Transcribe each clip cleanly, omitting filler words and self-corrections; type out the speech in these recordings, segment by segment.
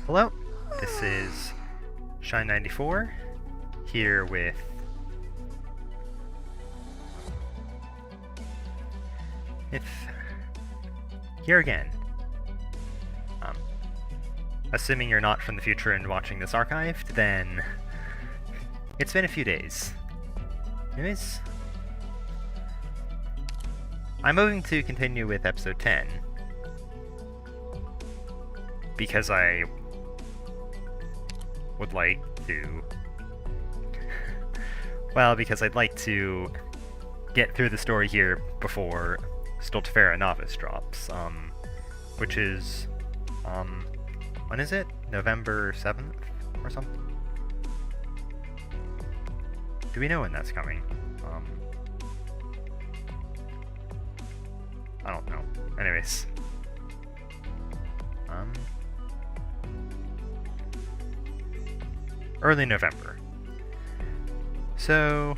Hello, this is Shine94 here with here again. Assuming you're not from the future and watching this archived, then it's been a few days. Anyways, I'm moving to continue with episode 10 because I would like to, because I'd like to get through the story here before Stultifera Novice drops, which is, when is it? November 7th or something? Do we know when that's coming? I don't know. Anyways. Early November. So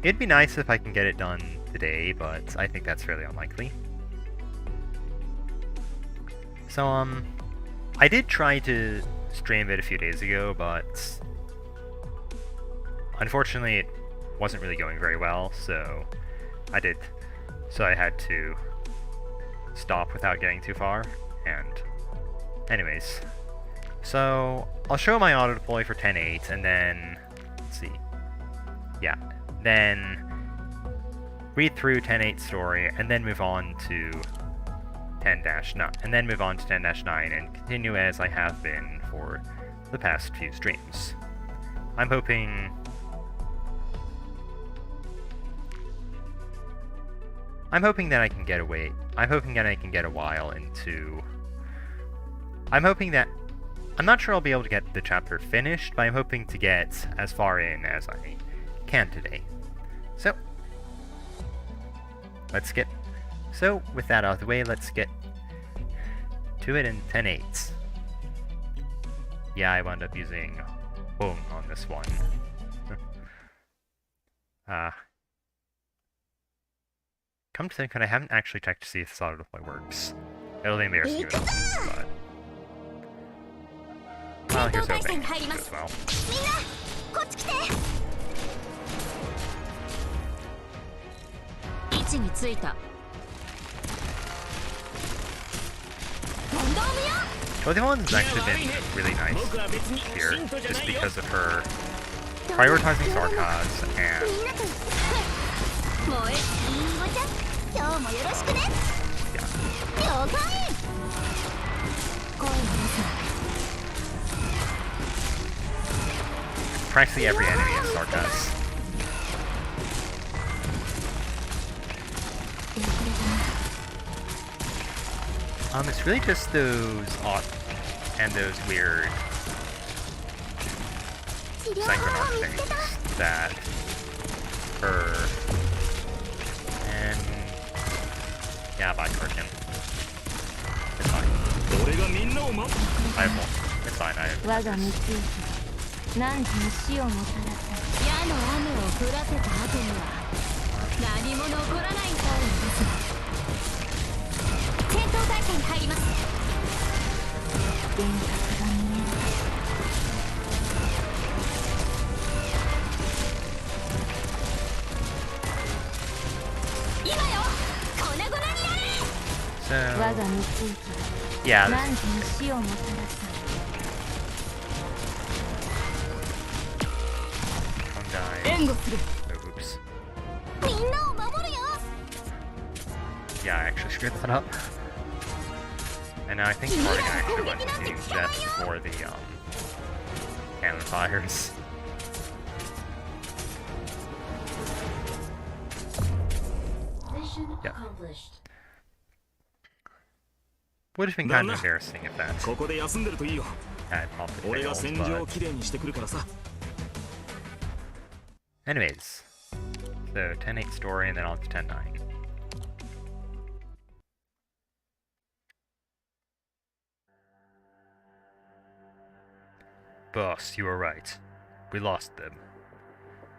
it'd be nice if I can get it done today, but I think that's fairly unlikely. So, I did try to stream it a few days ago, but unfortunately it wasn't really going very well, so I had to stop without getting too far, and anyways. So, I'll show my auto deploy for 10.8, and then, let's see, yeah, then read through 10.8 story, and then move on to 10-9, and then move on to 10-9, and continue as I have been for the past few streams. I'm hoping that I can get away. I'm hoping that I can get a while into. I'm not sure I'll be able to get the chapter finished, but I'm hoping to get as far in as I can today. So, with that out of the way, let's get to it in 10.8. Yeah, I wound up using Hung on this one. Come to think of it, I haven't actually checked to see if this auto deploy works. It'll be embarrassing if it doesn't, but... well, here's hoping it goes well. Toivone's actually been really nice here, just because of her prioritizing Sarkaz and... practically every enemy is Sarkaz. It's really just those and those weird Synchronarch things that and yeah, bye Kirkin. It's fine. I have one. It's fine, I have So, yeah, oh, oops. Yeah, I actually screwed that up. And now I think Cardigan actually went to death for the cannon fires. Yeah. Would have been kind of embarrassing if that had promptly failed, but... anyways, so 10.8 story and then on to 10.9. Boss, you were right. We lost them.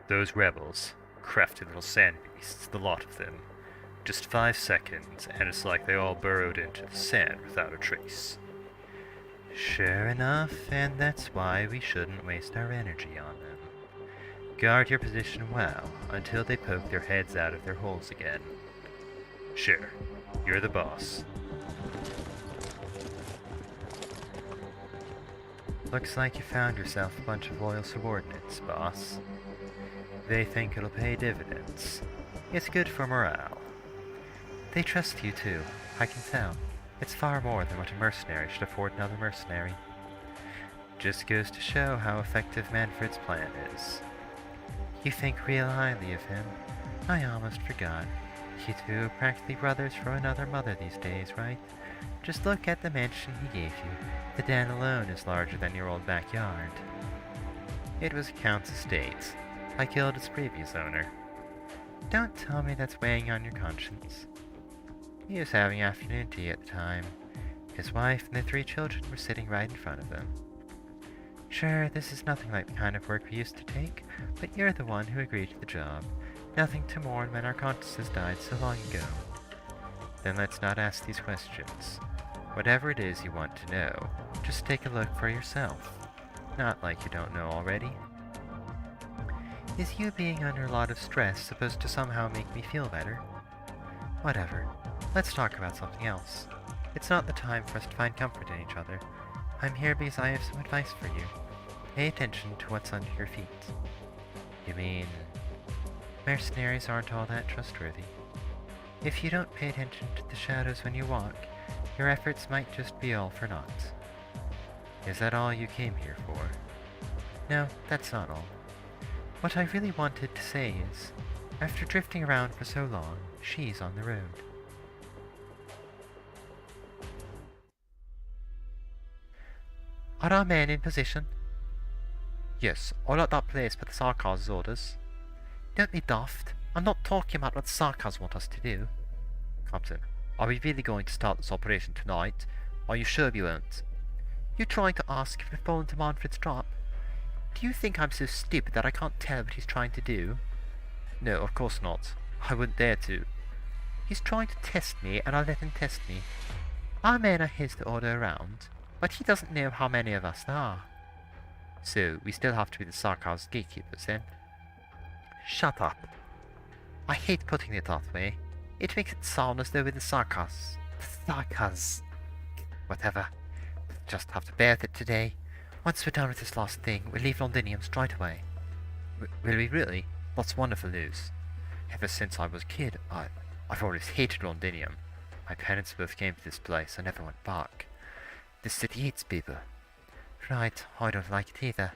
Those rebels, crafty little sand beasts, the lot of them. Just 5 seconds, and it's like they all burrowed into the sand without a trace. Sure enough, and that's why we shouldn't waste our energy on them. Guard your position well until they poke their heads out of their holes again. Sure, you're the boss. Looks like you found yourself a bunch of loyal subordinates, boss. They think it'll pay dividends. It's good for morale. They trust you too, I can tell. It's far more than what a mercenary should afford another mercenary. Just goes to show how effective Manfred's plan is. You think real highly of him. I almost forgot. You two are practically brothers from another mother these days, right? Just look at the mansion he gave you. The den alone is larger than your old backyard. It was Count's estate. I killed its previous owner. Don't tell me that's weighing on your conscience. He was having afternoon tea at the time. His wife and the 3 children were sitting right in front of him. Sure, this is nothing like the kind of work we used to take, but you're the one who agreed to the job. Nothing to mourn when our consciences died so long ago. Then let's not ask these questions. Whatever it is you want to know, just take a look for yourself. Not like you don't know already. Is you being under a lot of stress supposed to somehow make me feel better? Whatever. Let's talk about something else. It's not the time for us to find comfort in each other. I'm here because I have some advice for you. Pay attention to what's under your feet. You mean... mercenaries aren't all that trustworthy. If you don't pay attention to the shadows when you walk, your efforts might just be all for naught. Is that all you came here for? No, that's not all. What I really wanted to say is, after drifting around for so long, she's on the road. Are our men in position? Yes, all at that place per the Sarkars' orders. Don't be daft. I'm not talking about what the Sarkars want us to do. Captain, are we really going to start this operation tonight? Are you sure we won't? You trying to ask if we've fallen to Manfred's trap? Do you think I'm so stupid that I can't tell what he's trying to do? No, of course not. I wouldn't dare to. He's trying to test me, and I'll let him test me. Our men are his to order around, but he doesn't know how many of us there are. So, we still have to be the Sarkars' gatekeepers, then? Shut up. I hate putting it that way. It makes it sound as though we're the Sarkars. The Sarkars. Whatever. We'll just have to bear with it today. Once we're done with this last thing, we'll leave Londinium straight away. Will we really? That's wonderful news. Ever since I was a kid, I've always hated Londinium. My parents both came to this place and never went back. This city eats people. Right, I don't like it either.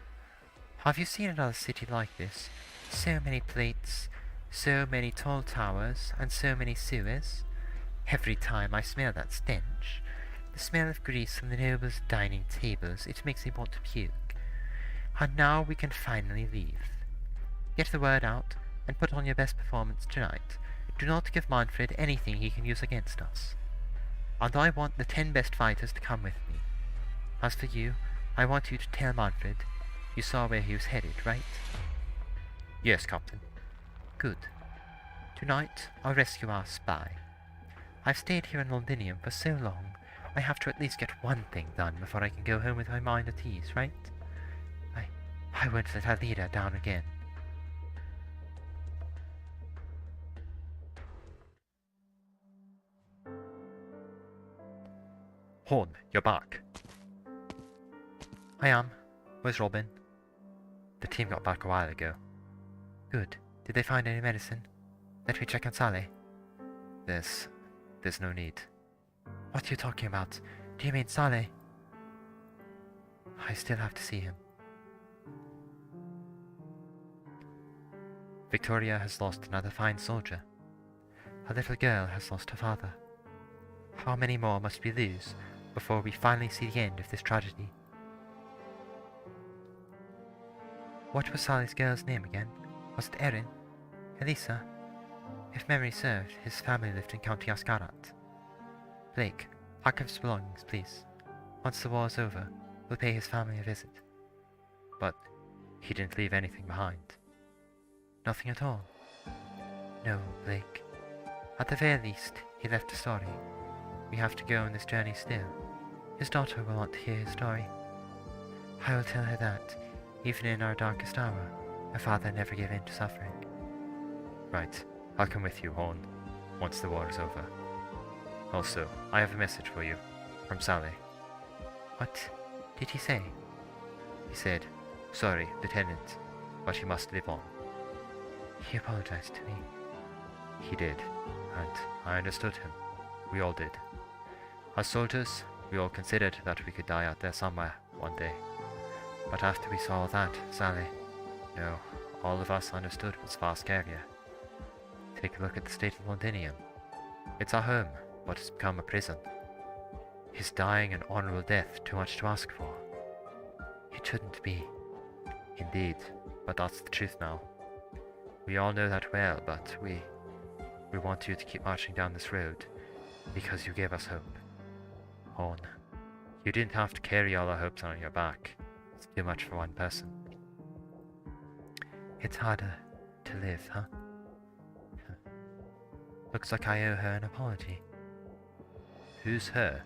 Have you seen another city like this? So many plates, so many tall towers, and so many sewers. Every time I smell that stench, the smell of grease from the nobles' dining tables, it makes me want to puke. And now we can finally leave. Get the word out, and put on your best performance tonight. Do not give Manfred anything he can use against us. And I want the 10 best fighters to come with me. As for you, I want you to tell Manfred. You saw where he was headed, right? Yes, Captain. Good. Tonight, I'll rescue our spy. I've stayed here in Londinium for so long, I have to at least get one thing done before I can go home with my mind at ease, right? I won't let our leader down again. Horn, you're back. I am. Where's Robin? The team got back a while ago. Good. Did they find any medicine? Let me check on Sally. There's no need. What are you talking about? Do you mean Sally? I still have to see him. Victoria has lost another fine soldier. A little girl has lost her father. How many more must we lose before we finally see the end of this tragedy? What was Sally's girl's name again? Was it Erin? Elisa? If memory served, his family lived in County Ascarat. Blake, pack up his belongings, please. Once the war is over, we'll pay his family a visit. But he didn't leave anything behind. Nothing at all? No, Blake. At the very least, he left a story. We have to go on this journey still. His daughter will want to hear his story. I will tell her that, even in our darkest hour, her father never gave in to suffering. Right. I'll come with you, Horn, once the war is over. Also, I have a message for you, from Sally. What did he say? He said, "Sorry, Lieutenant, but you must live on." He apologized to me. He did, and I understood him. We all did. As soldiers, we all considered that we could die out there somewhere one day. But after we saw that, Sally, no, all of us understood it was far scarier. Take a look at the state of Londinium. It's a home, but it's become a prison. Is dying an honourable death too much to ask for? It shouldn't be. Indeed, but that's the truth now. We all know that well, but we want you to keep marching down this road, because you gave us hope. Horn, you didn't have to carry all our hopes on your back. It's too much for one person. It's harder to live, huh? Looks like I owe her an apology. Who's her?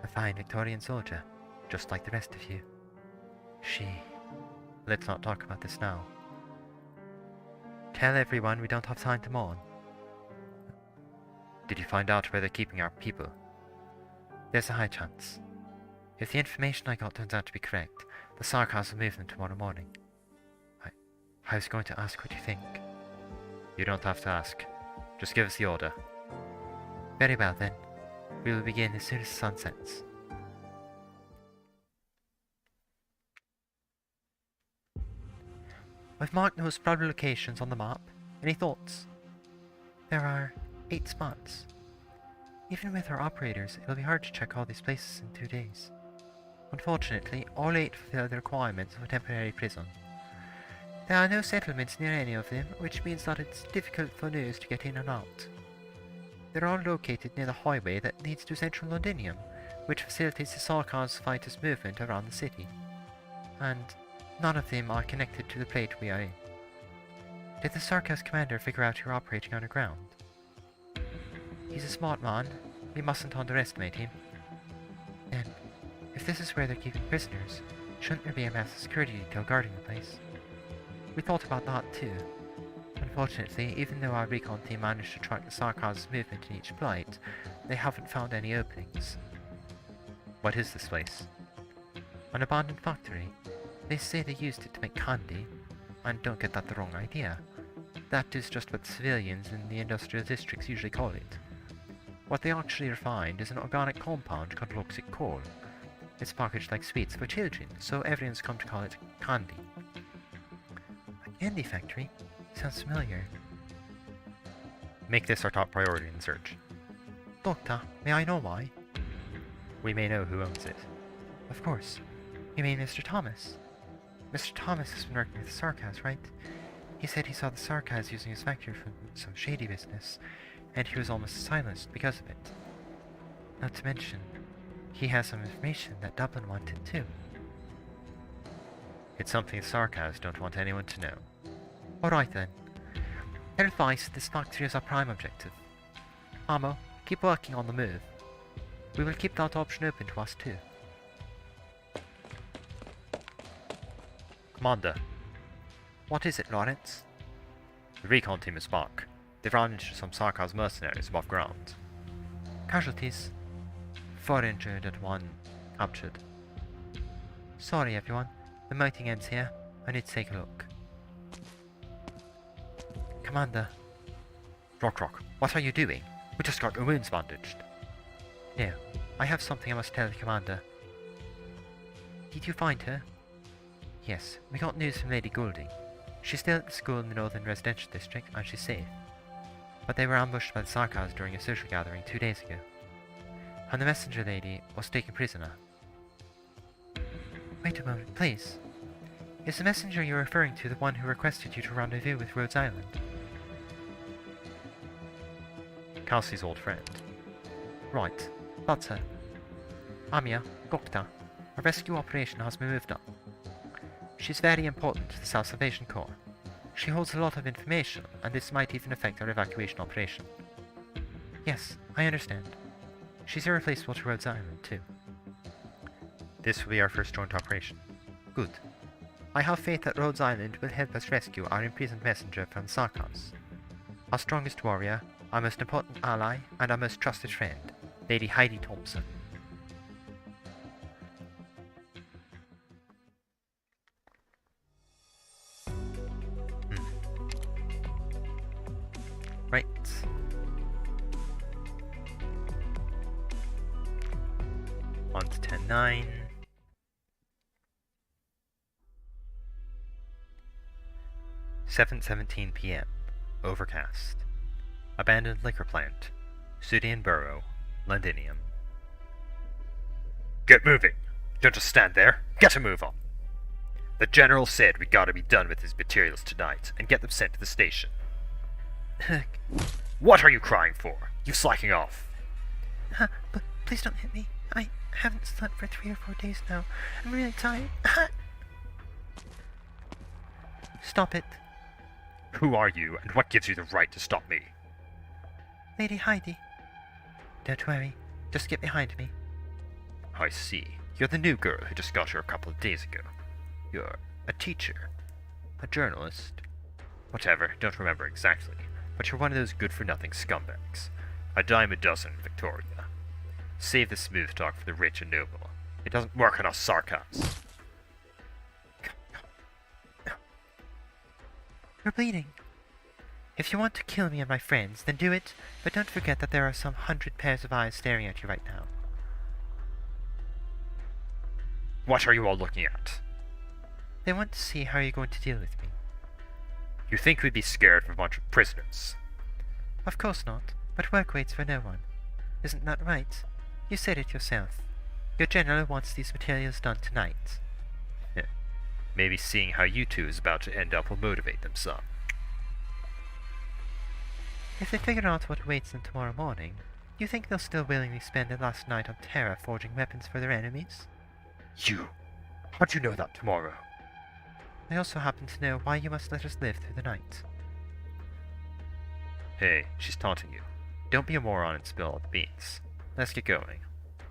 A fine Victorian soldier, just like the rest of you. Let's not talk about this now. Tell everyone we don't have time to mourn. Did you find out where they're keeping our people? There's a high chance. If the information I got turns out to be correct, the Sarkars will move them tomorrow morning. I was going to ask what you think. You don't have to ask. Just give us the order. Very well then. We will begin as soon as the sun sets. I've marked the most probable locations on the map. Any thoughts? There are 8 spots. Even with our operators, it'll be hard to check all these places in 2 days. Unfortunately, all 8 fulfill the requirements of a temporary prison. There are no settlements near any of them, which means that it's difficult for news to get in and out. They're all located near the highway that leads to central Londinium, which facilitates the Sarkars fighters' movement around the city. And none of them are connected to the plate we are in. Did the Sarkars commander figure out you're operating underground? He's a smart man. We mustn't underestimate him. Then, if this is where they're keeping prisoners, shouldn't there be a massive security detail guarding the place? We thought about that too. Unfortunately, even though our recon team managed to track the Sarkars' movement in each flight, they haven't found any openings. What is this place? An abandoned factory. They say they used it to make candy, and don't get that the wrong idea. That is just what civilians in the industrial districts usually call it. What they actually refined is an organic compound called toxic coal. It's packaged like sweets for children, so everyone's come to call it candy. A candy factory? Sounds familiar. Make this our top priority in the search. Doctor, may I know why? We may know who owns it. Of course. You mean Mr. Thomas? Mr. Thomas has been working with the Sarkars, right? He said he saw the Sarkars using his factory for some shady business, and he was almost silenced because of it. Not to mention, he has some information that Dublin wanted too. It's something the Sarkars don't want anyone to know. Alright then. Their advice, this factory is our prime objective. Amo, keep working on the move. We will keep that option open to us too. Commander. What is it, Lawrence? The recon team is back. They've run into some Sarkars mercenaries above ground. Casualties? 4 injured and 1 captured. Sorry everyone, the meeting ends here. I need to take a look. Commander. Rock, what are you doing? We just got your wounds bandaged. No, I have something I must tell the Commander. Did you find her? Yes, we got news from Lady Goulding. She's still at the school in the Northern Residential District, and she's safe. But they were ambushed by the Sarkars during a social gathering 2 days ago. And the messenger lady was taken prisoner. Wait a moment, please. Is the messenger you're referring to the one who requested you to rendezvous with Rhodes Island? Kelsey's old friend. Right, that's her. Amia, Gupta, a rescue operation has been moved up. She's very important to the Self-Salvation Corps. She holds a lot of information, and this might even affect our evacuation operation. Yes, I understand. She's irreplaceable to Rhodes Island, too. This will be our first joint operation. Good. I have faith that Rhodes Island will help us rescue our imprisoned messenger from Sarkos. Our strongest warrior, our most important ally, and our most trusted friend, Lady Heidi Thompson. Right. On to 10-9. 7:17 p.m. Overcast. Abandoned liquor plant. Sudian Borough, Londinium. Get moving! Don't just stand there. Get a move on. The General said we gotta be done with his materials tonight and get them sent to the station. What are you crying for? You slacking off. But please don't hit me. I haven't slept for 3 or 4 days now. I'm really tired. Stop it. Who are you, and what gives you the right to stop me? Lady Heidi. Don't worry. Just get behind me. I see. You're the new girl who just got here a couple of days ago. You're a teacher. A journalist. Whatever, don't remember exactly. But you're one of those good-for-nothing scumbags. A dime a dozen, Victoria. Save the smooth talk for the rich and noble. It doesn't work on us Sarkos. You're bleeding. If you want to kill me and my friends, then do it, but don't forget that there are some 100 pairs of eyes staring at you right now. What are you all looking at? They want to see how you're going to deal with me. You think we'd be scared of a bunch of prisoners? Of course not, but work waits for no one. Isn't that right? You said it yourself. Your general wants these materials done tonight. Yeah. Maybe seeing how you two is about to end up will motivate them some. If they figure out what awaits them tomorrow morning, you think they'll still willingly spend their last night on Terra forging weapons for their enemies? You? How'd you know that tomorrow? I also happen to know why you must let us live through the night. Hey, she's taunting you. Don't be a moron and spill all the beans. Let's get going.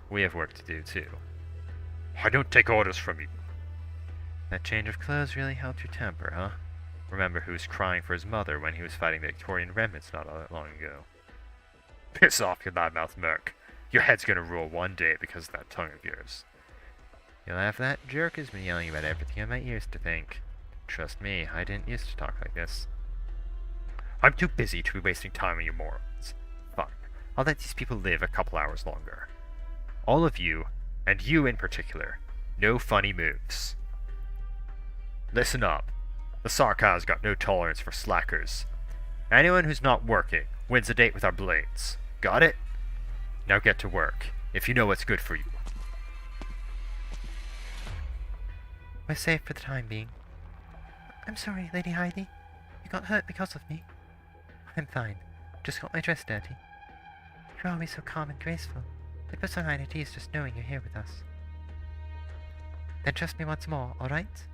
We have work to do, too. I don't take orders from you. That change of clothes really helped your temper, huh? Remember who was crying for his mother when he was fighting the Victorian remnants not all that long ago. Piss off, you loudmouth merc. Your head's gonna rule one day because of that tongue of yours. You'll have that jerk has been yelling about everything in my ears to think. Trust me, I didn't used to talk like this. I'm too busy to be wasting time on you morons. Fine, I'll let these people live a couple hours longer. All of you, and you in particular, no funny moves. Listen up. The Sarkaz got no tolerance for slackers. Anyone who's not working wins a date with our blades. Got it? Now get to work, if you know what's good for you. We're safe for the time being. I'm sorry, Lady Heidi. You got hurt because of me. I'm fine. Just got my dress dirty. You're always so calm and graceful. It puts our mind at ease just knowing you're here with us. Then trust me once more, alright?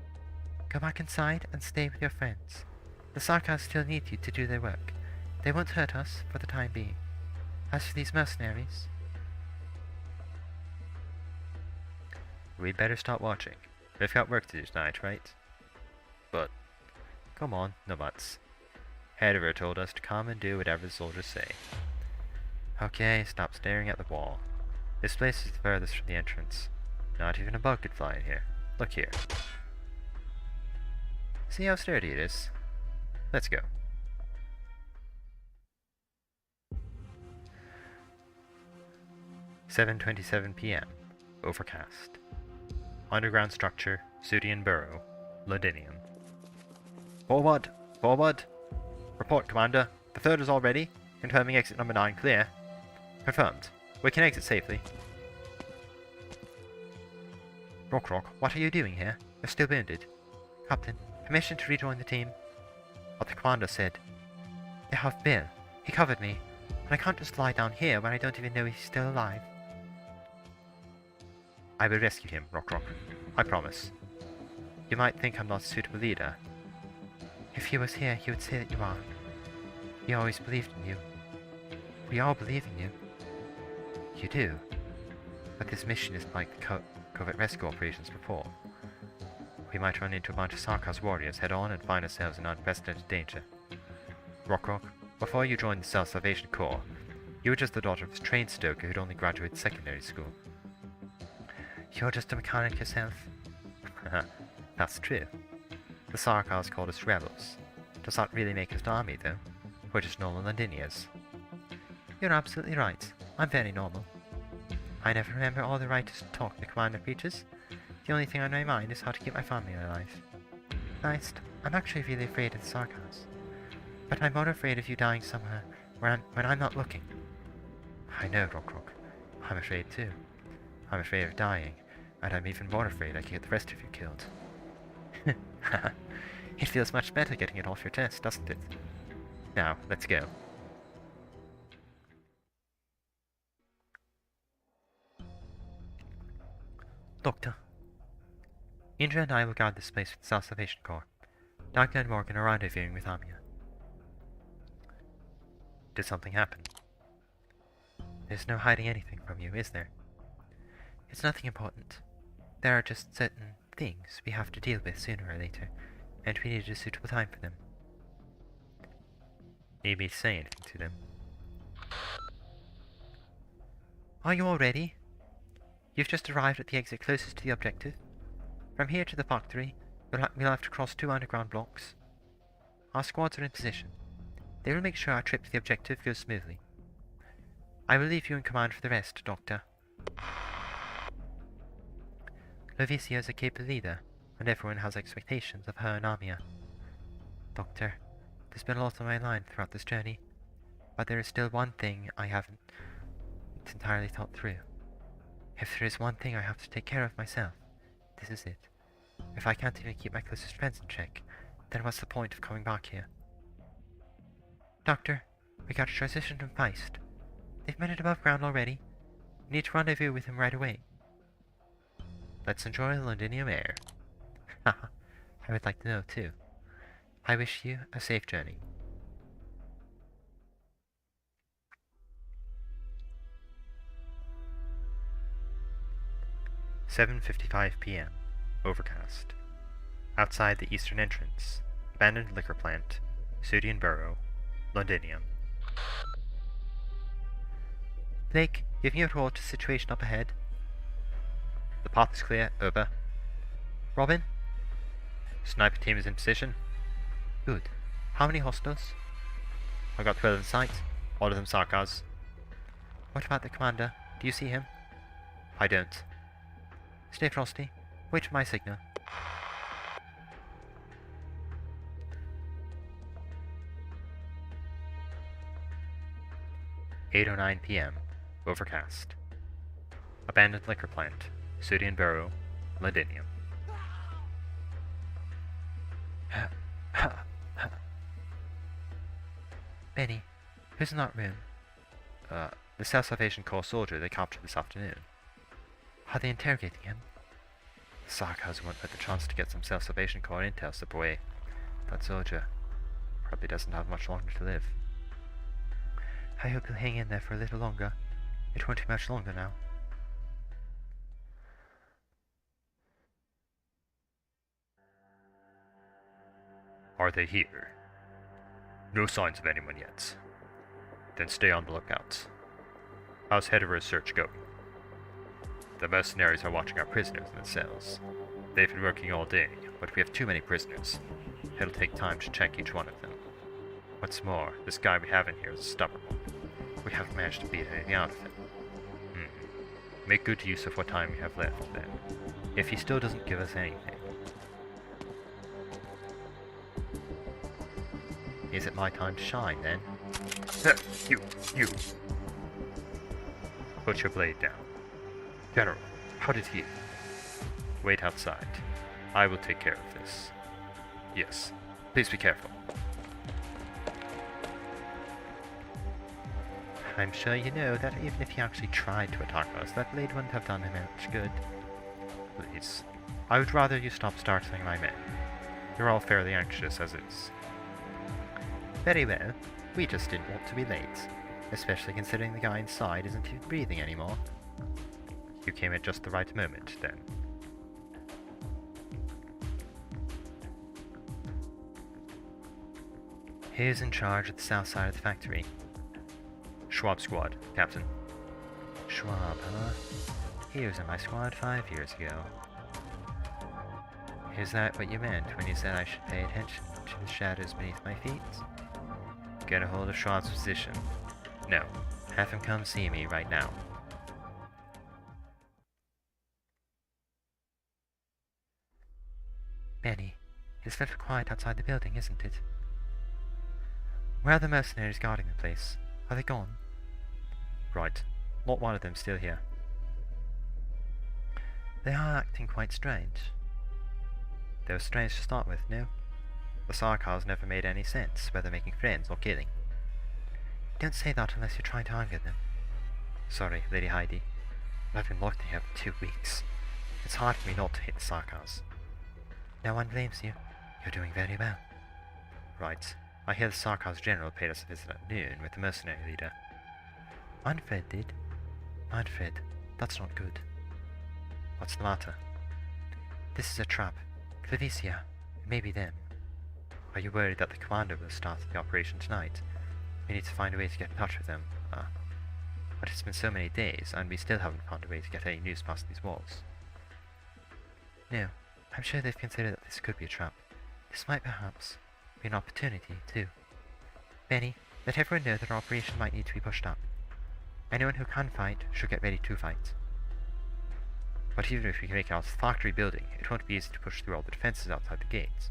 Go back inside and stay with your friends. The Sarkaz still need you to do their work. They won't hurt us for the time being. As for these mercenaries... We'd better stop watching. We've got work to do tonight, right? But, come on, no buts. Headover told us to come and do whatever the soldiers say. Okay, stop staring at the wall. This place is the furthest from the entrance. Not even a bug could fly in here. Look here. See how sturdy it is? Let's go. "7:27 p.m. Overcast. Underground structure, Sudian Borough, Londinium. Forward! Forward! Report, Commander. The third is all ready. Confirming exit number 9 clear. Confirmed. We can exit safely. Rock, what are you doing here? You're still wounded. Captain, permission to rejoin the team? What the commander said. They have Bill. He covered me. And I can't just lie down here when I don't even know he's still alive. I will rescue him, Rock. I promise. You might think I'm not a suitable leader. If he was here, he would say that you are. He always believed in you. We all believe in you. You do. But this mission isn't like the covert rescue operations before. We might run into a bunch of Sarkar's warriors head on and find ourselves in unprecedented danger. Rock, before you joined the Self-Salvation Corps, you were just the daughter of a trained stoker who'd only graduated secondary school. You're just a mechanic yourself? That's true. The Sarkars called us rebels. Does that really make us an army, though? We're just normal Londinians. You're absolutely right. I'm very normal. I never remember all the righteous talk the commander preaches. The only thing on my mind is how to keep my family alive. Christ, I'm actually really afraid of the Sarkars. But I'm more afraid of you dying somewhere when I'm not looking. I know, Rock. I'm afraid too. I'm afraid of dying, and I'm even more afraid I could get the rest of you killed. It feels much better getting it off your chest, doesn't it? Now, let's go. Doctor. Indra and I will guard this place with the Self-Salvation Corps. Dagna and Morgan are rendezvousing with Amia. Did something happen? There's no hiding anything from you, is there? It's nothing important. There are just certain things we have to deal with sooner or later, and we needed a suitable time for them. Need me to say anything to them? Are you all ready? You've just arrived at the exit closest to the objective. From here to the factory, we'll have to cross 2 underground blocks. Our squads are in position. They will make sure our trip to the objective goes smoothly. I will leave you in command for the rest, Doctor. Lovicia is a capable leader, and everyone has expectations of her and Amia. Doctor, there's been a lot on my mind throughout this journey, but there is still one thing I haven't entirely thought through. If there is one thing I have to take care of myself, this is it. If I can't even keep my closest friends in check, then what's the point of coming back here? Doctor, we got to transition from Feist. They've met it above ground already. We need to rendezvous with him right away. Let's enjoy the Londinium air. Haha, I would like to know too. I wish you a safe journey. "7:55 p.m. Overcast. Outside the eastern entrance. Abandoned liquor plant. Sudian Burrow. Londinium. Blake, give me a report to the situation up ahead. The path is clear. Over. Robin? Sniper team is in position. Good. How many hostiles? I got 12 in sight. All of them Sarkars. What about the commander? Do you see him? I don't. Stay frosty. Wait for my signal. "8:09 p.m. Overcast. Abandoned liquor plant. Sudian Burrow. Londinium. Benny, who's in that room? The Self-Salvation Corps soldier they captured this afternoon. Are they interrogating him? The Sarkars won't let the chance to get some Self-Salvation Corps intel slip away. That soldier probably doesn't have much longer to live. I hope he'll hang in there for a little longer. It won't be much longer now. Are they here? No signs of anyone yet. Then stay on the lookout. How's head over search going? The mercenaries are watching our prisoners in the cells. They've been working all day, but we have too many prisoners. It'll take time to check each one of them. What's more, this guy we have in here is a stubborn one. We haven't managed to beat anything out of him. Make good use of what time we have left, then. If he still doesn't give us anything. Is it my time to shine, then? You! Put your blade down. General, how did he... Wait outside. I will take care of this. Yes, please be careful. I'm sure you know that even if he actually tried to attack us, that blade wouldn't have done him much good. Please. I would rather you stop startling my men. You're all fairly anxious as is. Very well. We just didn't want to be late. Especially considering the guy inside isn't even breathing anymore. You came at just the right moment, then. Who's in charge of the south side of the factory? Schwab Squad, Captain. Schwab, huh? He was in my squad 5 years ago. Is that what you meant when you said I should pay attention to the shadows beneath my feet? Get a hold of Schwab's position. No. Have him come see me right now. Benny, it's very quiet outside the building, isn't it? Where are the mercenaries guarding the place? Are they gone? Right. Not one of them still here. They are acting quite strange. They were strange to start with, no? The Sarkars never made any sense, whether making friends or killing. Don't say that unless you're trying to anger them. Sorry, Lady Heidi. I've been locked here for 2 weeks. It's hard for me not to hate the Sarkars. No one blames you. You're doing very well. Right. I hear the Sarkars General paid us a visit at noon with the mercenary leader. Manfred did? Manfred, that's not good. What's the matter? This is a trap. Clavicia, it may be them. Are you worried that the commander will start the operation tonight? We need to find a way to get in touch with them. But it's been so many days, and we still haven't found a way to get any news past these walls. No, I'm sure they've considered that this could be a trap. This might perhaps be an opportunity, too. Benny, let everyone know that our operation might need to be pushed up. Anyone who can fight should get ready to fight. But even if we can make it out of the factory building, it won't be easy to push through all the defenses outside the gates.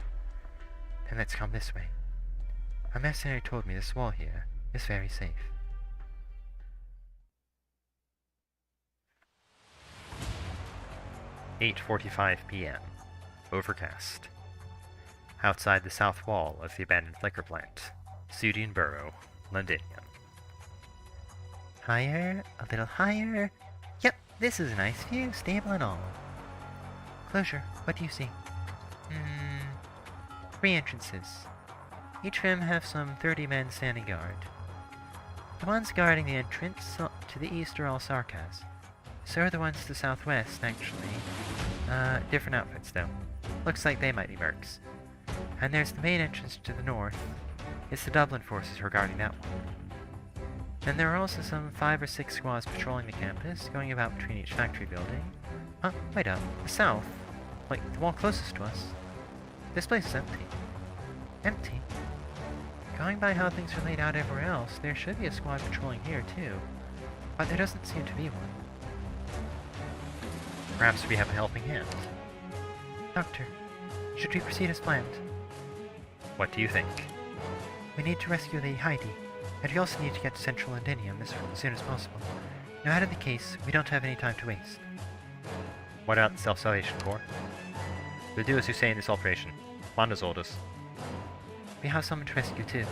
Then let's come this way. A mercenary told me this wall here is very safe. "8:45 p.m. Overcast. Outside the south wall of the abandoned liquor plant, Sudian Borough, Londinium. Higher, a little higher. Yep, this is a nice view, stable and all. Closure, what do you see? 3 entrances. Each of them have some 30 men standing guard. The ones guarding the entrance to the east are all Sarkars. So are the ones to the southwest, actually. Different outfits, though. Looks like they might be mercs. And there's the main entrance to the north. It's the Dublin forces who are guarding that one. Then there are also some 5 or 6 squads patrolling the campus, going about between each factory building. Wait up. The south? Like, the one closest to us? This place is empty. Empty? Going by how things are laid out everywhere else, there should be a squad patrolling here, too. But there doesn't seem to be one. Perhaps we have a helping hand. Doctor, should we proceed as planned? What do you think? We need to rescue Lady Heidi, and we also need to get to Central Londinium as soon as possible. No matter the case, we don't have any time to waste. What about the Self-Salvation Corps? We'll do as you say in this operation. Commander's orders. We have someone to rescue too.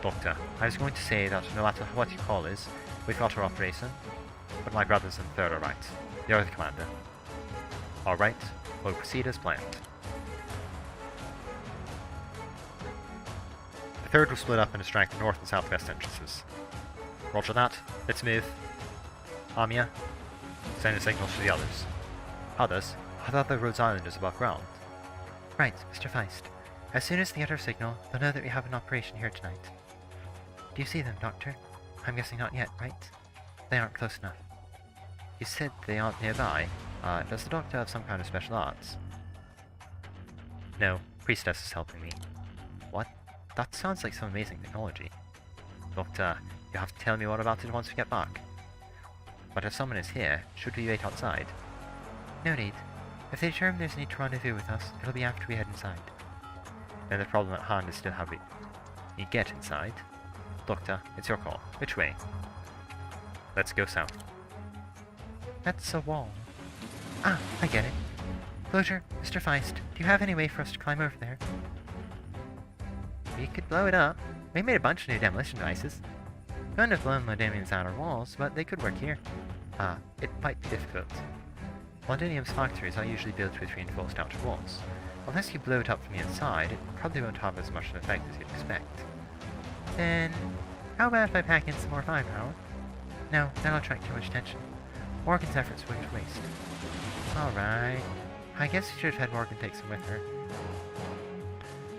Doctor, I was going to say that no matter what your call is, we've got our operation, but my brothers in the third are right. You're the commander. Alright, we'll proceed as planned. The third will split up and distract the north and southwest entrances. Roger that, let's move. Amia, send a signal to the others. Others? I thought the Rhodes Island is above ground. Right, Mr. Feist. As soon as they get our signal, they'll know that we have an operation here tonight. Do you see them, Doctor? I'm guessing not yet, right? They aren't close enough. You said they aren't nearby. Does the Doctor have some kind of special arts? No, Priestess is helping me. What? That sounds like some amazing technology. Doctor, you have to tell me more about it once we get back. But if someone is here, should we wait outside? No need. If they determine there's a need to rendezvous with us, it'll be after we head inside. Then the problem at hand is still how we get inside. Doctor, it's your call. Which way? Let's go south. That's a wall. Ah, I get it. Closure, Mr. Feist, do you have any way for us to climb over there? We could blow it up. We made a bunch of new demolition devices. Couldn't have blown Londinium's outer walls, but they could work here. It might be difficult. Londinium's factories are usually built with reinforced outer walls. Unless you blow it up from the inside, it probably won't have as much an effect as you'd expect. Then, how about if I pack in some more firepower? No, that'll attract too much attention. Morgan's efforts were to waste. Alright. I guess we should have had Morgan take some with her.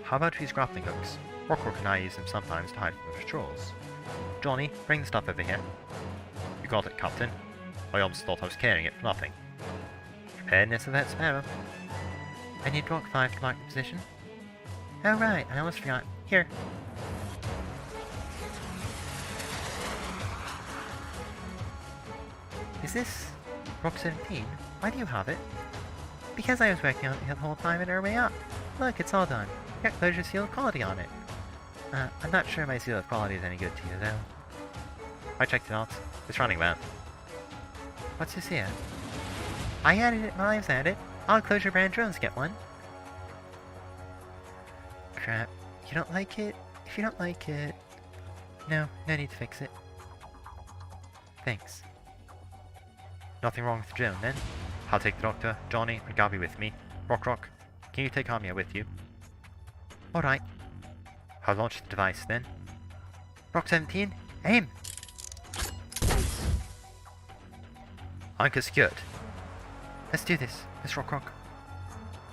How about we use grappling hooks? Rockrock and I use them sometimes to hide from the patrols. Johnny, bring the stuff over here. You got it, Captain. I almost thought I was carrying it for nothing. Preparedness without sparrow. I need Rock 5 to mark the position. Oh right, I almost forgot. Here. Is this Rock 17? Why do you have it? Because I was working on it the whole time and our way up. Look, it's all done. Got Closure's seal of quality on it. I'm not sure my seal of quality is any good to you, though. I checked it out. It's running well. What's this here? I added it while I was at it. All Closure brand drones get one. Crap. You don't like it? If you don't like it... No need to fix it. Thanks. Nothing wrong with the drone, then? I'll take the Doctor, Johnny, and Gabby with me. Rock, can you take Amiya with you? Alright. I'll launch the device, then. Rock 17, aim! Anchor secured. Let's do this, Miss Rock.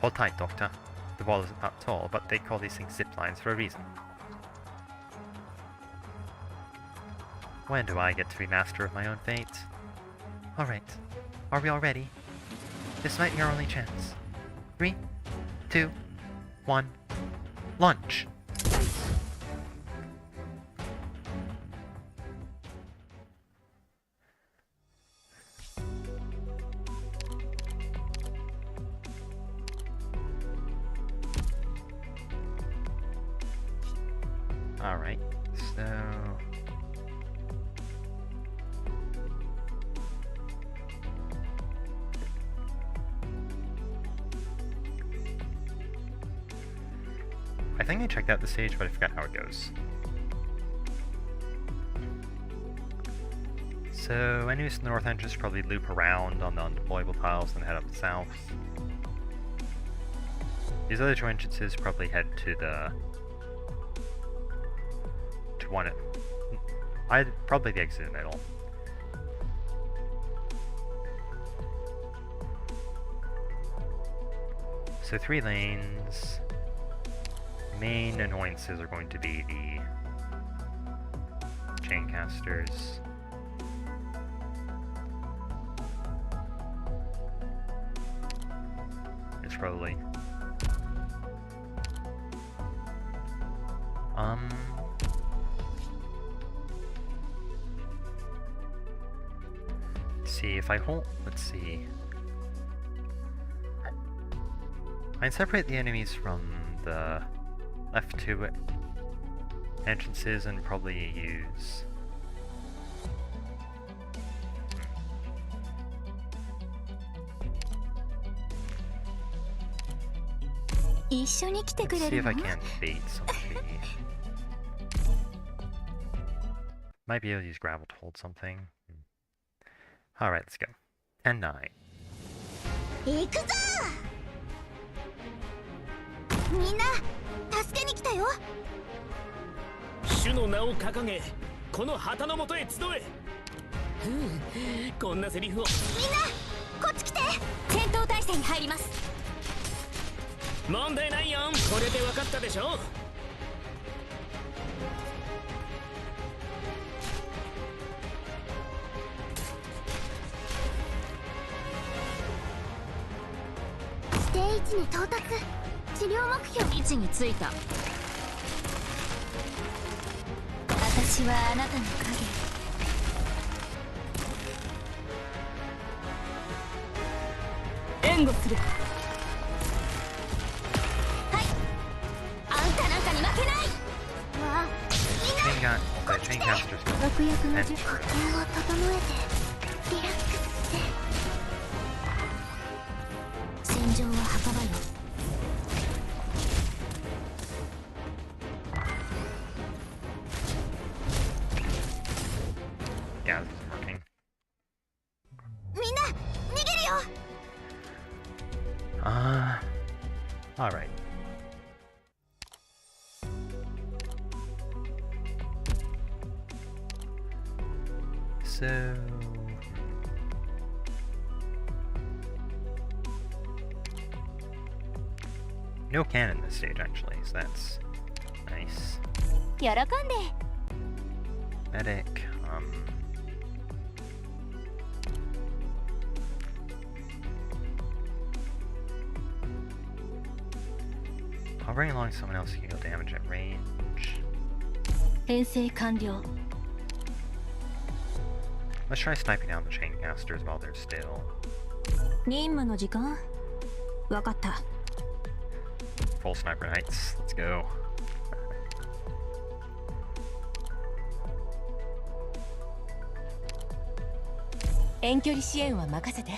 Hold tight, Doctor. The wall isn't that tall, but they call these things zip lines for a reason. When do I get to be master of my own fate? Alright. Are we all ready? This might be our only chance. 3, 2, 1, launch! Alright, so... I think I checked out the stage, but I forgot how it goes. So, I knew the north entrance probably loop around on the undeployable tiles and head up south. These other two entrances probably head to the... to one... I'd probably the exit in the middle. So 3 lanes. Main annoyances are going to be the chaincasters. It's probably let's see if I hold. Let's see. I'd separate the enemies from the left 2 entrances and probably use... Let's see if I can bait some of the... Might be able to use gravel to hold something. Alright, let's go. 10-9. みんな助けに来たよ。主の名を掲げ、この旗の元へ集え。こんなセリフを。みんなこっち来て。戦闘態勢に入ります。問題ないよ。これで分かったでしょ。ステージに到達。治療目標位置についた。私はあなたの影。援護する。はい。あんたなんかに負けない。わあ、みんなこっち来て。毒薬の術、呼吸を整えてリラックスして。戦場は墓場よ。Yeah, this isn't working. みんな逃げるよ。Alright. So... No cannon this stage actually, so that's nice. 喜んで Medic, I'll bring along someone else who can deal damage at range. 編成完了 Let's try sniping down the chaincasters while they're still. 任務の時間わかった Full sniper knights. Let's go. 遠距離支援は任せて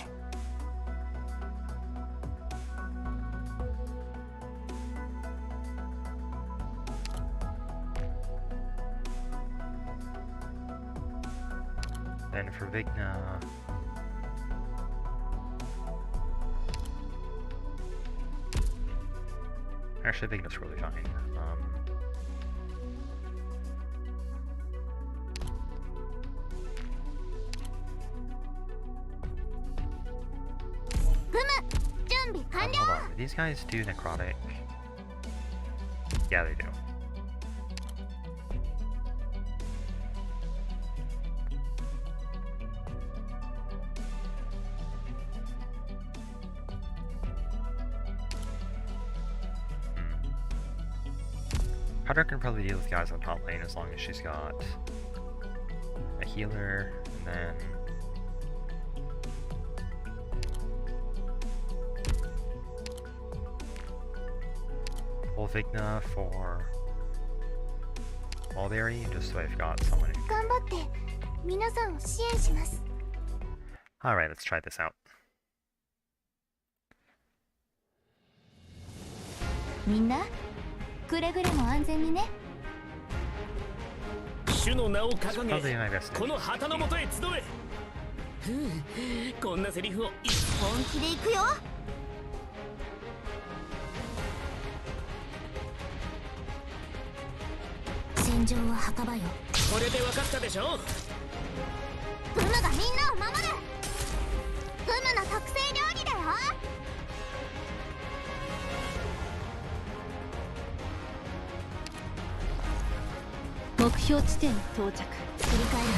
Then for Vigna. Actually, Vigna's really fine. Hold on, do these guys do necrotic? Yeah, they do. Cutter can probably deal with guys on top lane as long as she's got a healer, and then Vigna for Mulberry, just so I've got someone who... 頑張って皆さんを支援します Alright, let's try this out. みんなくれぐれも安全にね主の名を掲 Probably げ my best この旗のもとへ集えふうこんなセリフを本気で行くよ戦場は墓場よこれで分かったでしょフムがみんなを守るフムの特製料理だよ目標地点到着振り返る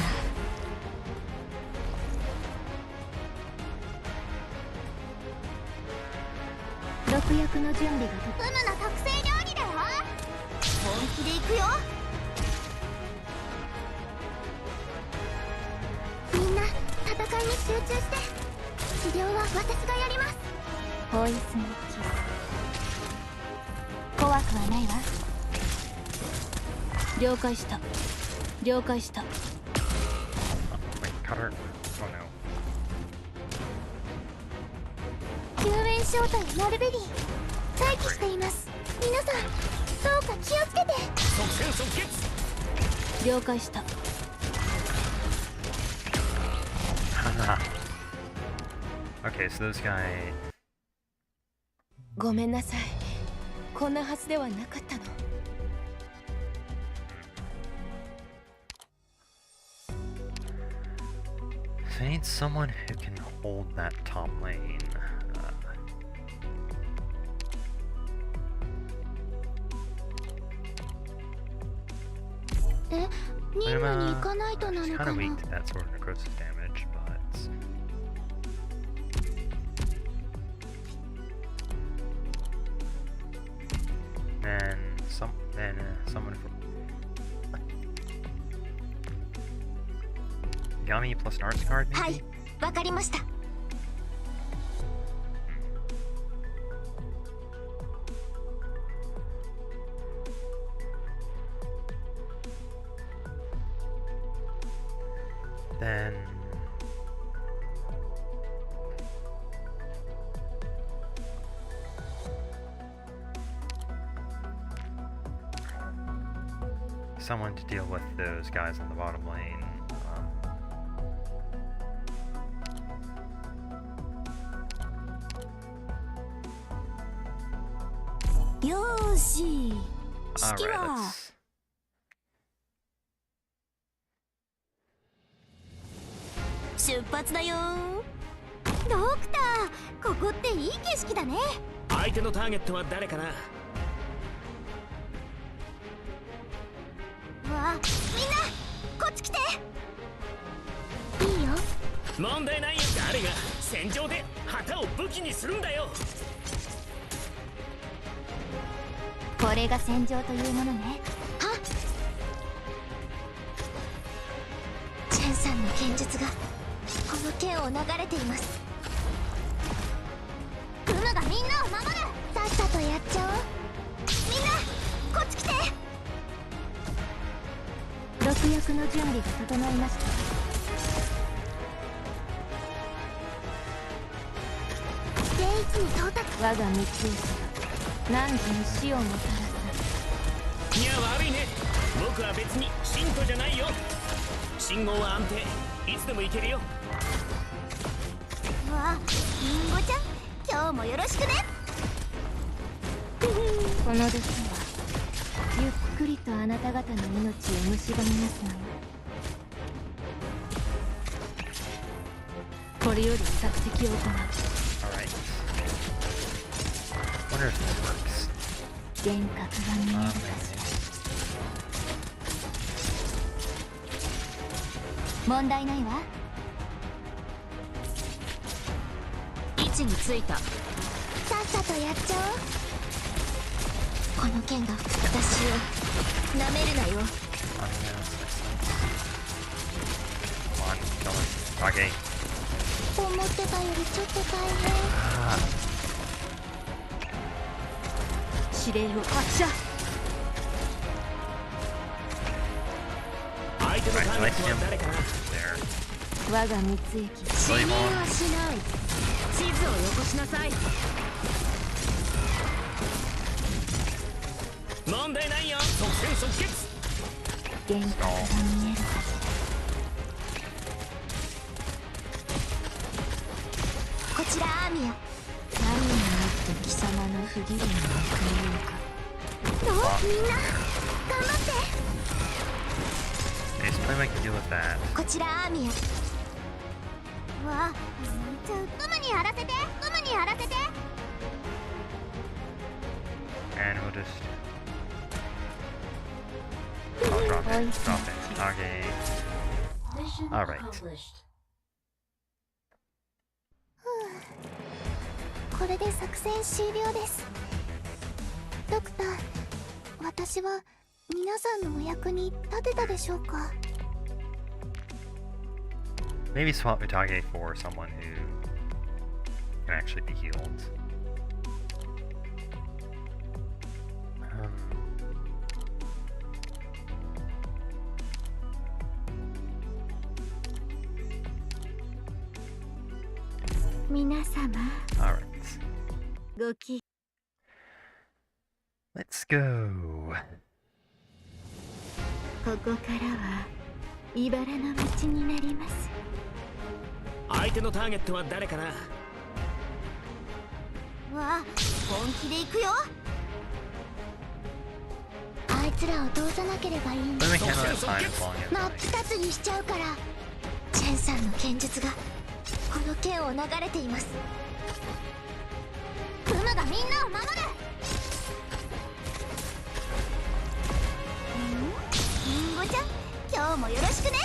な毒薬の準備がフムの特製料理だよ本気で行くよみんな戦いに集中して治療は私がやりますポイズンキス怖くはないわ了解した了解した Wait, Cutter? Oh no. 救援招待マルベリー待機しています皆さんどうか気をつけて即戦即決了解した Okay, so those guys... ごめんなさいこんなはずではなかったの So I need someone who can hold that top lane. She's kind of weak to that sort of necrosis damage, but... Then someone for... Yami plus an arts card, maybe? はいわかりました Then... someone to deal with those guys on the bottom lane. Yoshi! Alright, let's... 出発だよドクターここっていい景色だねあ相手のターゲットは誰かな。わあ、みんなこっち来て。いいよ。問題ないよ。誰が戦場で旗を武器にするんだよ。これが戦場というものね。はっ、チェンさんの剣術がこの剣を流れています。クムがみんなを守る。さっさとやっちゃおう。みんなこっち来て。毒薬の準備が整いました。定位置に到達。我が道行きが汝に死をもたらす。いや悪いね。僕は別に信徒じゃないよ。信号は安定、いつでも行けるよ。わあ、リンゴちゃん、今日もよろしくね。この毒はゆっくりとあなた方の命を蝕みますのよ。これより索敵を行う。 Alright. Wonder if this works. 幻覚が見えるかしら。問題ないわ。位置についた。さっさとやっちゃおう。この剣が私を舐めるなよ。Come on, kill him. Okay. 思ってたよりちょっと大変。指令を発射。相手のターゲットは誰かな。 There. 我が蜜液死にはしない。地図をよこしなさい。問題ないよ。即戦即決。幻覚が見えるかしら。こちらアーミア。何をもって貴様の不義理に報いようか。どう？みんな頑張って。 Okay, so play my can deal with that. こちらアーミア。わあ、ちょっとムにやらせて。ムにやらせて。 And we'll just... I'll drop it. Drop it. Okay. Alright. これで作戦終了です。ドクター、私は皆さんのお役に立てたでしょうか。 Maybe swap Utage for someone who can actually be healed.皆様、 Alright. ごき Let's go. ここからは茨の道になります。相手のターゲットは誰かな。わあ、本気で行くよ。あいつらを通さなければいいんだ。 But we can't let time as long 真っ as 二つにしちゃうから。チェンさんの剣術がこの剣を流れています。クムがみんなを守る。リンゴちゃん、今日もよろしくね。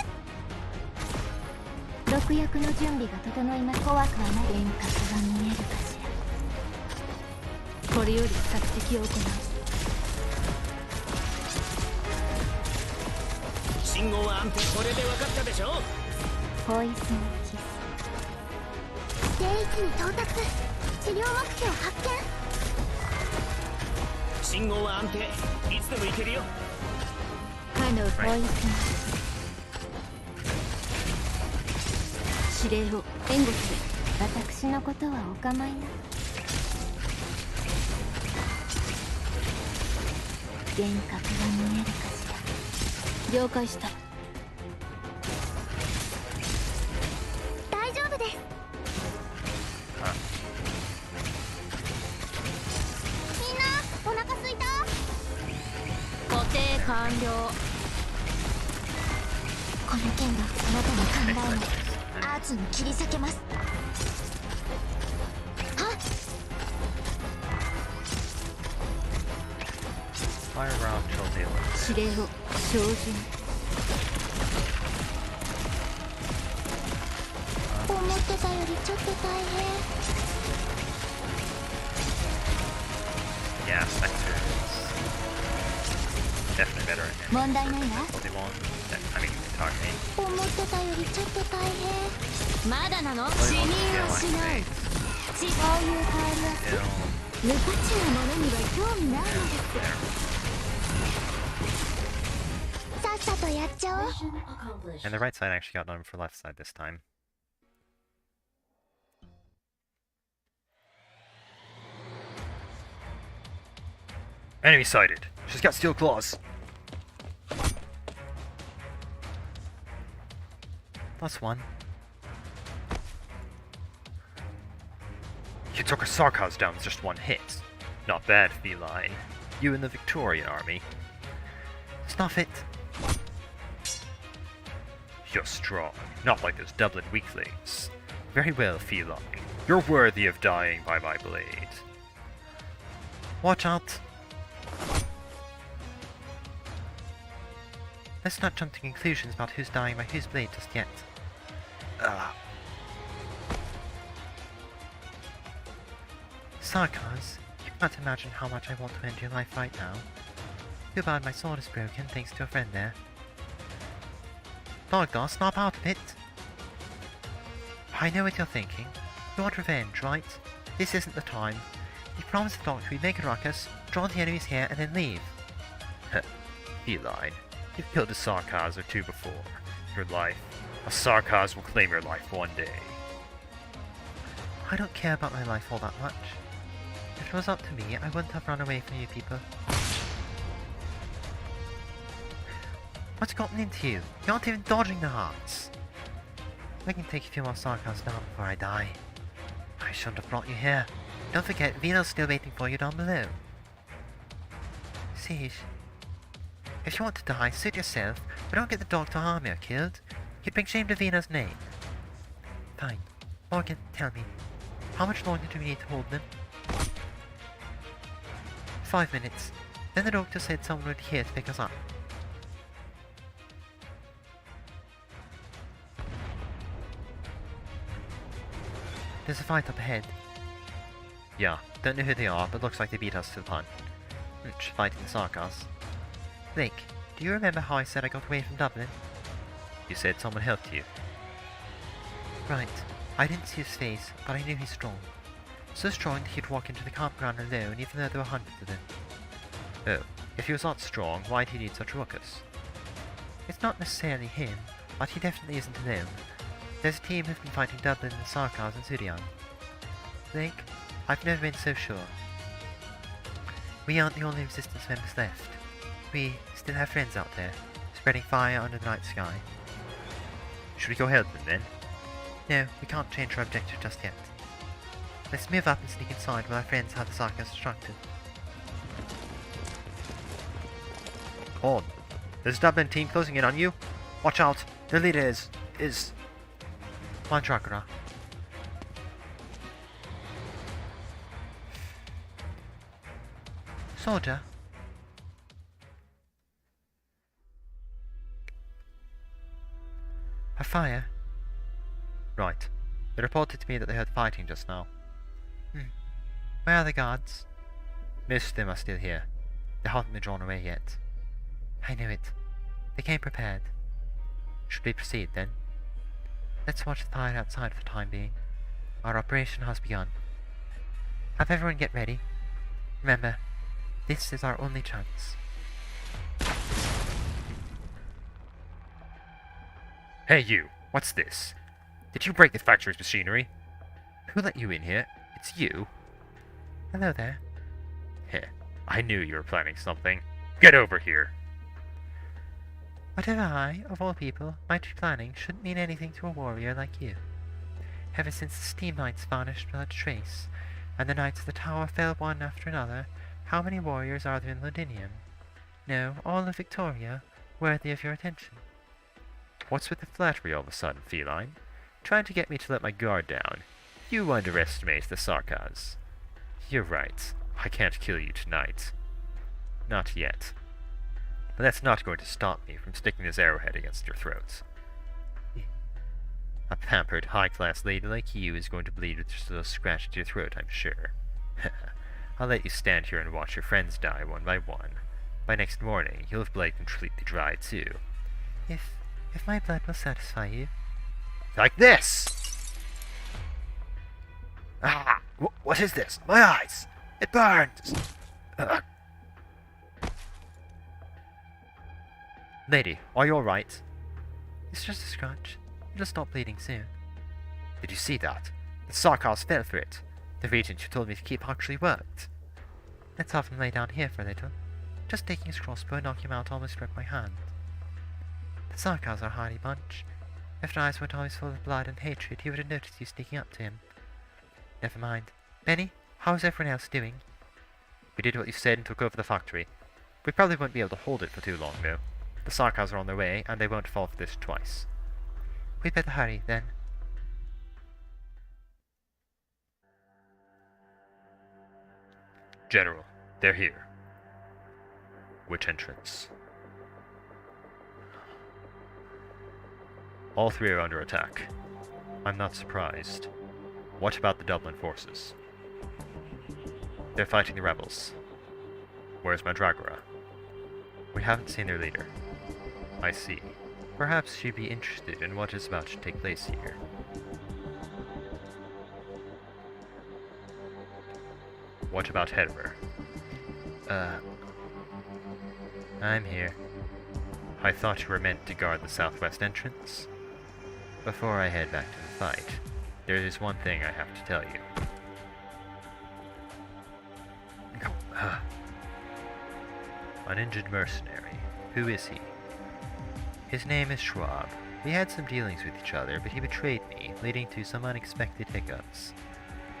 毒薬の準備が整います。怖くはない。幻覚が見えるかしら。これより索敵を行う。信号は安定。これで分かったでしょ。ポイズンキス。定位置に到達。治療目標発見。信号は安定、いつでも行けるよ。かのポイズンキス。指令を援護する。私のことはお構いなく。幻覚が見えるかしら。了解した。大丈夫です。 Huh. みんなお腹すいた。固定完了。この剣があなたの考えのアーツに切り裂けます。はっ、Fire round kills the Olympics. 指令を照準思ってたよりちょっと大変 Yeah, Spectre is definitely better at him. 問題ないわ Difficulty one. I mean, targeting. 思ってたよりちょっと大変まだなの Really 死人 wants を to 失う skill 違 activate. ういう帰りやす Skill. 無価値なものには興味ないのです There. さっさとやっちゃおう And the right side actually got done for left side this time. Enemy sighted. She's got steel claws. That's one. You took a Sarkaz down with just one hit. Not bad, feline. You and the Victorian army. Stuff it. You're strong, not like those Dublin weaklings. Very well, feline. You're worthy of dying by my blade. Watch out. Let's not jump to conclusions about who's dying by whose blade just yet. Sarkaz, you can't imagine how much I want to end your life right now. Too bad my sword is broken thanks to a friend there. Dogdar, snap out of it! I know what you're thinking. You want revenge, right? This isn't the time. You promised the doctor we'd make a ruckus, draw the enemies here, and then leave. Feline, you've killed a Sarkaz or two before. Your life. A Sarkaz will claim your life one day. I don't care about my life all that much. If it was up to me, I wouldn't have run away from you people. What's gotten into you? You aren't even dodging the hearts. I can take a few more Sarkaz down before I die. I shouldn't have brought you here. Don't forget, Vino's still waiting for you down below. Siege, if you want to die, suit yourself, but don't get the dog to harm you, killed. You'd bring shame to Vino's name. Fine. Morgan, tell me, how much longer do we need to hold them? 5 minutes. Then the doctor said someone would be here to pick us up. There's a fight up ahead. Yeah, don't know who they are, but looks like they beat us to the punch. Fighting the Sarkaz. Blake, do you remember how I said I got away from Dublin? You said someone helped you. Right. I didn't see his face, but I knew he's strong. So strong that he'd walk into the campground alone even though there were hundreds of them. Oh, if he was not strong, why'd he need such a ruckus? It's not necessarily him, but he definitely isn't alone. There's a team who've been fighting Dublin and Sarkaz and Sudian. Blake, I've never been so sure. We aren't the only resistance members left. We still have friends out there, spreading fire under the night sky. Should we go help them then? No, we can't change our objective just yet. Let's move up and sneak inside while our friends have the Sarkaz distracted. On. There's a Dublin team closing in on you. Watch out. Their leader is... Mandragora. Soldier. A fire? Right. They reported to me that they heard fighting just now. Where are the guards? Most of them are still here. They haven't been drawn away yet. I knew it. They came prepared. Should we proceed then? Let's watch the fire outside for the time being. Our operation has begun. Have everyone get ready. Remember, this is our only chance. Hey you! What's this? Did you break the factory's machinery? Who let you in here? It's you? Hello there. Heh, I knew you were planning something. Get over here! Whatever I, of all people, might be planning shouldn't mean anything to a warrior like you. Ever since the Steam Knights vanished without a trace, and the Knights of the Tower fell one after another, how many warriors are there in Londinium? No, all of Victoria, worthy of your attention. What's with the flattery all of a sudden, feline? Trying to get me to let my guard down. You underestimate the Sarkaz. You're right. I can't kill you tonight. Not yet. But that's not going to stop me from sticking this arrowhead against your throats. A pampered, high-class lady like you is going to bleed with just a little scratch to your throat, I'm sure. I'll let you stand here and watch your friends die one by one. By next morning, you'll have bled completely dry, too. If my blood will satisfy you. Like this! Ah! What is this? My eyes! It burns! Lady, are you alright? It's just a scratch. It'll stop bleeding soon. Did you see that? The Sarkars fell for it. The regent you told me to keep actually worked. Let's have him lay down here for a little. Just taking his crossbow and knocking him out almost broke my hand. The Sarkars are a hardy bunch. If their eyes weren't always full of blood and hatred, he would have noticed you sneaking up to him. Never mind. Benny, how's everyone else doing? We did what you said and took over the factory. We probably won't be able to hold it for too long, though. The Sarkars are on their way, and they won't fall for this twice. We'd better hurry, then. General, they're here. Which entrance? All three are under attack. I'm not surprised. What about the Dublin forces? They're fighting the rebels. Where's Mandragora? We haven't seen their leader. I see. Perhaps she'd be interested in what is about to take place here. What about Hedderer? I'm here. I thought you were meant to guard the southwest entrance. Before I head back to the fight, there is one thing I have to tell you. An injured mercenary. Who is he? His name is Schwab. We had some dealings with each other, but he betrayed me, leading to some unexpected hiccups.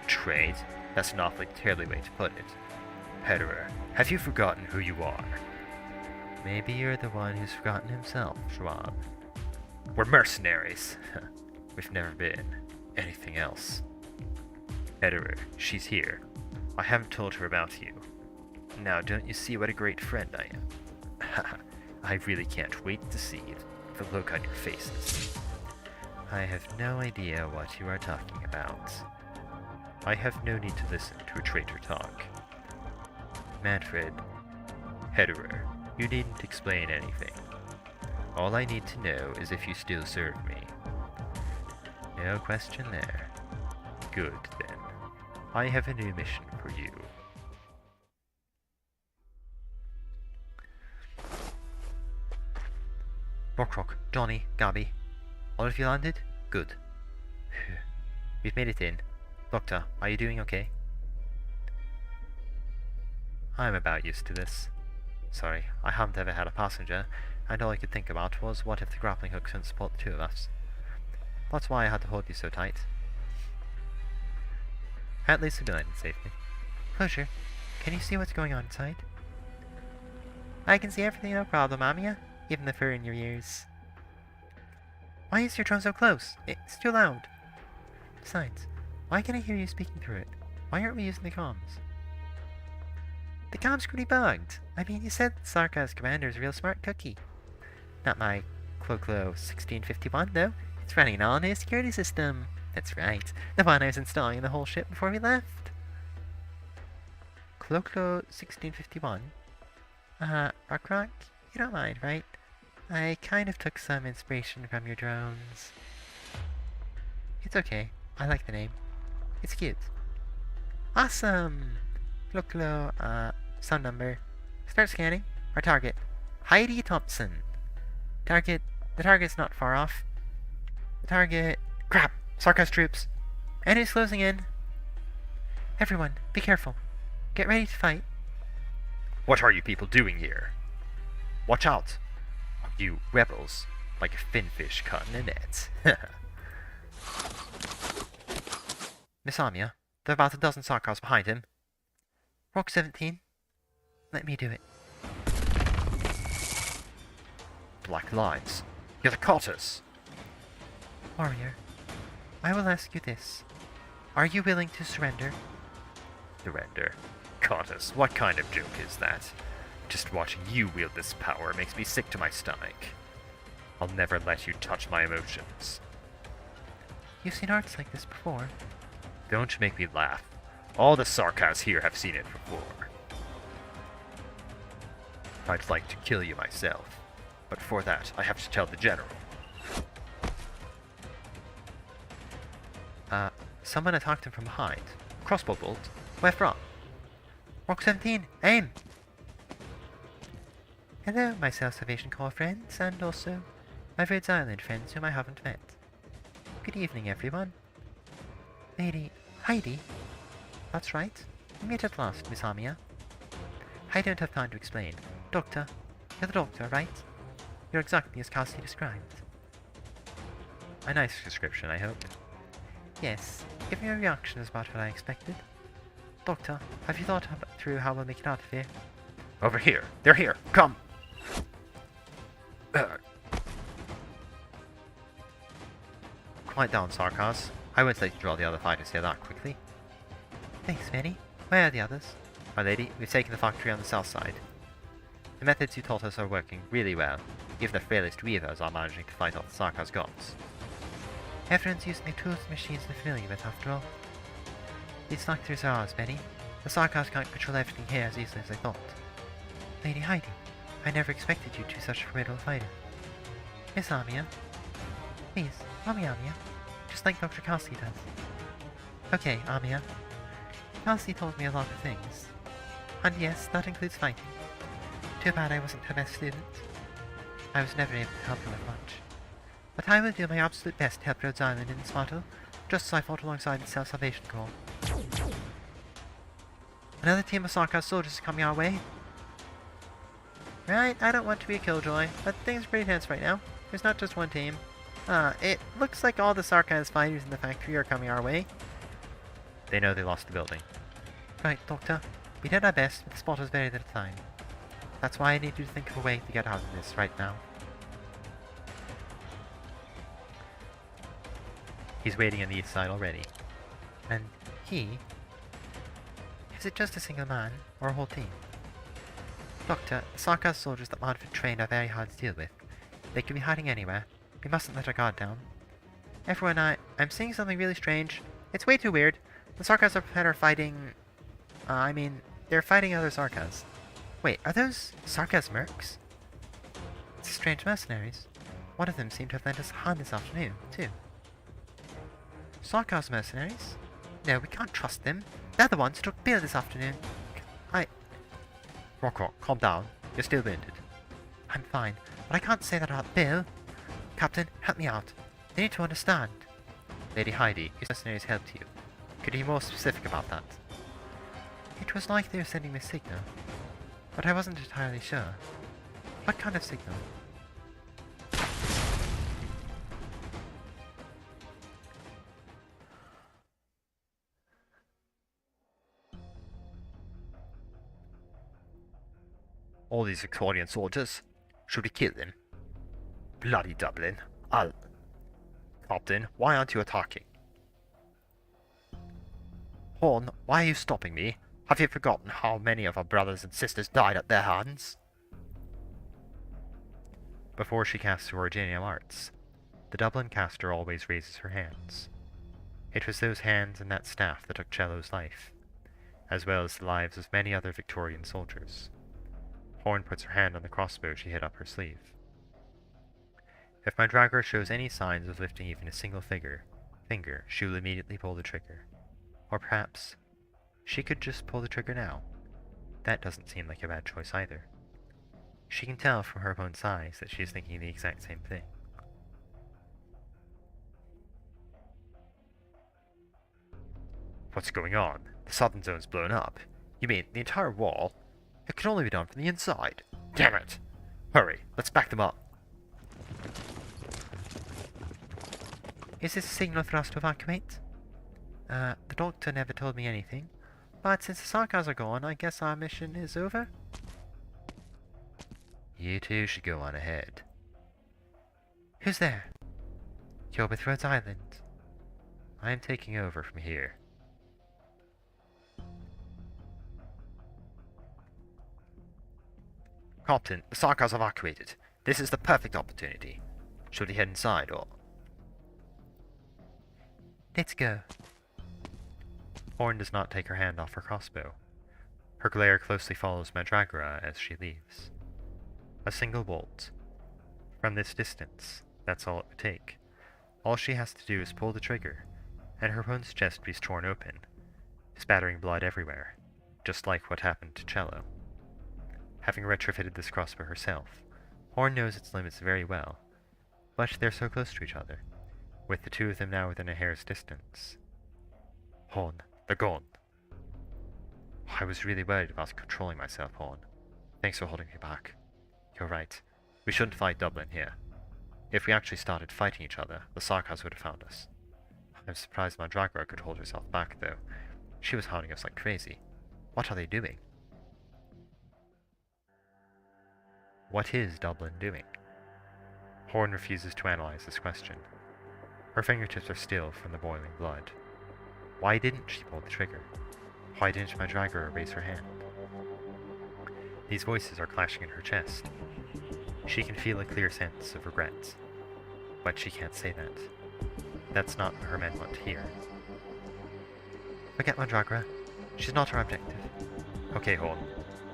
Betrayed? That's an awfully terribly way to put it. Hedderer, have you forgotten who you are? Maybe you're the one who's forgotten himself, Schwab. We're mercenaries. We've never been anything else. Hedderer, she's here. I haven't told her about you. Now, don't you see what a great friend I am? I really can't wait to see the look on your faces. I have no idea what you are talking about. I have no need to listen to a traitor talk. Manfred, Hedderer, you needn't explain anything. All I need to know is if you still serve me. No question there. Good, then. I have a new mission for you. Rockrock, Johnny, Gabby. All of you landed? Good. We've made it in. Doctor, are you doing okay? I'm about used to this. Sorry, I haven't ever had a passenger, and all I could think about was what if the grappling hook couldn't support the two of us. That's why I had to hold you so tight. At least we landed safely. Closure, can you see what's going on inside? I can see everything, no problem, Amia. Even the fur in your ears. Why is your drone so close? It's too loud. Besides, why can I hear you speaking through it? Why aren't we using the comms? The comms pretty bugged. I mean, you said Sarkar's commander's a real smart cookie. Not my Clo-Clo 1651, though. It's running an all-new security system. That's right. The one I was installing in the whole ship before we left. Clo-Clo 1651? Arknights? You don't mind, right? I kind of took some inspiration from your drones. It's okay. I like the name. It's cute. Awesome! Clo-Clo, some number. Start scanning. Our target. Heidi Thompson. The target's not far off. The target... Crap! Sarkar's troops. Enemy's closing in. Everyone, be careful. Get ready to fight. What are you people doing here? Watch out! You rebels, like a finfish caught in a net. Miss Amia, there are about a dozen Sarkars behind him. Rock 17, let me do it. Black lines. You're the Carters! Warrior, I will ask you this. Are you willing to surrender? Surrender? Carters, what kind of joke is that? Just watching you wield this power makes me sick to my stomach. I'll never let you touch my emotions. You've seen arts like this before. Don't make me laugh. All the Sarkas here have seen it before. I'd like to kill you myself, but for that I have to tell the general. Someone attacked him from behind. Crossbow bolt. Where from? Rock 17, aim! Hello, my Self-Salvation Corps friends, and also my Rhodes Island friends whom I haven't met. Good evening, everyone. Lady Heidi? That's right. We meet at last, Miss Amia. I don't have time to explain. Doctor, you're the doctor, right? You're exactly as Cassie described. A nice description, I hope. Yes, give me a reaction is about what I expected. Doctor, have you thought through how we'll make it out of here? Over here! They're here! Come! Quiet down, Sarkas. I won't let you draw the other fighters here that quickly. Thanks, Manny. Where are the others? My lady, we've taken the factory on the south side. The methods you taught us are working really well. Even the frailest weavers are managing to fight off the Sarkas gods. Everyone's using the tools and machines they're familiar with, after all. These factories are ours, Benny. The Sarkas can't control everything here as easily as I thought. Lady Heidi, I never expected you to be such a formidable fighter. Miss Amia. Please, call me Amia. Just like Dr. Cassie does. Okay, Amia. Cassie told me a lot of things. And yes, that includes fighting. Too bad I wasn't her best student. I was never able to help her with much. But I will do my absolute best to help Rhodes Island in this battle, just as I fought alongside the Self-Salvation Corps. Another team of Sarkas soldiers is coming our way. Right, I don't want to be a killjoy, but things are pretty tense right now. There's not just one team. It looks like all the Sarkas fighters in the factory are coming our way. They know they lost the building. Right, Doctor. We did our best, but the spot is very little time. That's why I need you to think of a way to get out of this right now. He's waiting on the east side already. And he? Is it just a single man, or a whole team? Doctor, the Sarkas soldiers that Manfred trained are very hard to deal with. They can be hiding anywhere. We mustn't let our guard down. Everyone, I'm seeing something really strange. It's way too weird. The Sarkas are fighting... they're fighting other Sarkas. Wait, are those Sarkas mercs? It's strange mercenaries. One of them seemed to have lent us a hand this afternoon, too. Sarkas mercenaries? No, we can't trust them. They're the ones who took Bill this afternoon. Rock, calm down. You're still wounded. I'm fine, but I can't say that about Bill. Captain, help me out. They need to understand. Lady Heidi, your mercenaries helped you. Could you be more specific about that? It was like they were sending me a signal, but I wasn't entirely sure. What kind of signal? All these Victorian soldiers. Should we kill them? Bloody Dublin. Captain, why aren't you attacking? Horn, why are you stopping me? Have you forgotten how many of our brothers and sisters died at their hands? Before she casts her Originium arts, the Dublin caster always raises her hands. It was those hands and that staff that took Cello's life, as well as the lives of many other Victorian soldiers. Horn puts her hand on the crossbow she hid up her sleeve. If my dragger shows any signs of lifting even a single finger, she will immediately pull the trigger. Or perhaps, she could just pull the trigger now. That doesn't seem like a bad choice either. She can tell from her own size that she is thinking the exact same thing. What's going on? The southern zone's blown up. You mean the entire wall? It can only be done from the inside. Damn it! Hurry, let's back them up. Is this a signal for us to evacuate? The doctor never told me anything, but since the Sarkas are gone, I guess our mission is over? You two should go on ahead. Who's there? You're with Rhodes Island. I am taking over from here. Captain, the Sarkars evacuated. This is the perfect opportunity. Should we head inside, or...? Let's go. Horn does not take her hand off her crossbow. Her glare closely follows Mandragora as she leaves. A single bolt. From this distance, that's all it would take. All she has to do is pull the trigger, and her opponent's chest be torn open, spattering blood everywhere, just like what happened to Cello. Having retrofitted this crossbow herself, Horn knows its limits very well, but they're so close to each other, with the two of them now within a hair's distance. Horn, they're gone. I was really worried about controlling myself, Horn. Thanks for holding me back. You're right. We shouldn't fight Dublin here. If we actually started fighting each other, the Sarkars would have found us. I'm surprised Mandragora could hold herself back, though. She was hounding us like crazy. What are they doing? What is Dublin doing? Horn refuses to analyze this question. Her fingertips are still from the boiling blood. Why didn't she pull the trigger? Why didn't Mandragora raise her hand? These voices are clashing in her chest. She can feel a clear sense of regret, but she can't say that. That's not what her men want to hear. Forget Mandragora. She's not our objective. Okay, Horn.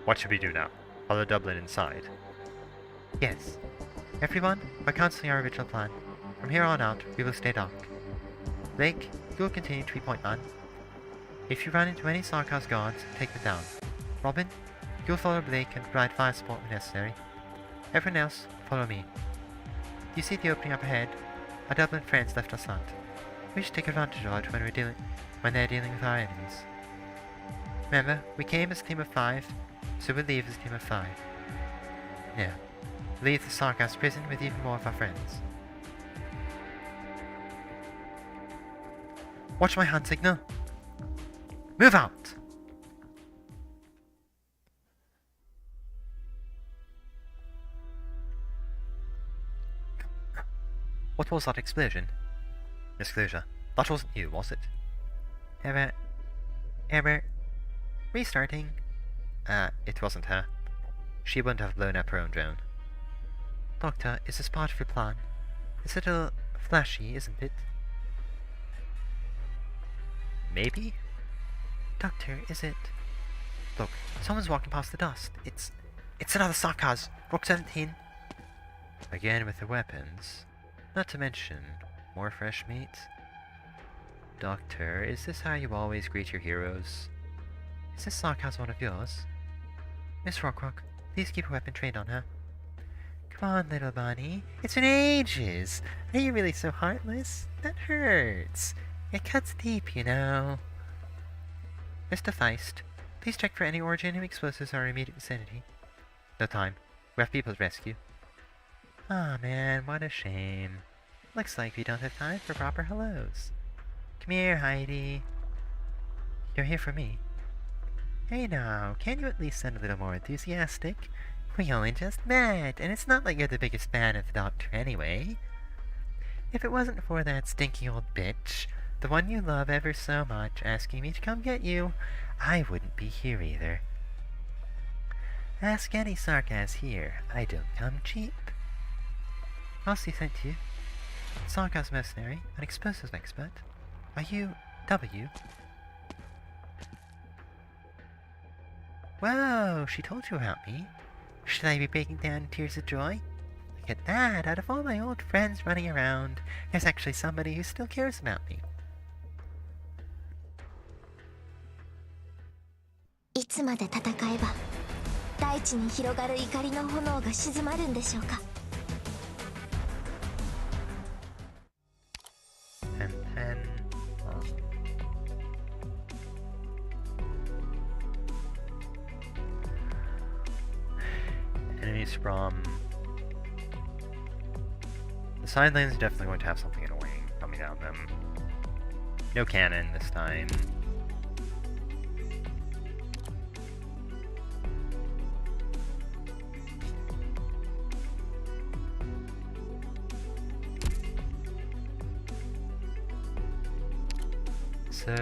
What should we do now? Follow Dublin inside? Yes. Everyone, we're cancelling our original plan. From here on out, we will stay dark. Blake, you will continue to be point man. If you run into any Sarkars guards, take them down. Robin, you'll follow Blake and provide fire support when necessary. Everyone else, follow me. You see the opening up ahead? Our Dublin friends left us out. We should take advantage of it when they're dealing with our enemies. Remember, we came as a team of 5, so we'll leave as a team of 5. No. Leave the Sarkars prison with even more of our friends. Watch my hand signal. Move out! What was that explosion? Disclosure. That wasn't you, was it? Error. Restarting. It wasn't her. She wouldn't have blown up her own drone. Doctor, is this part of your plan? It's a little flashy, isn't it? Maybe? Doctor, is it? Look, someone's walking past the dust. It's another Sarkars. Rock 17. Again with the weapons. Not to mention, more fresh meat. Doctor, is this how you always greet your heroes? Is this Sarkars one of yours? Miss Rockrock, please keep your weapon trained on her. Come on, little bunny. It's been ages. Are you really so heartless? That hurts. It cuts deep, you know. Mr. Feist, please check for any origin of explosives in our immediate vicinity. No time. We have people to rescue. Aw, man, what a shame. Looks like we don't have time for proper hellos. Come here, Heidi. You're here for me. Hey now, can you at least sound a little more enthusiastic? We only just met, and it's not like you're the biggest fan of the Doctor anyway. If it wasn't for that stinky old bitch, the one you love ever so much, asking me to come get you, I wouldn't be here either. Ask any Sarkars here, I don't come cheap. Mostly sent you. Sarkars mercenary, an explosives expert. Are you W? Whoa, she told you about me. Should I be breaking down in tears of joy? Look at that, out of all my old friends running around, there's actually somebody who still cares about me. いつまで戦えば大地に広がる怒りの炎が静まるんでしょうか。Enemies from the side lanes are definitely going to have something annoying coming down them. No cannon this time. So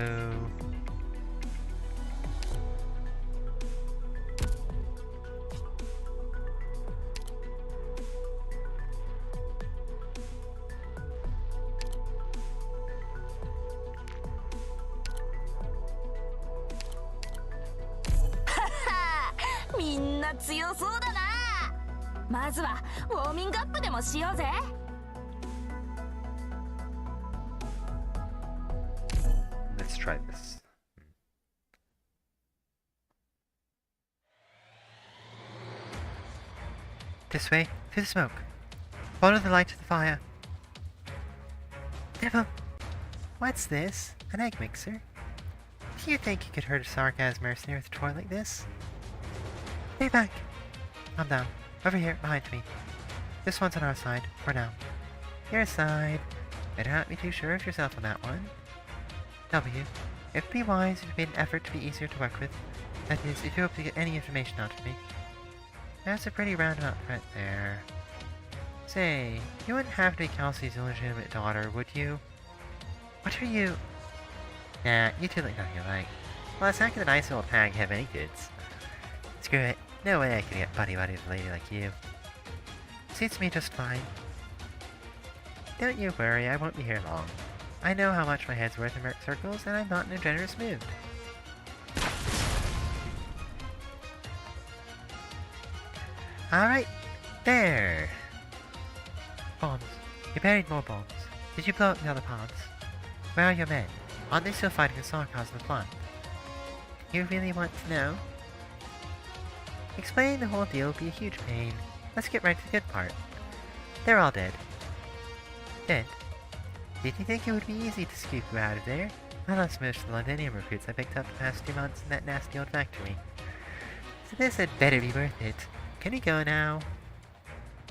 みんな強そうだな。まずはウォーミングアップでもしようぜ。Let's try this. This way, through the smoke. Follow the light of the fire. Devil! What's this? An egg mixer? Do you think you could hurt a sarcasm mercenary with a toy like this? Stay back! Calm down. Over here, behind me. This one's on our side, for now. Your side. Better not be too sure of yourself on that one. W. It would be wise if you made an effort to be easier to work with. That is, if you hope to get any information out of me. That's a pretty roundabout threat there. Say, you wouldn't have to be Kelsey's illegitimate daughter, would you? What are you? Nah, you two look nothing alike. Well, it's not gonna nice old hag have any kids. Screw it. No way I could get buddy-buddy with a lady like you. Suits me just fine. Don't you worry, I won't be here long. I know how much my head's worth in merc circles, and I'm not in a generous mood. Alright, there! Bombs. You buried more bombs. Did you blow up the other pods? Where are your men? Aren't they still fighting the sarcasm plant? You really want to know? Explaining the whole deal would be a huge pain. Let's get right to the good part. They're all dead. Dead? Did you think it would be easy to scoop you out of there? I lost most of the Londonium recruits I picked up the past 2 months in that nasty old factory. So this had better be worth it. Can we go now?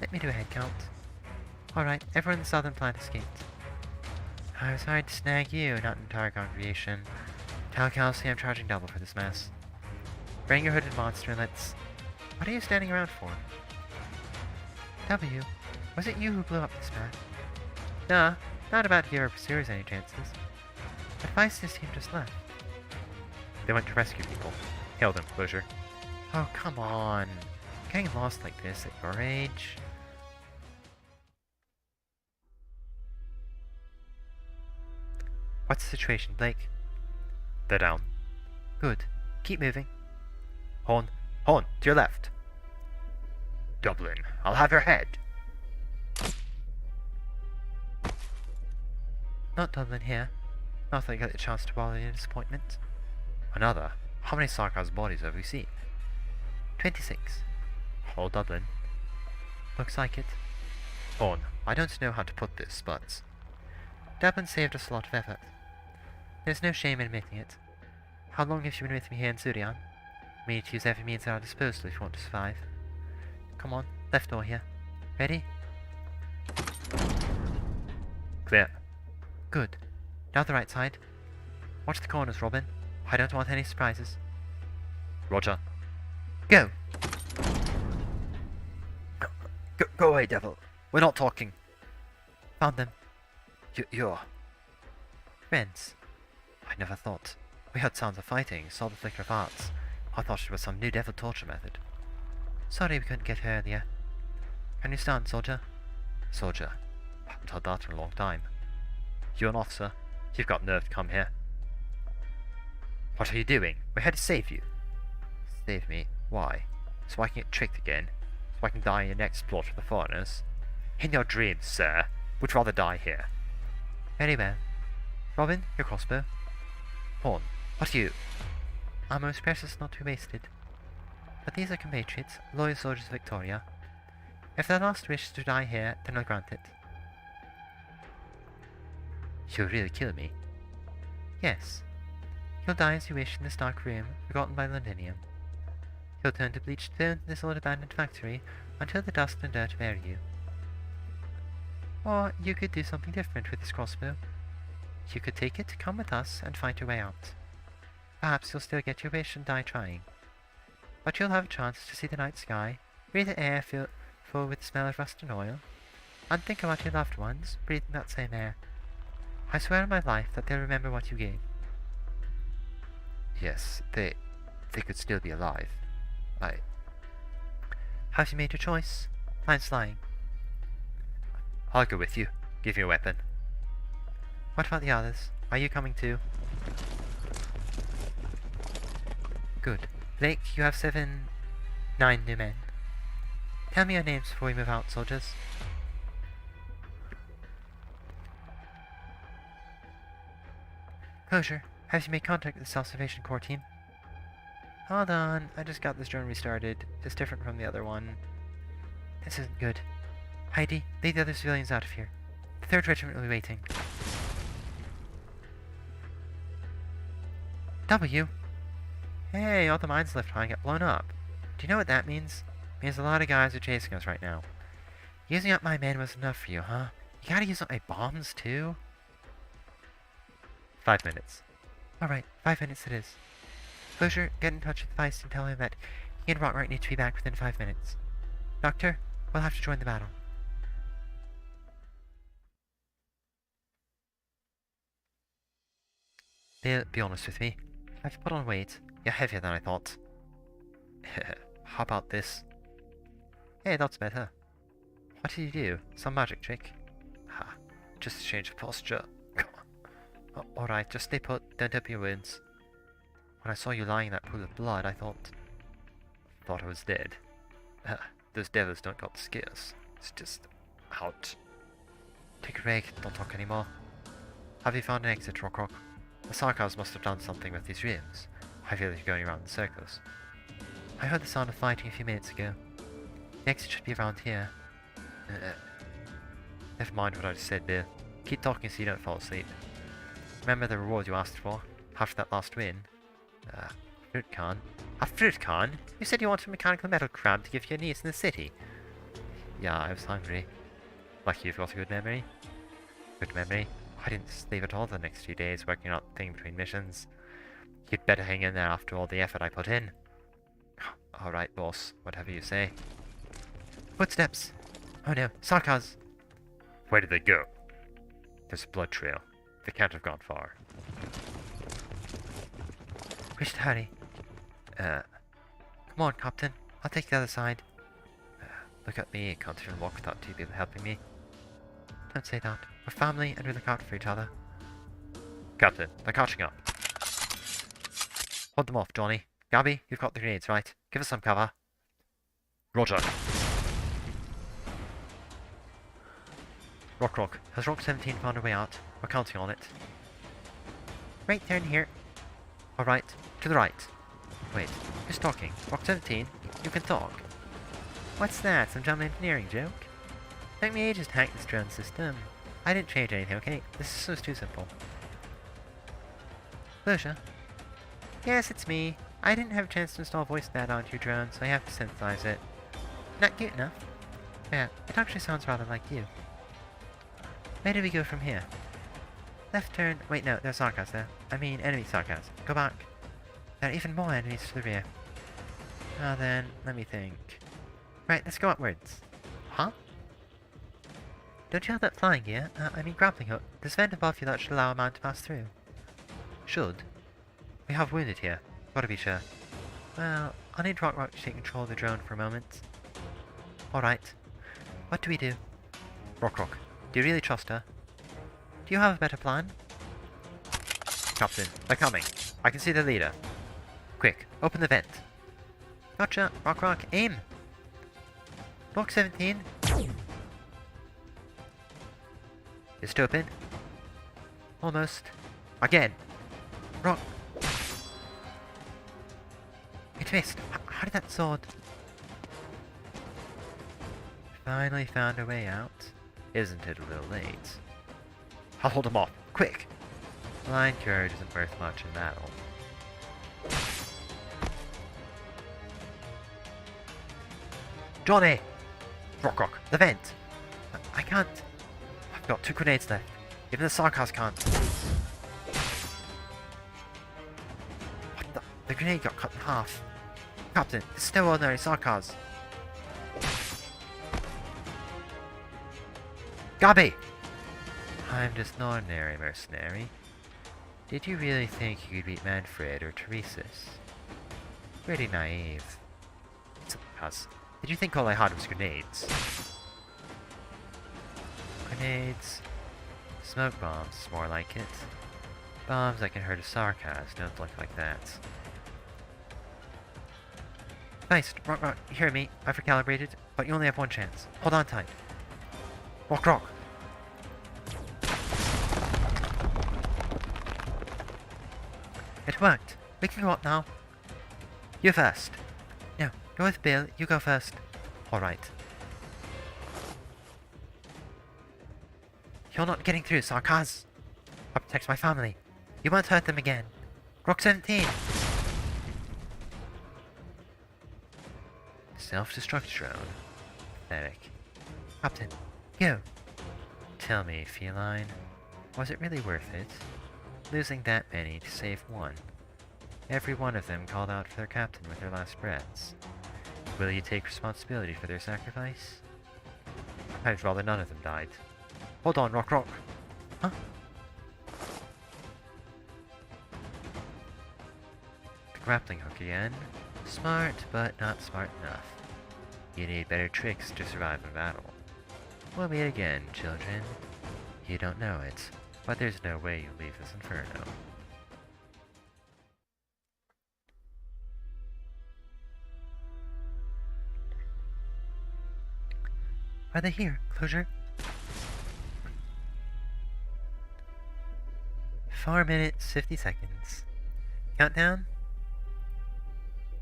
Let me do a head count. Alright, everyone in the southern plant escaped. I was hard to snag you, not an entire congregation. Tell Kelsey I'm charging double for this mess. Bring your hooded monster and let's... What are you standing around for? W, was it you who blew up this path? Nah, not about to give our pursuers any chances. Advice this team just left. They went to rescue people. Hail them, Closure. Oh, come on. Getting lost like this at your age. What's the situation, Blake? They're down. Good. Keep moving. Horn, to your left. Dublin, I'll have your head. Not Dublin here. Not that I got the chance to wallow in your disappointment. Another? How many sarcasm bodies have we seen? 26. Whole Dublin. Looks like it. Horn, I don't know how to put this, but... Dublin saved us a lot of effort. There's no shame in admitting it. How long have you been with me here in Surian? We need to use every means at our disposal if you want to survive. Come on, left door here. Ready? Clear. Good. Now the right side. Watch the corners, Robin. I don't want any surprises. Roger. Go! Go away, devil. We're not talking. Found them. You're... Friends. I never thought. We heard sounds of fighting, saw the flicker of arts. I thought it was some new devil torture method. Sorry we couldn't get here earlier. Can you stand, soldier? Soldier. Haven't heard that in a long time. You're an officer. You've got nerve to come here. What are you doing? We're here to save you. Save me? Why? So I can get tricked again? So I can die in your next plot with the foreigners? In your dreams, sir. Would rather die here. Very well. Robin, your crossbow. Horn, what are you? Our most precious not to be wasted. But these are compatriots, loyal soldiers of Victoria. If their last wish is to die here, then I'll grant it. You'll really kill me? Yes. You'll die as you wish in this dark room, forgotten by Londinium. You'll turn to bleached stone in this old abandoned factory until the dust and dirt bury you. Or you could do something different with this crossbow. You could take it, come with us, and fight your way out. Perhaps you'll still get your wish and die trying. But you'll have a chance to see the night sky, breathe the air full with the smell of rust and oil, and think about your loved ones breathing that same air. I swear on my life that they'll remember what you gave. Yes, they could still be alive. Have you made your choice? Mine's lying. I'll go with you. Give me a weapon. What about the others? Are you coming too? Good. Blake, you have 7 9 new men. Tell me your names before we move out, soldiers. Closure, have you made contact with the Self-Salvation Corps team? Hold on, I just got this drone restarted. It's different from the other one. This isn't good. Heidi, lead the other civilians out of here. The 3rd Regiment will be waiting. W? Hey, all the mines left behind got blown up. Do you know what that means? It means a lot of guys are chasing us right now. Using up my men was enough for you, huh? You gotta use up my bombs, too? 5 minutes. Alright, 5 minutes it is. Closure, get in touch with Feist and tell him that he and Arknight need to be back within 5 minutes. Doctor, we'll have to join the battle. Be honest with me. I've put on weight. You're heavier than I thought. How about this? Hey, that's better. What did you do? Some magic trick? Ha, just a change of posture. Alright, just stay put, don't open your wounds. When I saw you lying in that pool of blood, I thought I was dead. Those devils don't got the scares. It's just out. Take a break, don't talk anymore. Have you found an exit, Rock? The Sarkars must have done something with these rooms. I feel like you're going around in circles. I heard the sound of fighting a few minutes ago. The exit should be around here. Never mind what I just said, Bill. Keep talking so you don't fall asleep. Remember the reward you asked for? After that last win? Fruit Khan. A fruit Khan? You said you wanted a mechanical metal crab to give your niece in the city. Yeah, I was hungry. Lucky you've got a good memory. Good memory? I didn't sleep at all the next few days working out the thing between missions. You'd better hang in there after all the effort I put in. Alright, boss. Whatever you say. Footsteps! Oh no, Sarkars! Where did they go? There's a blood trail. They can't have gone far. We should hurry. Come on, Captain. I'll take the other side. Look at me. I can't even walk without 2 people helping me. Don't say that. We're family and we look out for each other. Captain, they're catching up. Hold them off, Johnny. Gabby, you've got the grenades, right? Give us some cover. Roger. Rock. Has Rock 17 found a way out? We're counting on it. Right turn here. Alright, to the right. Wait, who's talking? Rock 17? You can talk. What's that? Some dumb engineering joke? Took me ages to hack this drone system. I didn't change anything, okay? This system is too simple. Lucia? Yes, it's me. I didn't have a chance to install voice data onto your drone, so I have to synthesize it. Not cute enough? Yeah, it actually sounds rather like you. Where do we go from here? Left turn. Wait, no, there's Sarkars there. I mean, enemy Sarkars. Go back. There are even more enemies to the rear. Now then, let me think. Right, let's go upwards. Huh? Don't you have that flying gear? I mean grappling hook. There's a vent above you that should allow a man to pass through. Should? We have wounded here. Gotta be sure. Well, I'll need Rock to take control of the drone for a moment. Alright. What do we do? Rock. Do you really trust her? Do you have a better plan? Captain, they're coming. I can see the leader. Quick, open the vent. Gotcha. Rock, aim! Rock 17. Is it open? Almost. Again! Rock! It missed! How did that sword? Finally found a way out. Isn't it a little late? I'll hold him off. Quick! Blind courage isn't worth much in battle. Johnny! Rock. The vent! I can't. I've got 2 grenades left. Even the Sarkars can't. What the? The grenade got cut in half. Captain, it's still ordinary Sarkars. Gabby! I'm just an ordinary mercenary. Did you really think you could beat Manfred or Teresa's? Pretty naive. Sarkars. Did you think all I had was grenades? Grenades. Smoke bombs is more like it. Bombs that can hurt a Sarkars don't look like that. Nice. Rock, rock. You hear me? I've recalibrated, but you only have one chance. Hold on tight. Rock, rock. It worked. We can go up now. You first. No, go with Bill. You go first. Alright. You're not getting through, Sarkaz. I'll protect my family. You won't hurt them again. Rock 17. Self-destruct drone. Pathetic. Captain, go. Tell me, Feline, was it really worth it? Losing that many to save one. Every one of them called out for their captain with their last breaths. Will you take responsibility for their sacrifice? I'd rather none of them died. Hold on, Rock Rock. Huh? The grappling hook again. Smart, but not smart enough. You need better tricks to survive a battle. We'll meet again, children. You don't know it, but there's no way you'll leave this inferno. Are they here? Closure? 4 minutes, 50 seconds. Countdown?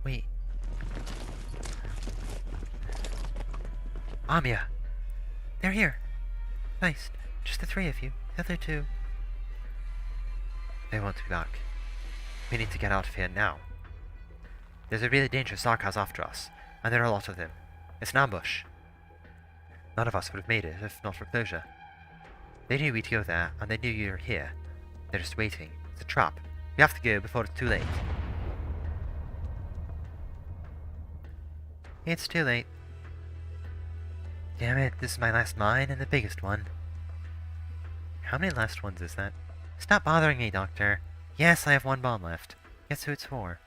Wait. Amia! They're here! Nice. Just the 3 of you. The other 2. They won't be back. We need to get out of here now. There's a really dangerous Sarkaz after us, and there are a lot of them. It's an ambush. None of us would have made it if not for closure. They knew we'd go there, and they knew you were here. They're just waiting. It's a trap. We have to go before it's too late. It's too late. Damn it, this is my last mine and the biggest one. How many last ones is that? Stop bothering me, Doctor. Yes, I have 1 bomb left. Guess who it's for?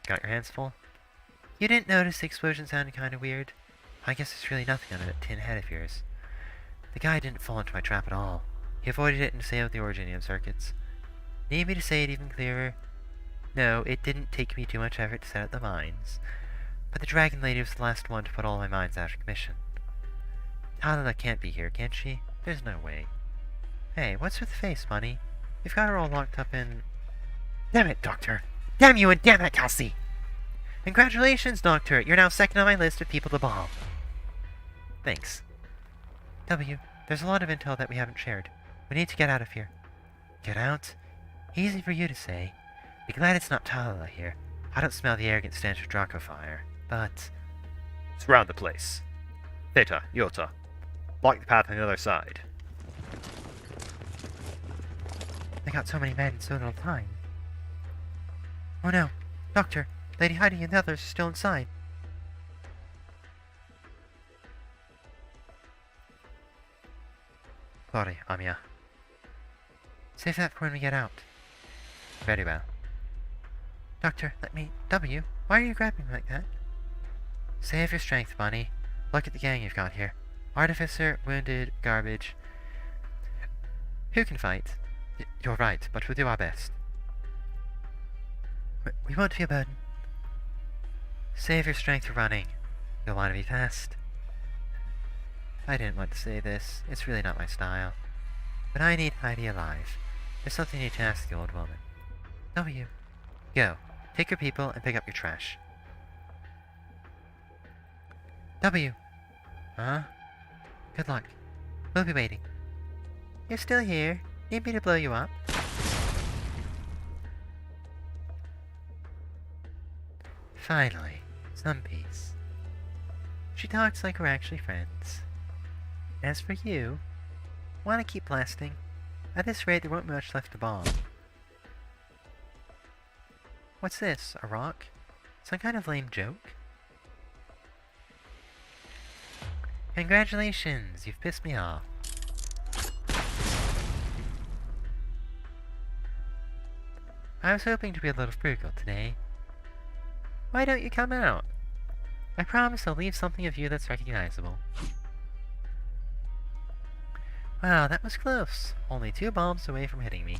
Got your hands full? You didn't notice the explosion sounded kinda weird? I guess there's really nothing under that tin head of yours. The guy didn't fall into my trap at all. He avoided it and disabled the originium circuits. Need me to say it even clearer? No, it didn't take me too much effort to set up the mines. But the Dragon Lady was the last one to put all my mines out of commission. Talala can't be here, can she? There's no way. Hey, what's with the face, Bunny? You've got her all locked up in... Damn it, Doctor! Damn you and damn it, Kelsey! Congratulations, Doctor! You're now second on my list of people to bomb. Thanks. W, there's a lot of intel that we haven't shared. We need to get out of here. Get out? Easy for you to say. Be glad it's not Talala here. I don't smell the arrogant stench of Draco fire, but... Surround the place. Theta, Yota. Block the path on the other side. They got so many men in so little time. Oh no. Doctor, Lady Heidi and the others are still inside. Sorry, Amiya. Save that for when we get out. Very well. Doctor, let me... W, why are you grabbing me like that? Save your strength, Bunny. Look at the gang you've got here. Artificer, wounded, garbage. Who can fight? You're right, but we'll do our best. We won't be a burden. Save your strength for running. You'll want to be fast. I didn't want to say this. It's really not my style. But I need Heidi alive. There's something you need to ask the old woman. W. Go. Take your people and pick up your trash. W. Huh? Good luck. We'll be waiting. You're still here. Need me to blow you up? Finally, some peace. She talks like we're actually friends. As for you, want to keep blasting? At this rate, there won't be much left to bomb. What's this? A rock? Some kind of lame joke? Congratulations! You've pissed me off. I was hoping to be a little frugal today. Why don't you come out? I promise I'll leave something of you that's recognizable. Wow, that was close. Only 2 bombs away from hitting me.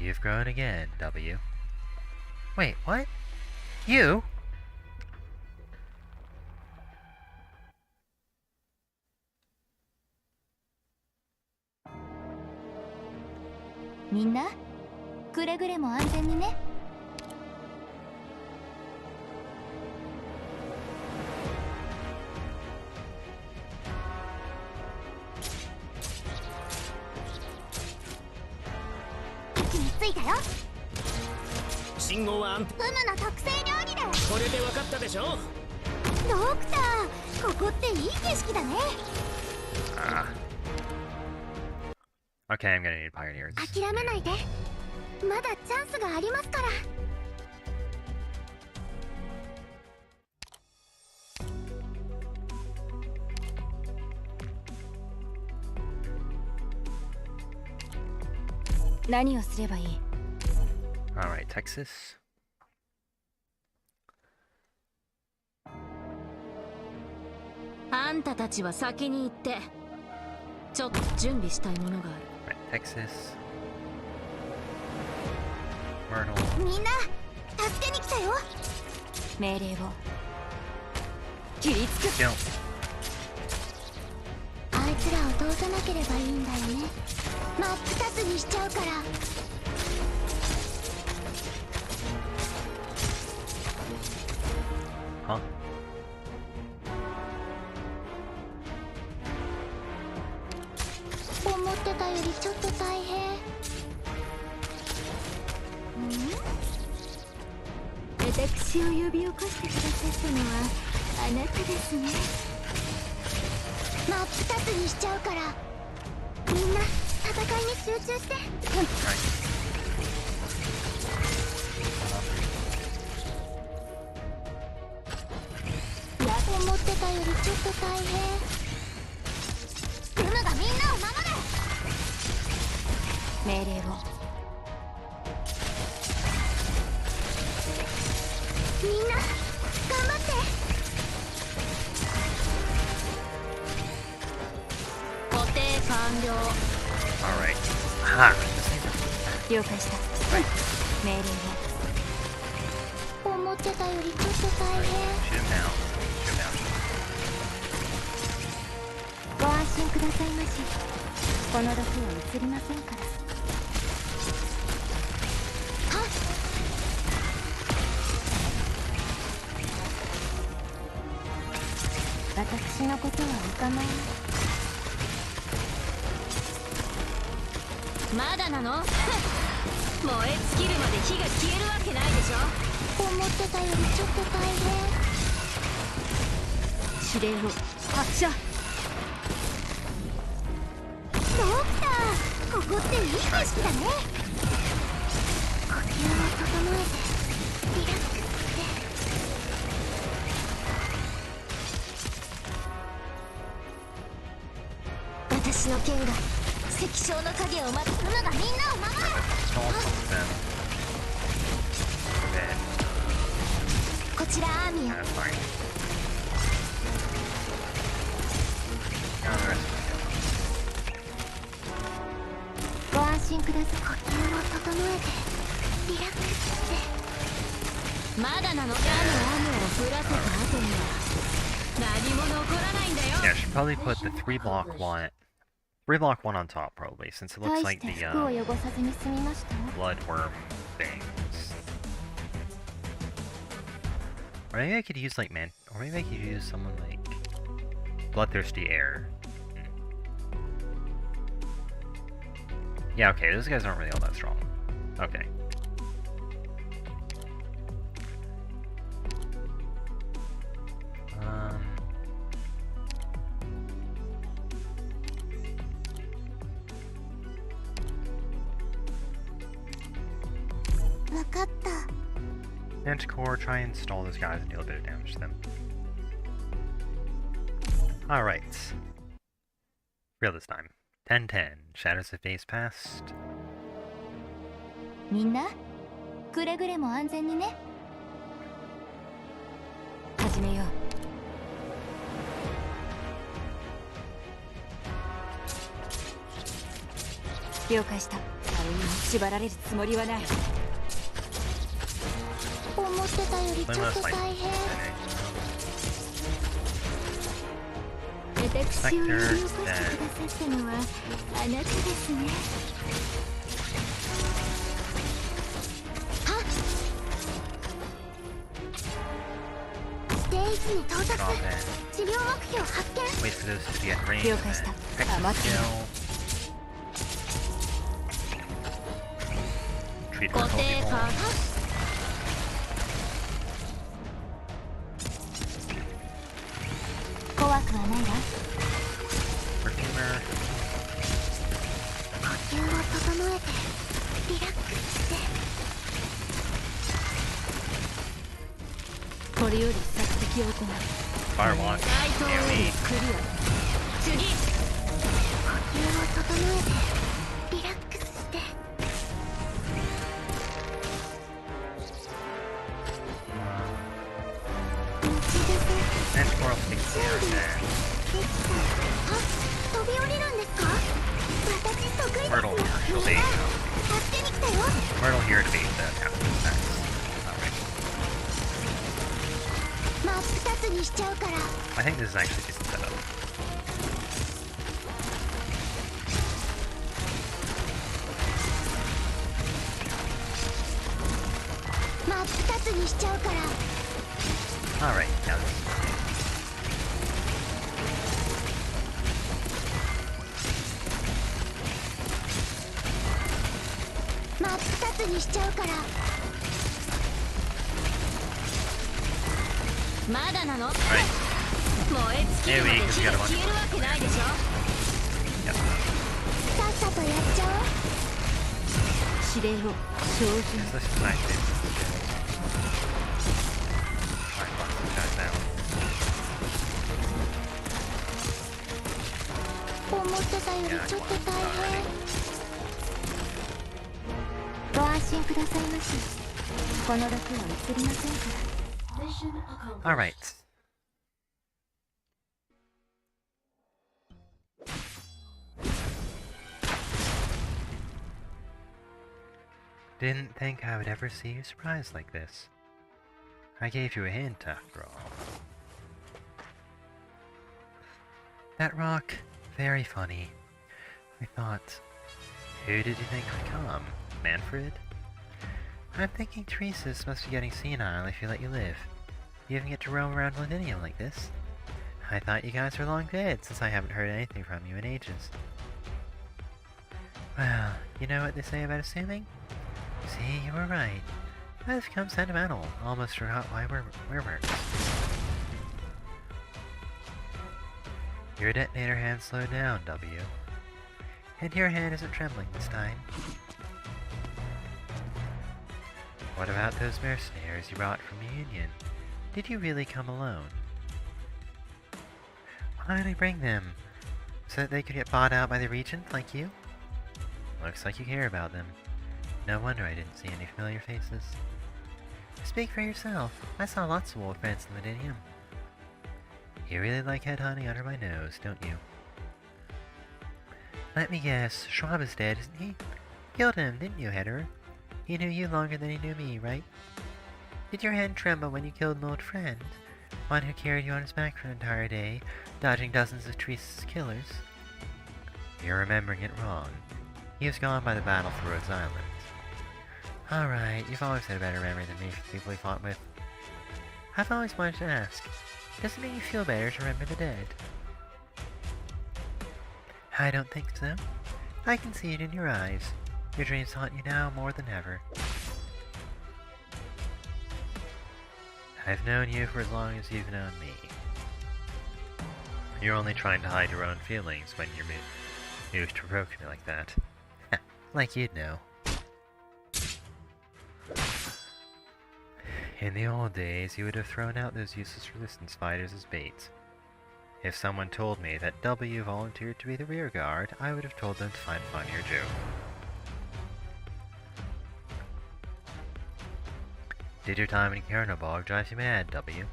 You've grown again, W. Wait, what? You? Minna, くれぐれも安全にね。位置についたよ。信号は安定。ふむの特製料理で。これで分かったでしょ。ドクター、ここっていい景色だね。Okay, I'm gonna need pioneers. 諦めないで。まだチャンスがありますから。何をすればいい？ Alright, Texas. あんたたちは先に行って。ちょっと準備したいものがある。Right, Texas. Myrtle. みんな、助けに来たよ。命令を切りつく。Kill. あいつらを通さなければいいんだよね。真っ二つにしちゃうから。Huh? 思ってたよりちょっと大変。私を呼び起こしてくださったのはあなたですね。真っ二つにしちゃうから。みんな戦いに集中して。いや、思ってたよりちょっと大変。ルムがみんなを守る。命令を。みんな頑張って。固定完了。 Alright. Aha! 了解した。命令を。思ってたよりちょっと大変。 Shoot him down. Shoot him down. ご安心くださいまし。この毒は移りませんから。はっ。私のことはお構いなく。まだなの？燃え尽きるまで火が消えるわけないでしょ。思ってたよりちょっと大変。指令を発射。ドクター、ここっていい景色だね。呼吸を整えてリラックスして。私の剣が石章の影を待つのがみんなを守る。 Then. Then. こちらアーミア。 That's fine. Now the rest of them. ご安心ください。呼吸を整えてリラックスして。まだなの。矢の雨を降らせた後には何も残らないんだよ。 Yeah, I should probably put the 3-block one. 3-block one on top, probably, since it looks 大し like て the 服を汚さずに済みました。 bloodworm things. Or maybe I could use like or maybe I could use someone like bloodthirsty air. Yeah, okay, those guys aren't really all that strong. Okay. Manticore, try and stall those guys and deal a bit of damage to them. Alright. Real this time. 10-10. Shadows of days past. みんなくれぐれも安全にね。始めよう。了解した。縛られるつもりはない。思ってたよりちょっと大変。私を呼び起こしてくださったのはあなたですね。はっ、ステージに到達。治療目標発見。 Wait for those to get range. 了解した。あ、待って。 Treat 固 for 定 people. 化。怖くはないわ。 Perfumer. 呼吸を整えてリラックスして。これより索敵を行う。 Firewalk. 大統領 AoE. クリア。次。呼吸を整えてリラックスして。 And Coral Sticks here and there. 飛び降りるんですか？私得意です。 Myrtle here. She'll be. 助けに来たよ。 Myrtle here to bait the captain attacks. Alright. 真っ二つにしちゃうから。 I think this is actually a decent setup. 真っ二つにしちゃうから。 Alright, now this. 真っ二つにしちゃうから。まだなの？ Right. 燃え尽きるまで火が消えるわけないでしょ。 Yep. さっさとやっちゃおう。指令を照準。 This is nice. Alright, lock some guys down. 思ってたよりちょっと大変。ご安心くださいまし。この毒は移りませんから。 Alright. Didn't think I would ever see you surprised like this. I gave you a hint after all. That rock, very funny. I thought, who did you think would come? Manfred? I'm thinking Teresa's must be getting senile if you let you live. You even get to roam around Londinium like this. I thought you guys were long dead, since I haven't heard anything from you in ages. Well, you know what they say about assuming? See, you were right. I've become sentimental, almost forgot why we're works. Your detonator hand slowed down, W. And your hand isn't trembling this time. What about those mercenaries you brought from the Union? Did you really come alone? Why did I bring them? So that they could get bought out by the Regent like you? Looks like you care about them. No wonder I didn't see any familiar faces. Speak for yourself. I saw lots of old friends in Londinium. You really like headhunting under my nose, don't you? Let me guess, Schwab is dead, isn't he? Killed him, didn't you, Hetterer? He knew you longer than he knew me, right? Did your hand tremble when you killed an old friend? One who carried you on his back for an entire day, dodging dozens of Teresa's killers? You're remembering it wrong. He was gone by the battle for Rhodes Island. Alright, you've always had a better memory than me for the people he fought with. I've always wanted to ask, does it make you feel better to remember the dead? I don't think so. I can see it in your eyes. Your dreams haunt you now more than ever. I've known you for as long as you've known me. You're only trying to hide your own feelings when you're used to provoke me like that. Like you'd know. In the old days, you would have thrown out those useless resistance fighters as bait. If someone told me that W volunteered to be the rear guard, I would have told them to find a funnier joke. Did your time in Kernobog drive you mad, W?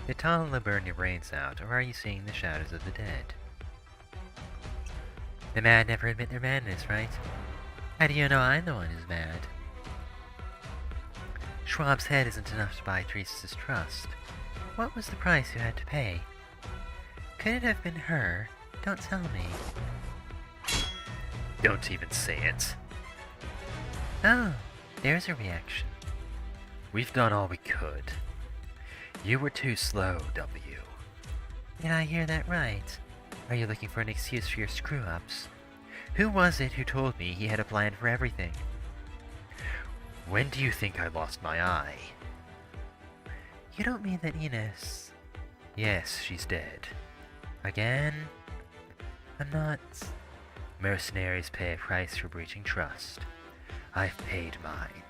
Did Talala burn your brains out, or are you seeing the shadows of the dead? The mad never admit their madness, right? How do you know I'm the one who's mad? Schwab's head isn't enough to buy Theresa's trust. What was the price you had to pay? Could it have been her? Don't tell me. Don't even say it. Oh, there's a reaction. We've done all we could. You were too slow, W. Did I hear that right? Are you looking for an excuse for your screw-ups? Who was it who told me he had a plan for everything? When do you think I lost my eye? You don't mean that Ines... Yes, she's dead. Again? I'm not... Mercenaries pay a price for breaching trust. I've paid mine.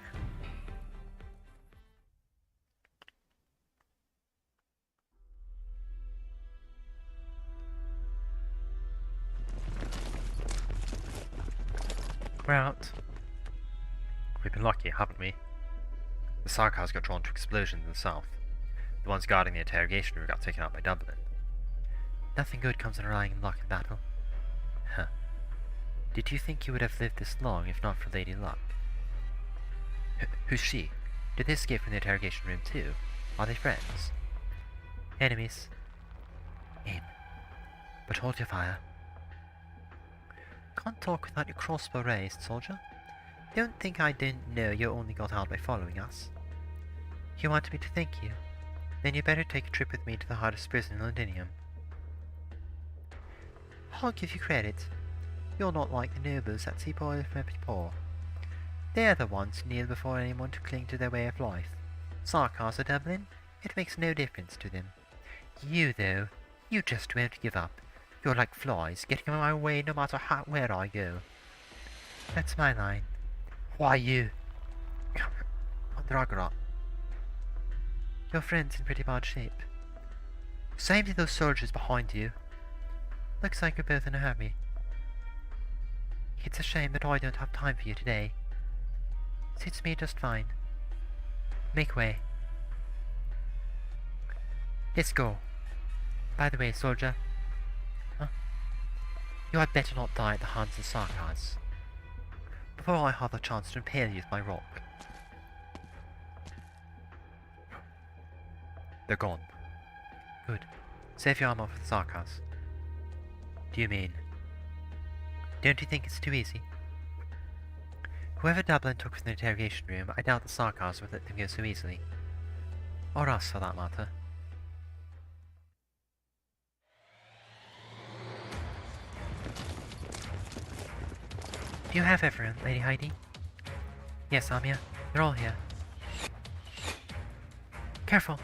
We're out. We've been lucky, haven't we? The Sarkars got drawn to explosions in the south. The ones guarding the interrogation room got taken out by Dublin. Nothing good comes of relying on luck in battle. Huh. Did you think you would have lived this long if not for Lady Luck? Who's she? Did they escape from the interrogation room too? Are they friends? Enemies. Aim. But hold your fire. Can't talk without your crossbow raised, soldier. Don't think I didn't know you only got out by following us. You wanted me to thank you? Then you better take a trip with me to the hardest prison in Londinium. I'll give you credit. You're not like the nobles that see poor from poor. They're the ones who kneel before anyone to cling to their way of life. Sarkars are Dublin, it makes no difference to them. You, though, you just won't give up. You're like flies, getting in my way no matter where I go. That's my line. Why you? Dragarot. Your friend's in pretty bad shape. Same to those soldiers behind you. Looks like you're both in a hurry. It's a shame that I don't have time for you today. Suits me just fine. Make way. Let's go. By the way, soldier. Huh? You had better not die at the hands of Sarkars. Before I have the chance to impale you with my rock. They're gone. Good. Save your armor for the Sarkars. Do you mean? Don't you think it's too easy? Whoever Dublin took from the interrogation room, I doubt the Sarkars would let them go so easily. Or us, for that matter. Do you have everyone, Lady Heidi? Yes, Amia. They're all here. Careful!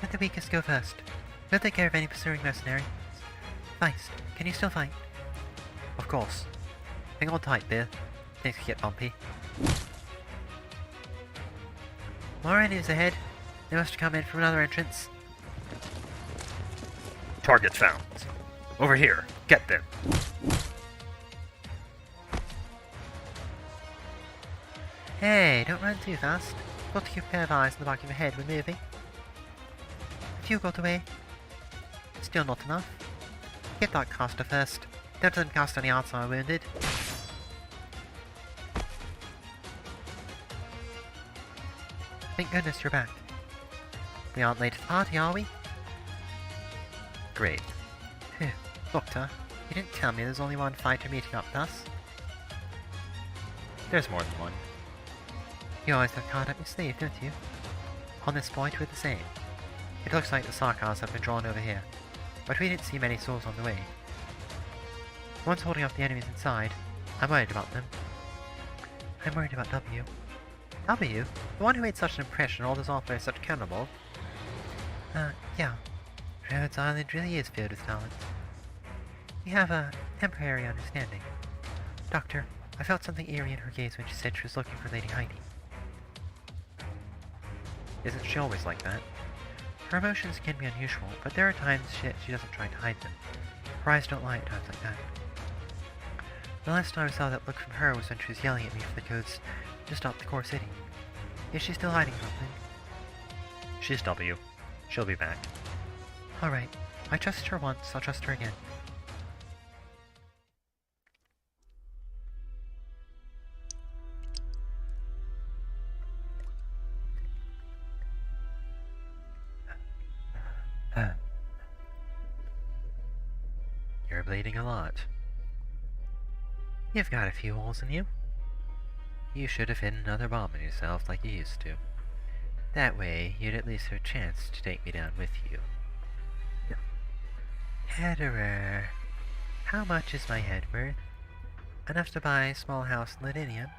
Let the weakest go first. We'll take care of any pursuing mercenary. Feist, can you still fight? Of course. Hang on tight, Bill. Things could get bumpy. More enemies ahead. They must have come in from another entrance. Target found. Over here. Get them. Hey, don't run too fast. Got to keep a pair of eyes on the back of your head when moving. A few got away. Still not enough. Get that caster first. Don't let them cast any arts on our wounded. Thank goodness you're back. We aren't late to the party, are we? Great. Phew. Doctor, you didn't tell me there's only one fighter meeting up with us. There's more than one. You always have card up your sleeve, don't you? On this point, we're the same. It looks like the Sarkars have been drawn over here, but we didn't see many souls on the way. The ones holding off the enemies inside, I'm worried about them. I'm worried about W. W? The one who made such an impression all this off by such cannibal? Yeah. Rhodes Island really is filled with talent. We have a temporary understanding. Doctor, I felt something eerie in her gaze when she said she was looking for Lady Heidi. Isn't she always like that? Her emotions can be unusual, but there are times she doesn't try to hide them. Her eyes don't lie at times like that. The last time I saw that look from her was when she was yelling at me for the codes to stop the core city. Is she still hiding something? She's W. She'll be back. Alright, I trusted her once, I'll trust her again. You're bleeding a lot. You've got a few holes in you. You should have hidden another bomb in yourself like you used to. That way, you'd at least have a chance to take me down with you. Hetterer, how much is my head worth? Enough to buy a small house in Ladinium?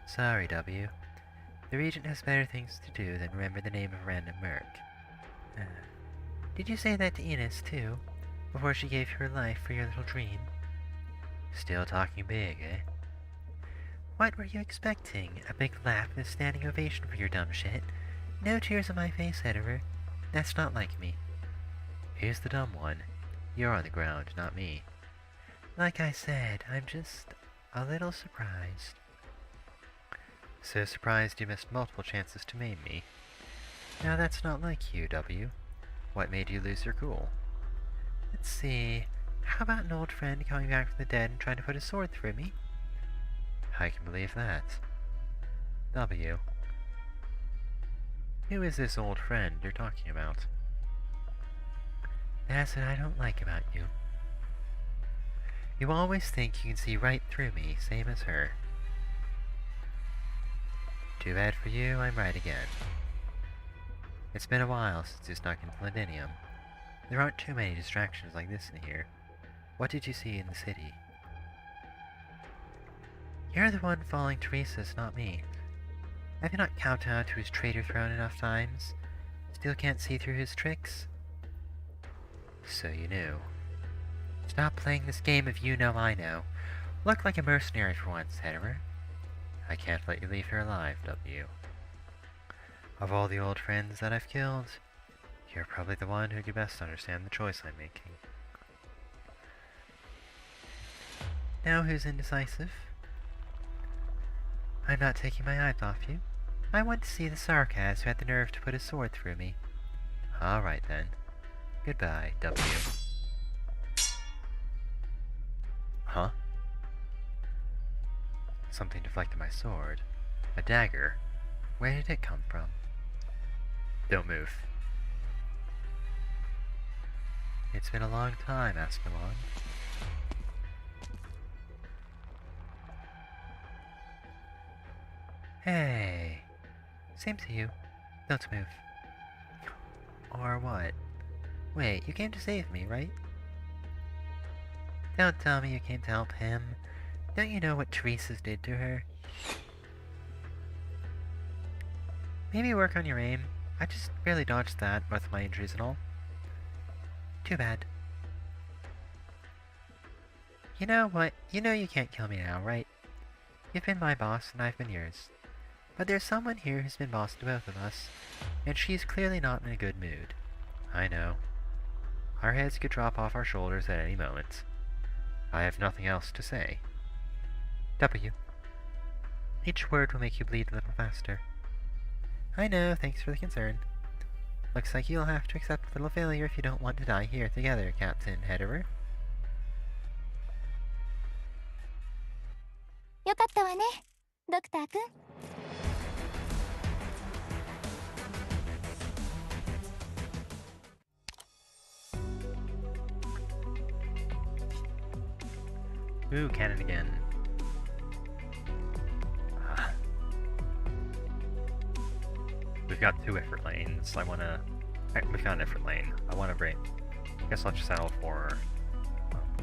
Sorry, W. The Regent has better things to do than remember the name of a random merc. Did you say that to Enos, too? Before she gave you her life for your little dream? Still talking big, eh? What were you expecting? A big laugh and a standing ovation for your dumb shit? No tears on my face, Hetterer. That's not like me. Who's the dumb one? You're on the ground, not me. Like I said, I'm just a little surprised. So surprised you missed multiple chances to maim me. Now that's not like you, W. What made you lose your cool? Let's see. How about an old friend coming back from the dead and trying to put a sword through me? I can believe that. W. Who is this old friend you're talking about? That's what I don't like about you. You always think you can see right through me, same as her. Too bad for you, I'm right again. It's been a while since you snuck into Ladinium. There aren't too many distractions like this in here. What did you see in the city? You're the one following Teresa's, not me. Have you not kowtowed to his traitor throne enough times? Still can't see through his tricks? So you knew. Stop playing this game of you know I know. Look like a mercenary for once, Hetterer. I can't let you leave here alive, W. Of all the old friends that I've killed, you're probably the one who could best understand the choice I'm making. Now who's indecisive? I'm not taking my eyes off you. I want to see the Sarkaz who had the nerve to put his sword through me. Alright then. Goodbye, W. Huh? Something deflected my sword. A dagger. Where did it come from? Don't move. It's been a long time, Ascalon. Hey! Same to you. Don't move. Or what? Wait, you came to save me, right? Don't tell me you came to help him. Don't you know what Teresa's did to her? Maybe work on your aim. I just barely dodged that, with my injuries and all. Too bad. You know what? You know you can't kill me now, right? You've been my boss, and I've been yours. But there's someone here who's been boss to both of us, and she's clearly not in a good mood. I know. Our heads could drop off our shoulders at any moment. I have nothing else to say. W. Each word will make you bleed a little faster. I know, thanks for the concern. Looks like you'll have to accept a little failure if you don't want to die here together, Captain Hetterer. よかったわね、ドクター君。Ooh, cannon again. We've got two effort lanes. We've got an effort lane. I wanna bring... I guess I'll just settle for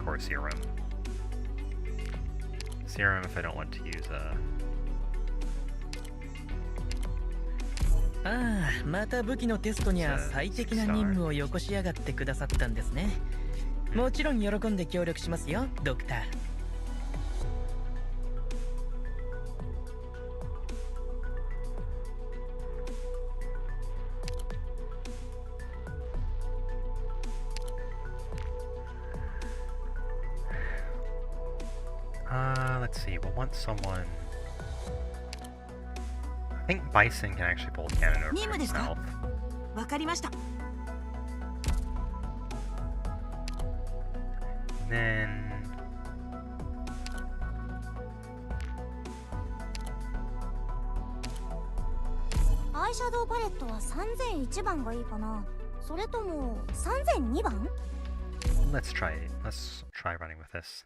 core serum. Serum if I don't want to use a... ああ、また武器のテストには最適な任務をよこしやがってくださったんですね。もちろん喜んで協力しますよ、ドクター。Let's see, we'll want someone... I think Bison can actually pull the cannon over himself. わかりました。then...アイシャドウパレットは3001番がいいかな、それとも3002番？ Let's try running with this.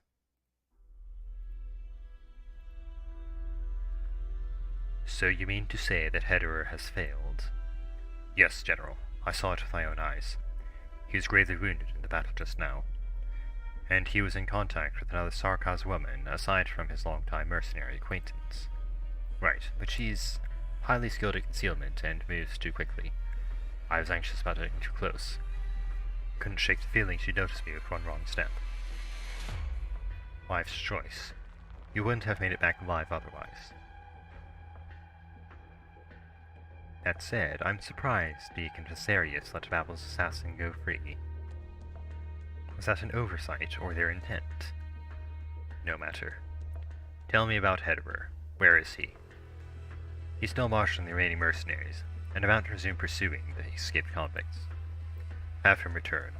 So you mean to say that Hederer has failed? Yes, General. I saw it with my own eyes. He was gravely wounded in the battle just now. And he was in contact with another Sarkaz woman, aside from his long-time mercenary acquaintance. Right, but she's highly skilled at concealment and moves too quickly. I was anxious about getting too close. Couldn't shake the feeling she'd noticed me with one wrong step. Wife's choice. You wouldn't have made it back alive otherwise. That said, I'm surprised Deacon Viserius let Babel's assassin go free. Was that an oversight, or their intent? No matter. Tell me about Hederer. Where is he? He's still marshalling the remaining mercenaries, and about to resume pursuing the escaped convicts. Have him return.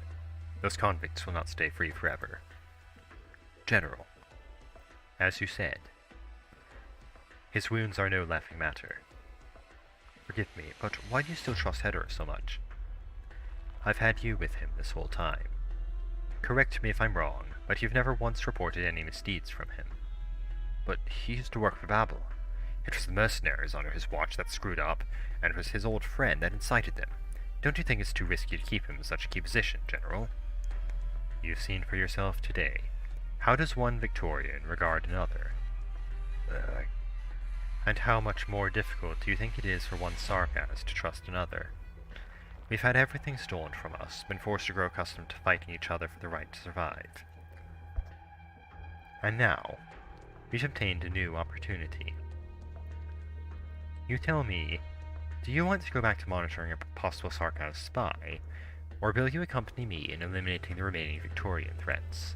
Those convicts will not stay free forever. General, as you said, his wounds are no laughing matter. Forgive me, but why do you still trust Hederer so much? I've had you with him this whole time. Correct me if I'm wrong, but you've never once reported any misdeeds from him. But he used to work for Babel. It was the mercenaries under his watch that screwed up, and it was his old friend that incited them. Don't you think it's too risky to keep him in such a key position, General? You've seen for yourself today. How does one Victorian regard another? And how much more difficult do you think it is for one Sarkaz to trust another? We've had everything stolen from us, been forced to grow accustomed to fighting each other for the right to survive. And now, we've obtained a new opportunity. You tell me, do you want to go back to monitoring a possible Sarkaz spy, or will you accompany me in eliminating the remaining Victorian threats?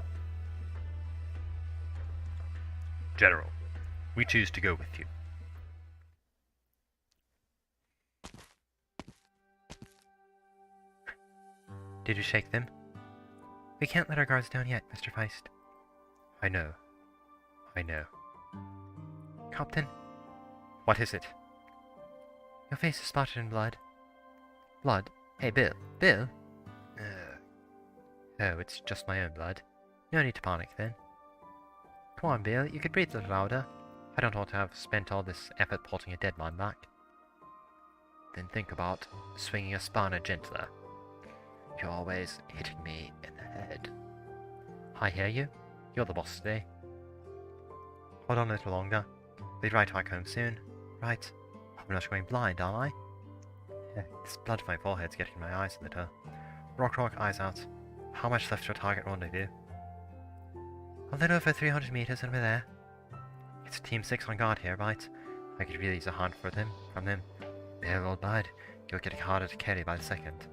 General, we choose to go with you. Did you shake them? We can't let our guards down yet, Mr. Feist. I know. Captain, What is it? your face is spotted in blood. Blood? Hey, Bill. Bill? Oh, it's just my own blood. No need to panic, then. Come on, Bill, you could breathe a little louder. I don't want to have spent all this effort potting a dead man back. Then think about swinging a spanner gentler. You're always hitting me in the head. I hear you. You're the boss today. Hold on a little longer. Be right back home soon. Right. I'm not going blind, am I? Yeah, this blood from my forehead's getting my eyes a little. Rock, eyes out. How much left to our target rendezvous? A little over 300 meters and we're there. It's Team 6 on guard here, right? I could really use a hand from them. Bill, old lad, you're getting harder to carry by the second.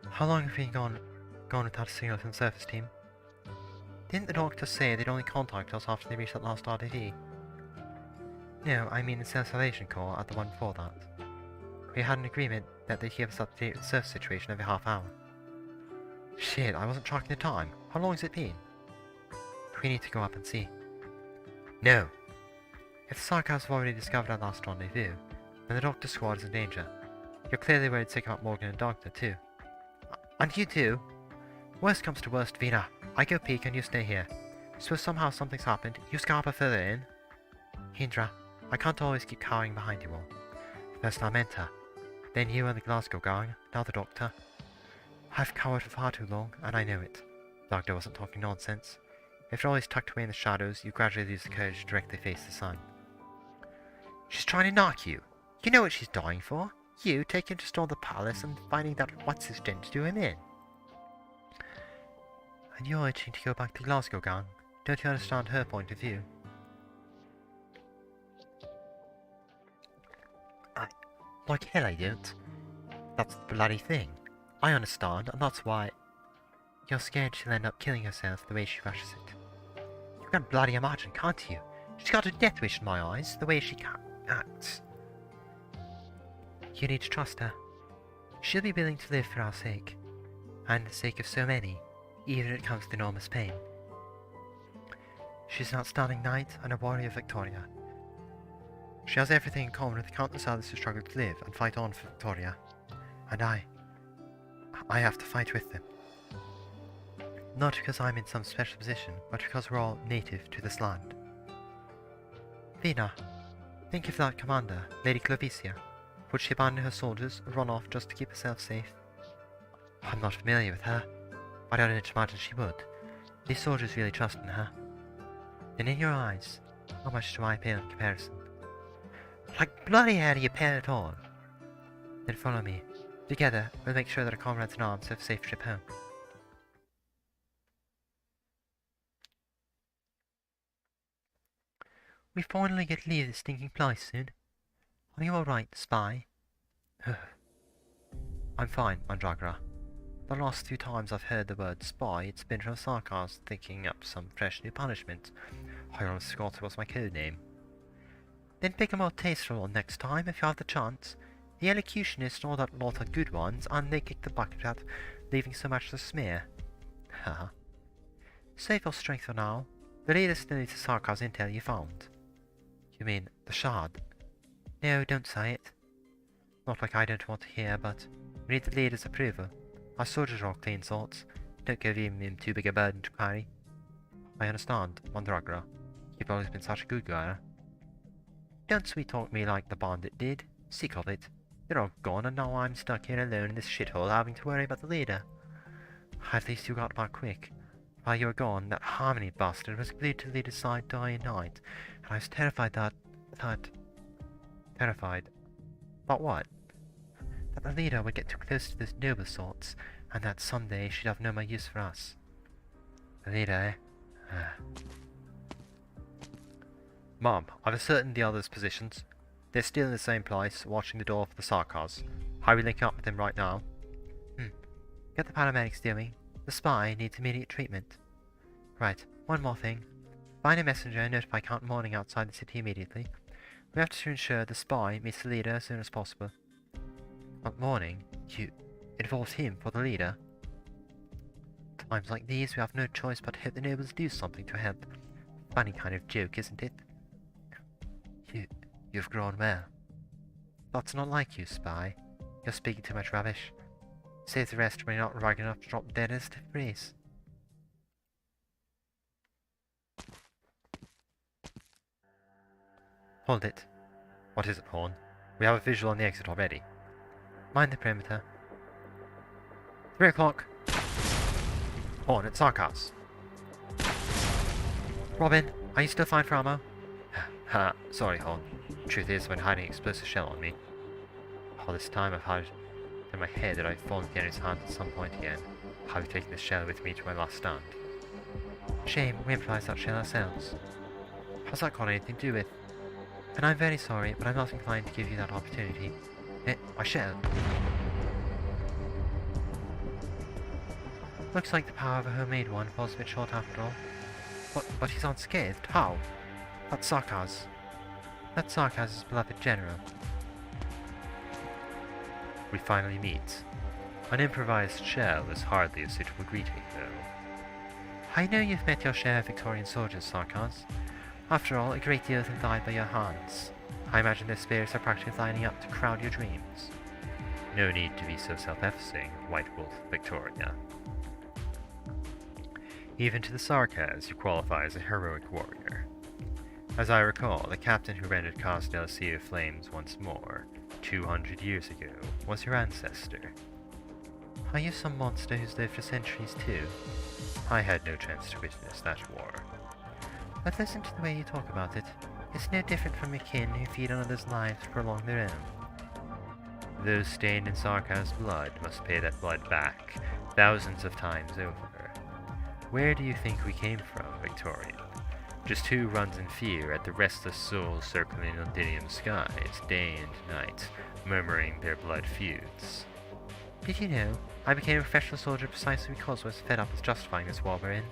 How long have we gone without a signal from the surface team? Didn't the doctor say they'd only contact us after they reached that last RDD? No, I mean the Cellulation Corps at the one before that. We had an agreement that they'd give us update with the surface situation every half hour. Shit, I wasn't tracking the time. How long has it been? We need to go up and see. No! If the Sarkaz have already discovered our last rendezvous, then the Doctor Squad is in danger. You're clearly worried sick about Morgan and Doctor, too. And you too? Worst comes to worst, Vina. I go peek and you stay here. So if somehow something's happened, you scarper further in. Hindra, I can't always keep cowering behind you all. First Lamenta, then you and the Glasgow gang, now the Doctor. I've cowered for far too long, and I know it. The Doctor wasn't talking nonsense. If you're always tucked away in the shadows, you gradually lose the courage to directly face the sun. She's trying to knock you. You know what she's dying for. You taking to storm the palace and finding that what's-his-gen to do him in. And you're itching to go back to Glasgow, gang. Don't you understand her point of view? Like hell I don't. That's the bloody thing. I understand, and that's why you're scared she'll end up killing herself the way she rushes it. You can bloody imagine, can't you? She's got a death wish in my eyes, the way she acts. You need to trust her. She'll be willing to live for our sake, and the sake of so many, even if it comes to enormous pain. She's an outstanding knight and a warrior of Victoria. She has everything in common with countless others who struggle to live and fight on for Victoria. And I have to fight with them. Not because I'm in some special position, but because we're all native to this land. Lena, think of that commander, Lady Clovicia. Would she abandon her soldiers or run off just to keep herself safe? I'm not familiar with her, but I don't imagine she would. These soldiers really trust in her. Then in your eyes, how much do I pale in comparison? Like bloody hell do you pale at all? Then follow me. Together, we'll make sure that our comrades in arms have a safe trip home. We finally get to leave this stinking place soon. Are you alright, spy? I'm fine, Mandragora. The last few times I've heard the word spy, it's been from sarcasm thinking up some fresh new punishment. I almost forgot it was my code name. Then pick a more tasteful one next time if you have the chance. The elocutionists and all that lot are good ones, and they kick the bucket without leaving so much to smear. Haha. Save your strength for now. The leader still needs the sarcasm intel you found. You mean the shard? No, don't say it. Not like I don't want to hear, but we need the leader's approval. Our soldiers are all clean sorts. Don't give him too big a burden to carry. I understand, Mandragora. You've always been such a good girl. Don't sweet-talk me like the bandit did. Sick of it. They're all gone, and now I'm stuck here alone in this shithole having to worry about the leader. At least you got back quick. While you were gone, that Harmony bastard was glued to the leader's side day and night, and I was terrified Terrified? About what? That the leader would get too close to those noble sorts, and that someday she'd have no more use for us. The leader, eh? Mom, I've ascertained the others' positions. They're still in the same place, watching the door for the Sarkars. How are we linking up with them right now? Get the paramedics doing. The spy needs immediate treatment. Right, one more thing. Find a messenger and notify Count Morning outside the city immediately. We have to ensure the spy meets the leader as soon as possible. Count Morning? You involved him for the leader? Times like these we have no choice but to hope the nobles do something to help. Funny kind of joke, isn't it? You've grown well. That's not like you, spy. You're speaking too much rubbish. Save the rest when you're not rugged enough to drop dead as a breeze. Hold it. What is it, Horn? We have a visual on the exit already. Mind the perimeter. 3 o'clock. Horn, it's Sarkars. Robin, are you still fine for ammo? Ha, sorry, Horn. Truth is, I've been hiding an explosive shell on me. All this time I've had it in my head that I'd fallen into his hand at some point again. I'll be taking this shell with me to my last stand. Shame, we improvised that shell ourselves. How's that got anything to do with? And I'm very sorry, but I'm not inclined to give you that opportunity. My shell. Looks like the power of a homemade one falls a bit short after all. But he's unscathed. How? That's Sarkars. That's Sarkars' beloved general. We finally meet. An improvised shell is hardly a suitable greeting, though. I know you've met your share of Victorian soldiers, Sarkars. After all, a great deal of them died by your hands. I imagine their spirits are practically lining up to crowd your dreams. No need to be so self-effacing, White Wolf Victoria. Even to the Sarkars, you qualify as a heroic warrior. As I recall, the captain who rendered Cosdale a sea of flames once more, 200 years ago, was your ancestor. Are you some monster who's lived for centuries too? I had no chance to witness that war. But listen to the way you talk about it. It's no different from your kin who feed on others' lives to prolong their own. Those stained in Sarkar's blood must pay that blood back, thousands of times over. Where do you think we came from, Victorian? Just who runs in fear at the restless souls circling Londinium skies, day and night, murmuring their blood feuds? Did you know, I became a professional soldier precisely because I was fed up with justifying this war we're in?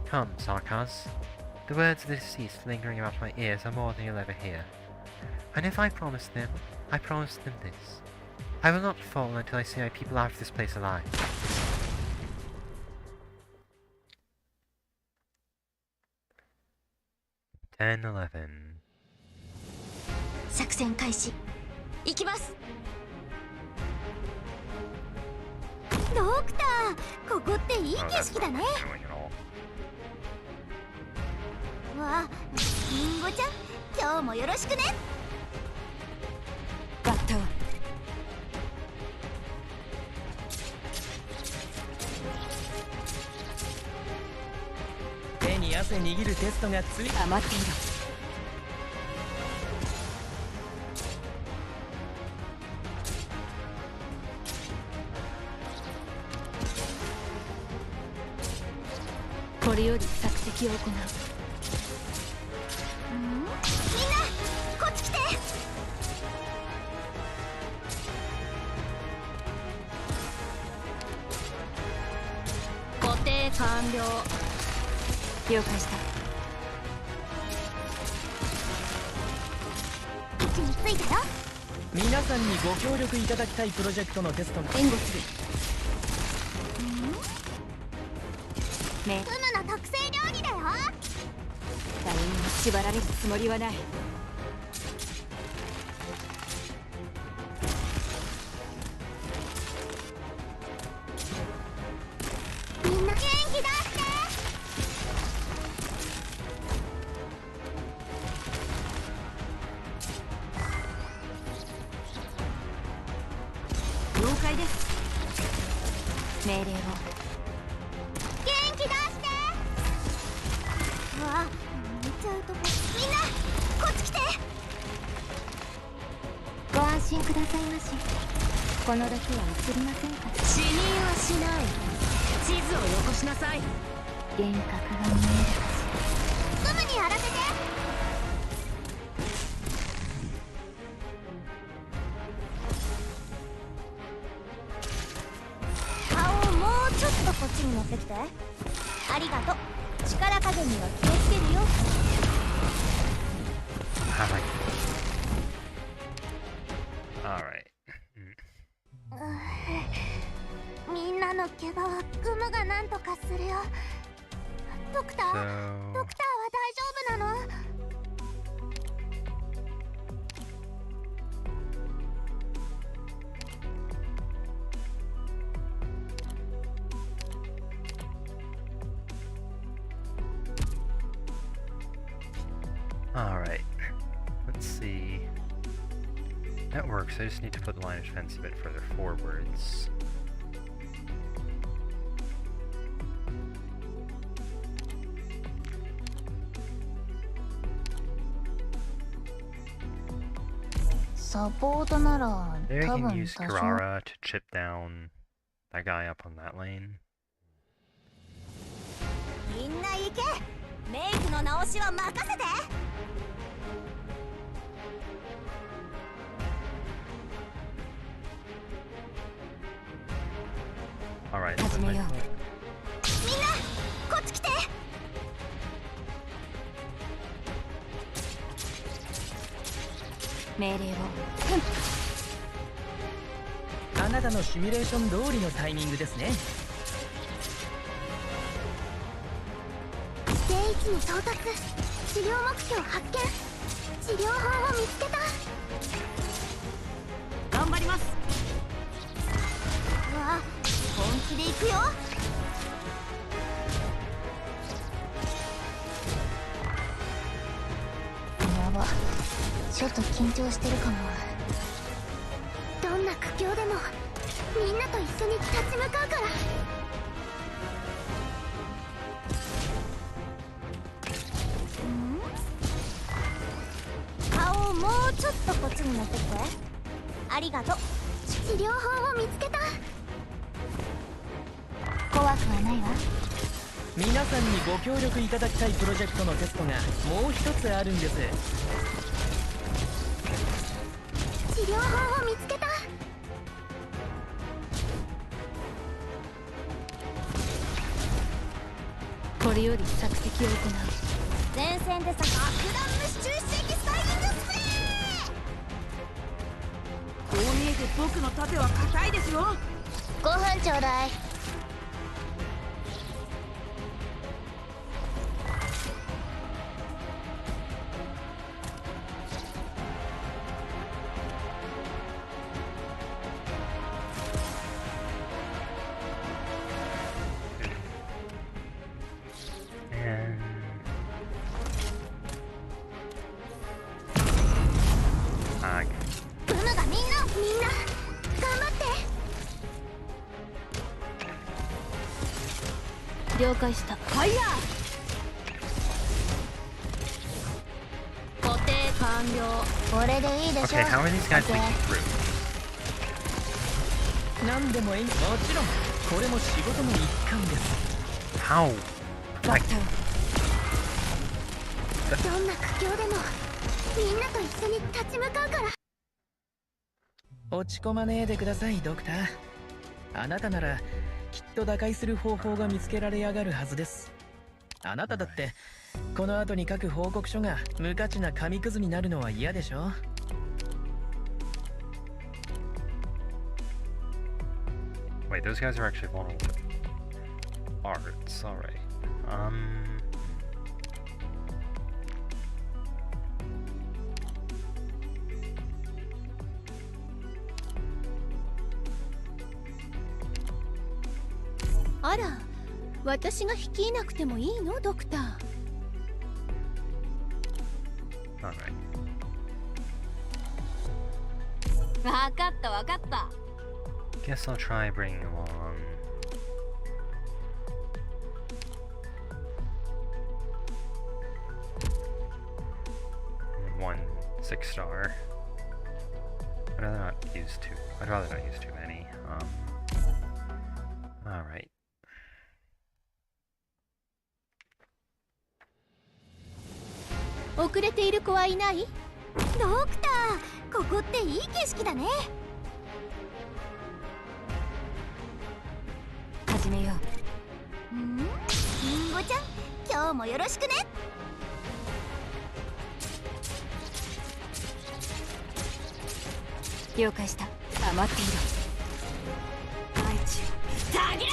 Come, Sarkars. The words of the deceased lingering about my ears are more than you'll ever hear. And if I promised them this. I will not fall until I see my people out of this place alive. $10-11. 作戦開始。行きます。ドクター、ここっていい Oh, 景 that's 色だ not ね。 doing at all. わあ、リンゴちゃん、今日もよろしくね。バッター。手に汗握るテストがつい余っている。これより索敵を行う。みんなこっち来て。固定完了。了解した。位置についたよ。皆さんにご協力いただきたいプロジェクトのテストが援護する。フムの特製料理だよ。誰にも縛られるつもりはない。みんな元気出して。了解です。命令を。元気出して。うわ、見ちゃうとこ。みんなこっち来て。ご安心くださいまし。このだけは映りませんから。死人はしない。地図をよこしなさい。幻覚が見えるはず。すぐにやらせて。顔をもうちょっとこっちに持ってきて。ありがとう。力加減には気をつけるよ。はい。Alright. みんなの怪我はグムがなんとかするよ。ドクター、ドクターは大丈夫なの？Alright. Let's see. That works. I just need to put the line of defense a bit further forwards. Maybe I can use Kirara to chip down that guy up on that lane. みんな行け。メイクの直しは任せて。Alright. 始めよう。みんなこっち来て。命令を。あなたのシミュレーション通りのタイミングですね。指定位置に到達。治療目標発見。治療法を見つけた。頑張ります。うわ、本気で行くよ。やば、ちょっと緊張してるかも。どんな苦境でもみんなと一緒に立ち向かうから。顔をもうちょっとこっちに持ってきて。ありがとう。治療法を見つけた。怖くはないわ。皆さんにご協力いただきたいプロジェクトのテストがもう一つあるんです。治療法を見つけた。これより索敵を行う。前線で爆弾無視中止エキスタイミングスプレー。こう見えて僕の盾は硬いですよ。ご飯ちょうだい。ブムがみんな頑張って。了解した。ファイヤー。固定完了。これでいいでしょ。 Okay, how are these guys leaking through? 何でもいい。もちろんこれも仕事の一環です。 How? どんな苦境でもみんなと一緒に立ち向かうから。落ち込まねえでください、ドクター。あなたならきっと打開する方法が見つけられやがるはずです。あなただってこの後に書く報告書が無価値な紙くずになるのは嫌でしょ。 Wait, those guys are actually vulnerable to arts. Alright.「あら、私が率いなくてもいいの、ドクター。」 Alright. わかったわかった。 Guess I'll try bringing along one 6-star. I'd rather not use too. I'd rather not use too many. All right. 遅れている子はいない？ドクター、ここっていい景色だね。始めよう。リンゴちゃん、今日もよろしくね。了解した。黙っていろ。大地たぎれ。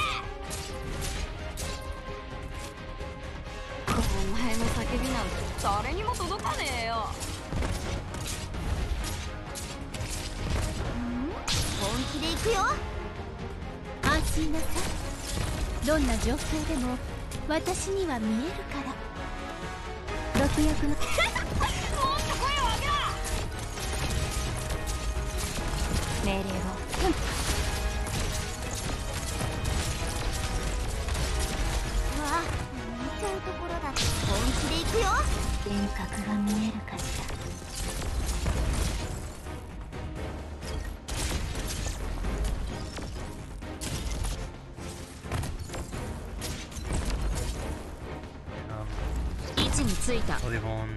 お前の叫びなんて誰にも届かねえよ。本気で行くよ。安心なさい。どんな状況でも私には見えるから。毒薬のもっと声を上げろ。命令を。わあ、見ちゃうところだ。本気で行くよ。幻覚が見えるかしら。位置についた。 Polybones.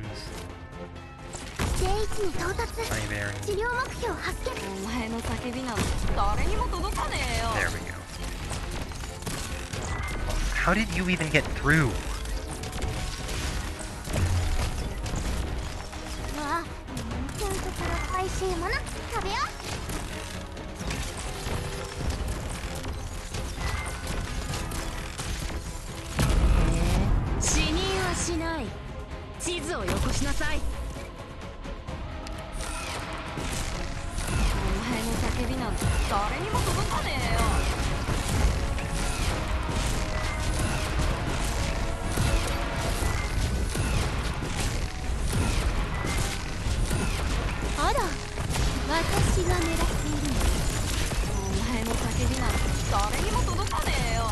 定位置に到達。 Honey bearing. 治療目標発見。お前の叫びなんて誰にも届かねえよ。 There we go. How did you even get through? わあ、見ちゃうところ。美味しいもの食べよう。死にはしない。地図をよこしなさい。お前の叫びなんて誰にも届かねえよ。あら、私が狙っているの。お前の叫びなんて誰にも届かねえよ。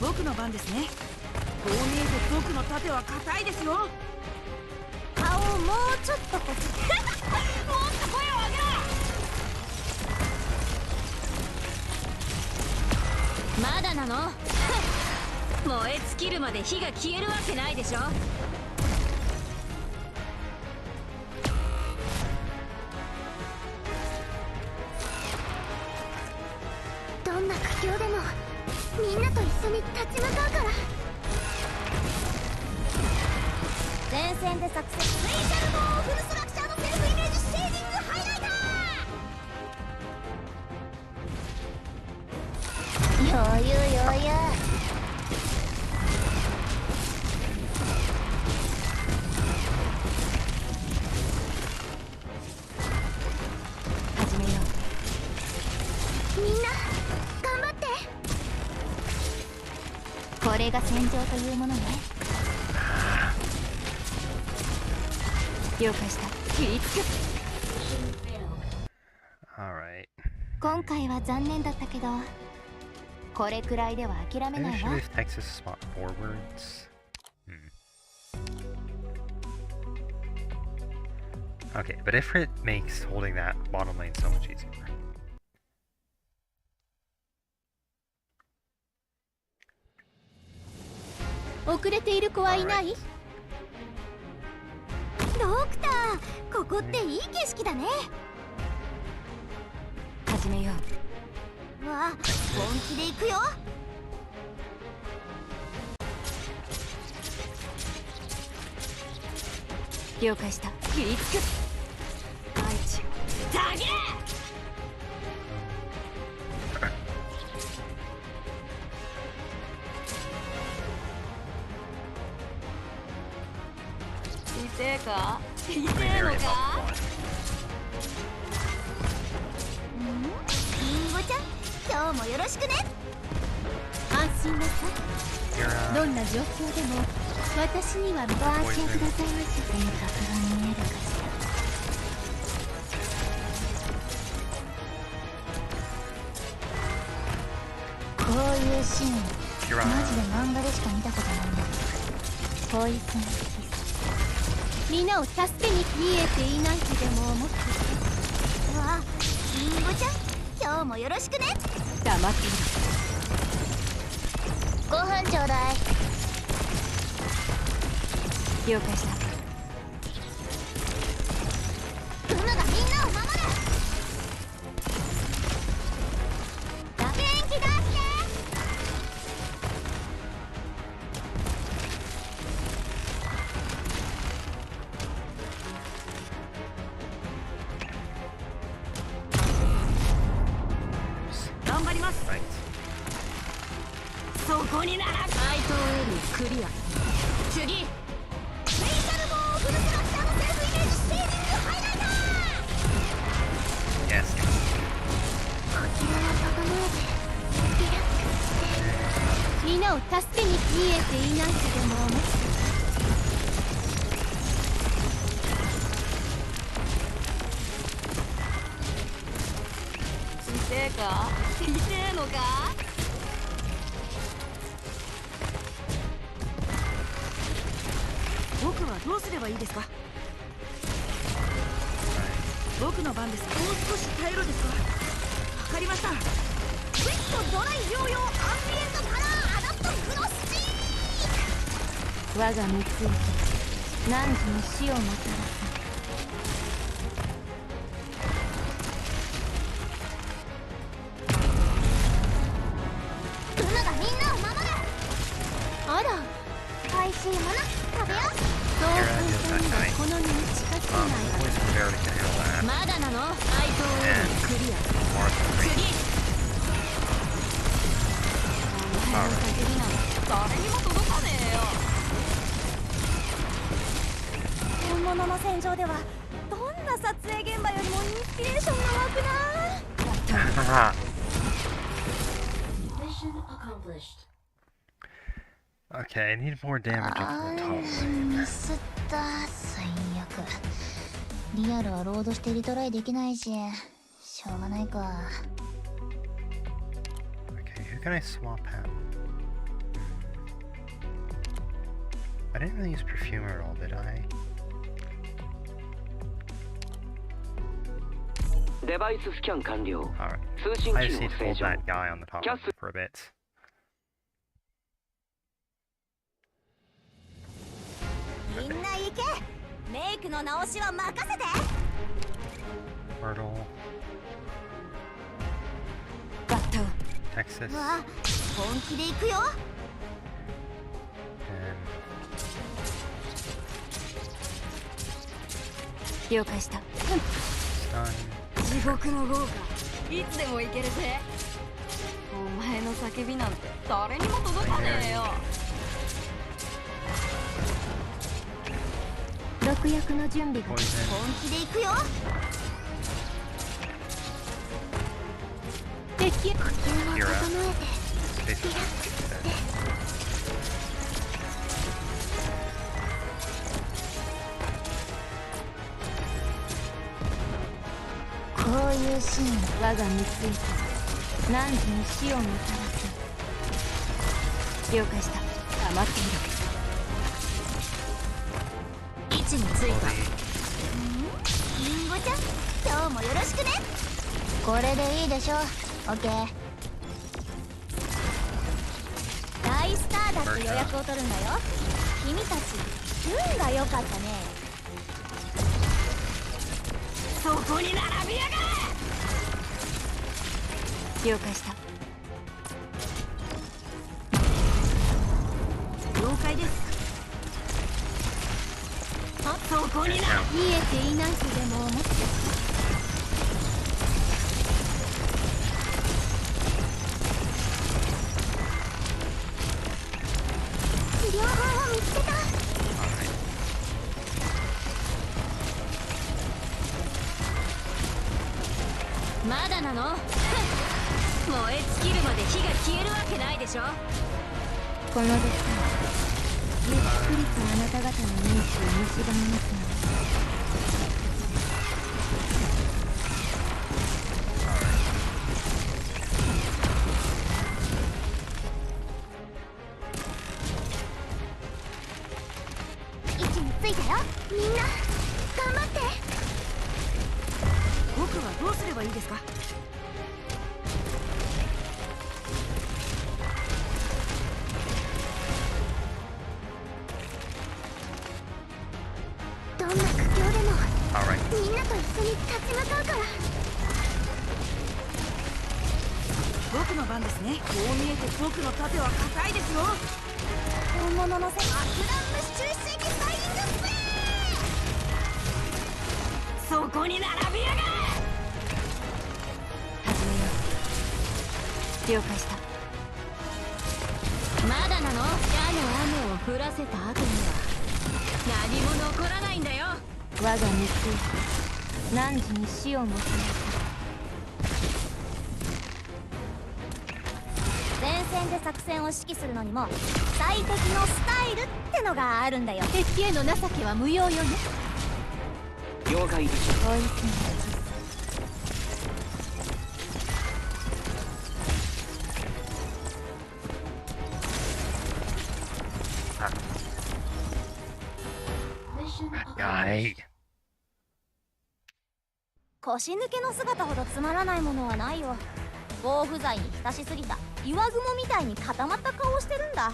僕の番ですね。こう見えて僕の盾は硬いですよ。顔をもうちょっとこっち。もっと声を上げろ。まだなの？燃え尽きるまで火が消えるわけないでしょ。どんな苦境でもみんなと一緒に立ち向かうから。戦で作戦スペシャルボーフルストラクチャーのセルフイメージシェーディングハイライター。余裕余裕。始めよう。みんな頑張って。これが戦場というものね。了解した。切りつく。Alright. 今回は残念だったけど、これくらいでは諦め Maybe な I い should わ。 move Texas spot forwards. Okay, but if it makes holding that bottom lane so much easier. 遅れている子はいない？ Alright. ドクター、ここっていい景色だね。始めよう。わあ、本気で行くよ。了解した。切りつく。大地たげ。痛えか？痛えの Area か？ about リンゴちゃん、今日もよろしくね。安心なさい。 1. You're, どんな状況でも私にはご安心くださいまし。性格が見えるかしら。こういうシーン、 you're マジで on. 漫画でしか見たことないんだけど、ポイズンキス。みんなを助けに見えていないとでも思ってる。わあ、リンゴちゃん、今日もよろしくね。黙っている。ご飯ちょうだい。了解した。クムがみんなを守る。元気出して。頑張ります。 Right. そこにならない。相当 L クリア。次。スペシャルボーフルストラクチャーのセルフイメージシェーディングハイライター。 Yes. こちらは整えてリラックスして。みんなを助けに見えていないとでも思ってる。痛えか？痛えのか？僕はどうすればいいですか？僕の番です。もう少し耐えろですわ。わかりました。クイットドライ療養アンビエントカラーアダプトグロスチーク。我が三つ池、何時に死をもたらす。クムがみんなを守る。あら、美味しいもの食べよう。そう簡単にはこの身に近づけない。 Always prepare to handle that. まだなの？相当 L クリア。 Mark the 次。 range. お前の叫びなんて誰にも届かねえよ。本物の戦場ではどんな撮影現場よりもインスピレーションが湧くな。 Haha. Okay, I need more damage up the top. ミスった。最悪。リアルはロードしてリトライできないし、しょうがないか。 Okay, who can I swap out? I didn't really use perfume at all, did I? デバイススキャン完了。 Alright. 通信 I 機 just 能 need to 正 hold 常。 that guy on the top Yes. for a bit. みんな行け。メイクの直しは任せて。 Myrtle, バット。 Texas, わあ、本気で行くよ。 and 了解した。 Stun. 地獄の豪華いつでも行けるぜ。お前の叫びなんて誰にも届かねえよ。毒薬の準備が Poison. 本気で行くよ。敵へ呼吸を整えて Space. リラックスしてこういうシーン我が見ついた何時に死をもたらす。了解した。黙っている。位置についた。リンゴちゃん今日もよろしくね。これでいいでしょ。オッケー。大スターだって予約を取るんだよ。君たち運が良かったね。そこに並びやがれ。了解した。了解です。あそこにな。見えていないとでも思って治療法を見つけた。まだなの？燃え尽きるまで火が消えるわけないでしょ。このデッサンゆっくりとあなた方の認知を蝕みますの位置についたよ。みんな頑張って。僕はどうすればいいですか？どんな苦境でも Alright. みんなと一緒に立ち向かうから。僕の番ですね。こう見えて僕の盾は硬いですよ。本物のせ爆弾無視中水ファイングスプレー。そこに並びやがれ。始めよう。了解した。まだなの？矢の雨を降らせた後には何も残らないんだよ。我が見ついた何時に死をもたらす。前線で作戦を指揮するのにも最適のスタイルってのがあるんだよ。敵への情けは無用よね。了解です。追い詰めた。Right. 腰抜けの姿ほどつまらないものはないよ。防腐剤に浸しすぎた岩雲みたいに固まった顔をしてるんだ。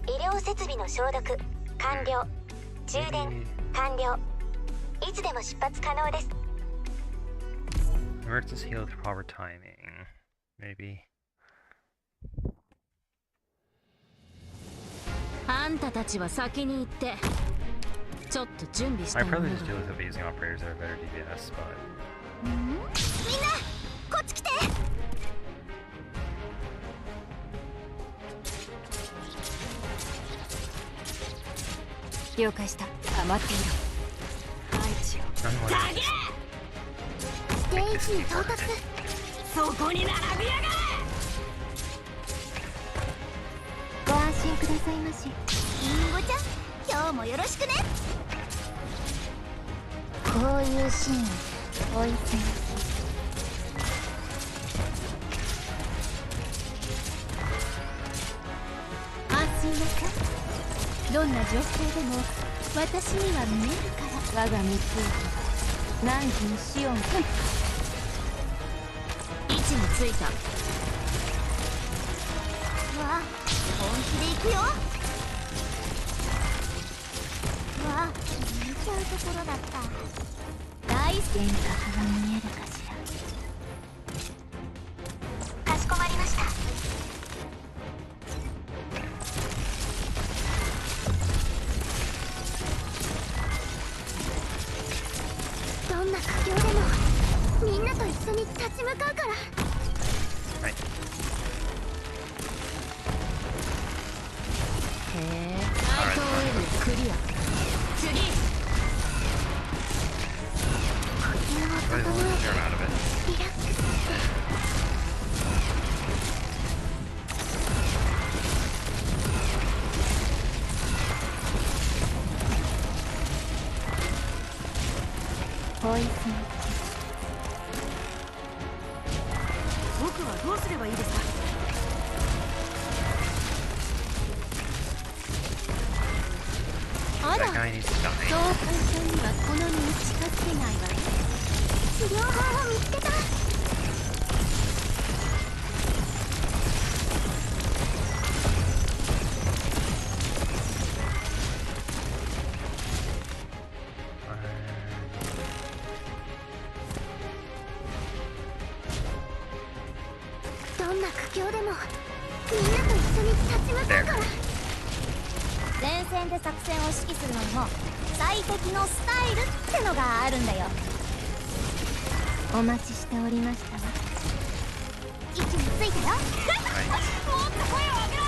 医療設備の消毒完了。充電完了。いつでも出発可能です。 Emergency heal with proper timing. Maybe. あんたたちは先に行ってちょっと準備した I いもの probably が。 just deal with it using operators that are better DPS, but みんなこっち来て。了解した。黙っていろ。大地を none of 投げ。ステージに到達。そこに並びやがれ。ご安心くださいまし。リンゴちゃん今日もよろしくね。こういうシーン追い詰め。安心なさい。どんな状況でも私には見えるから。我が見ついた何時に死をもたらす。位置についた。わあ本気で行くよ。わ見ちゃうところだった。大幻覚が見えるかしら。かしこまりました。どんな苦境でもみんなと一緒に立ち向かうから。はい。へえ、ナイトウェブクリア。次。呼吸を As 整 long え as て you're out of it. リラックスして。ポイズン僕はどうすればいいですか？あら、 That guy needs to そう die. 簡単にはこの身に近づけないわね。治療法を見つけた。どんな苦境でもみんなと一緒に立ち向かうから。前線で作戦を指揮するのにも最適のスタイルってのがあるんだよ。お待ちしておりましたわ。位置についたよ。もっと声を上げろ。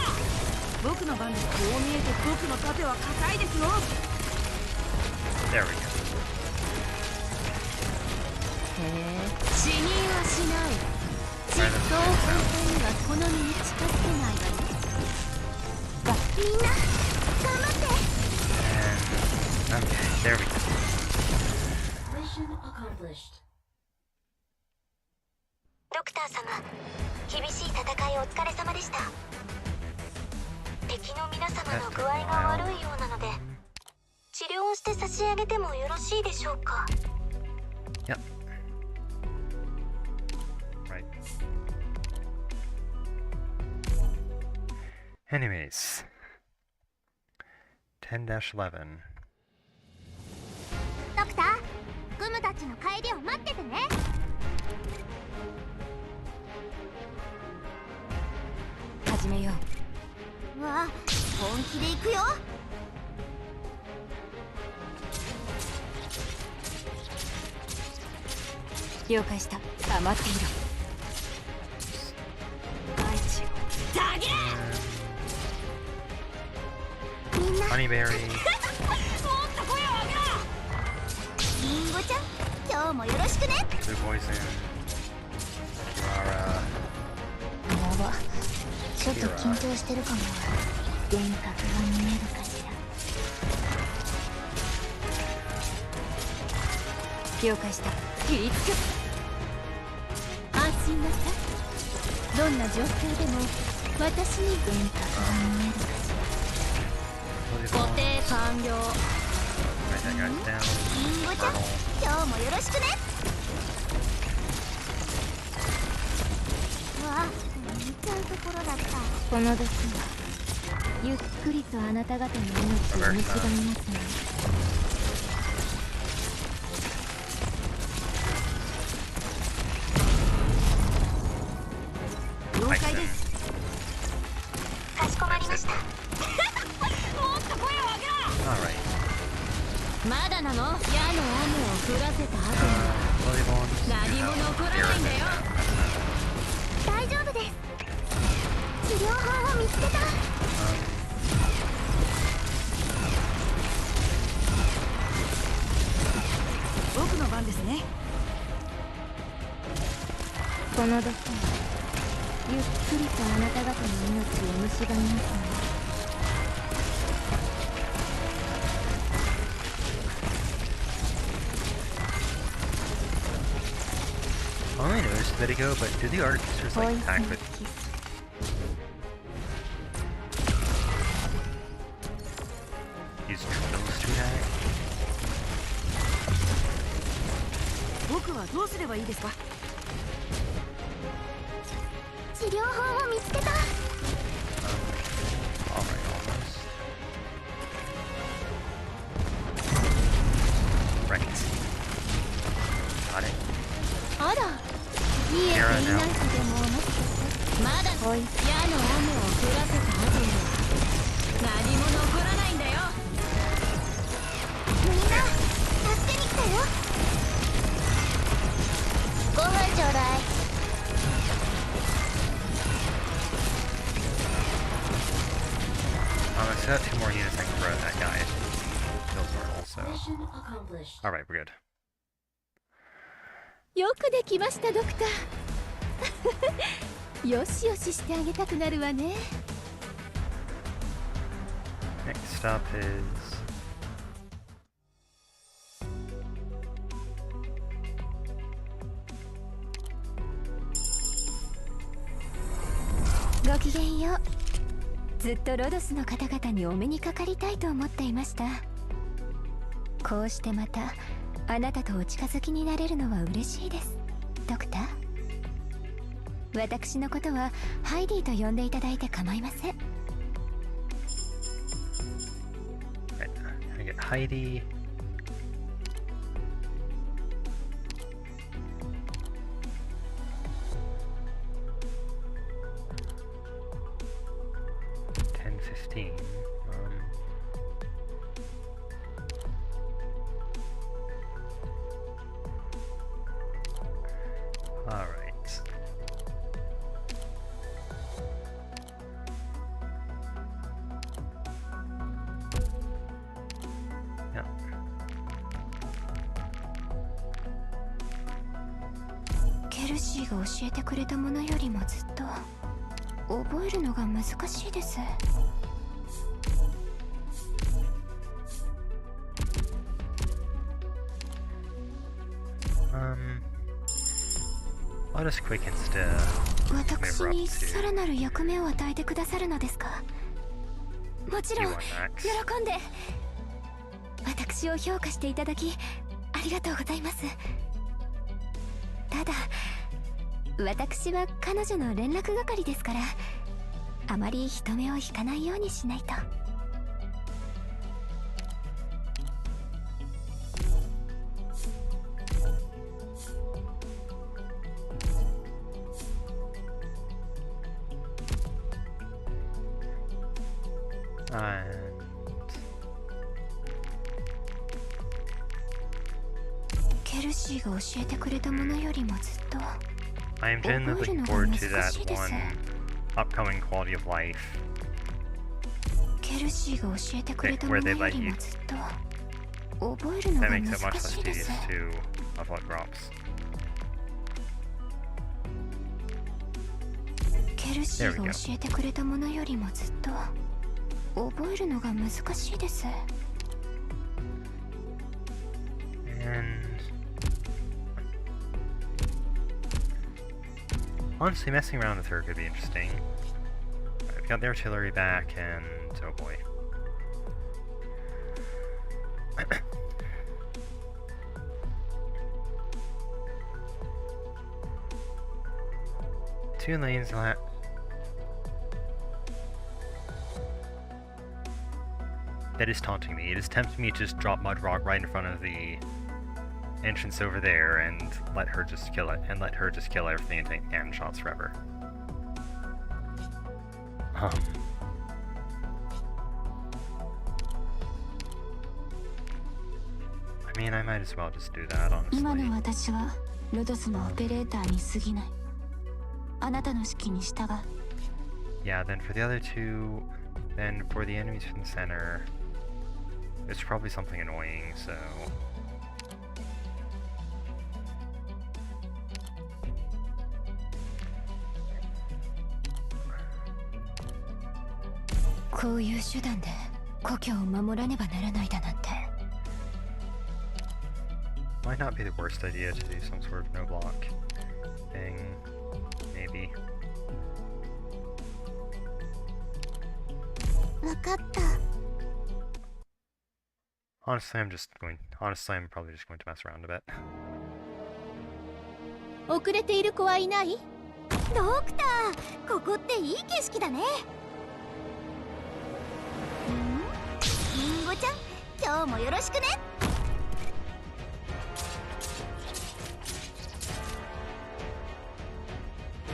僕の番です。こう見えて僕の盾は硬いですよ。 There we go. へえ、死にはしない。そう簡単にはこの身に近づけないわね。みんな頑張って。 And okay, there we go. Mission accomplished. ドクター様、厳しい戦いお疲れ様でした。敵の皆様の具合が悪いようなので治療をして差し上げてもよろしいでしょうか。 Yep. Right. Anyways, 10-11. ドクター、グムたちの帰りを待っててね。始めよう。わあ、本気で行くよ。了解した。黙っていろ。大地をたげみんな Honeyberry. もっと声を上げろ。リンゴちゃん、今日もよろしくね。 Blue Poison. Kirara. やば、ちょっと緊張してるかも。幻覚が見えるかしら。了解した。切りつく。安心なさい。どんな状況でも私に幻覚が見えるかしら。 Blue 固 Poison. 定完了。 Right, that guy's down. リンゴちゃん、 Turtle. 今日もよろしくね。わあ、見ちゃうところだった。この毒はゆっくりとあなた方の命を蝕みますね。了解です。かしこまりました。もっと声を上げろ。 Alright. まだなの？矢の雨を降らせた後に Volleyballs. 何も残らないんだよ。大丈夫です。治療法を見つけた。僕の番ですね。この毒はゆっくりとあなた方の命を蝕みますね。 I only noticed a bit ago, but do the artificers like attack with use turtles to attack? 僕はどうすればいいですか？治療法を見つけた。 Alright, almost. I still got 2 more units I can throw at that guy. Kills normal, so. Mission accomplished. Alright, we're good. よくできましたドクターよしよししてあげたくなるわね Next up is... ごきげんようずっとロドスの方々にお目にかかりたいと思っていましたこうしてまたあなたとお近づきになれるのは嬉しいですドクター私のことはハイディと呼んでいただいて構いません Right, I get Heidi. Alright. Yeah. ケルシーが教えてくれたものよりもずっと覚えるのが難しいです I'll just quick insta 私 move her up に to さらなる役目を与えてくださるのですかもちろん D1 max. 喜んで私を評価していただきありがとうございますただ私は彼女の連絡係ですからあまり人目を引かないようにしないと And ケルシーが教えてくれたものよりもずっと I am genuinely looking forward to that one upcoming quality of life ケルシーが教えてくれたも where の they よ let り you もずっと覚えるの that が makes it much 難 less しいです tedious to of what drops. ケルシーが教えてくれたものよりもずっと覚えるのが難しいです And honestly, messing around with her could be interesting. I've got the artillery back, and oh boy. Two lanes left. That is taunting me. It is tempting me to just drop Mud Rock right in front of the entrance over there and let her just kill it, and let her just kill everything and take cannon shots forever. I mean, I might as well just do that, 今の honestly. 私はロドスのオペレーターに過ぎないあなたの指揮に従う Yeah, then for the other two, then for the enemies from the center, it's probably something annoying, so... こういう手段で故郷を守らねばならないだなんて Might not be the worst idea to do some sort of no block thing, maybe. 分かった Honestly, I'm probably just going to mess around a bit. 遅れている子はいないドクターここっていい景色だねリンゴちゃん今日もよろしくね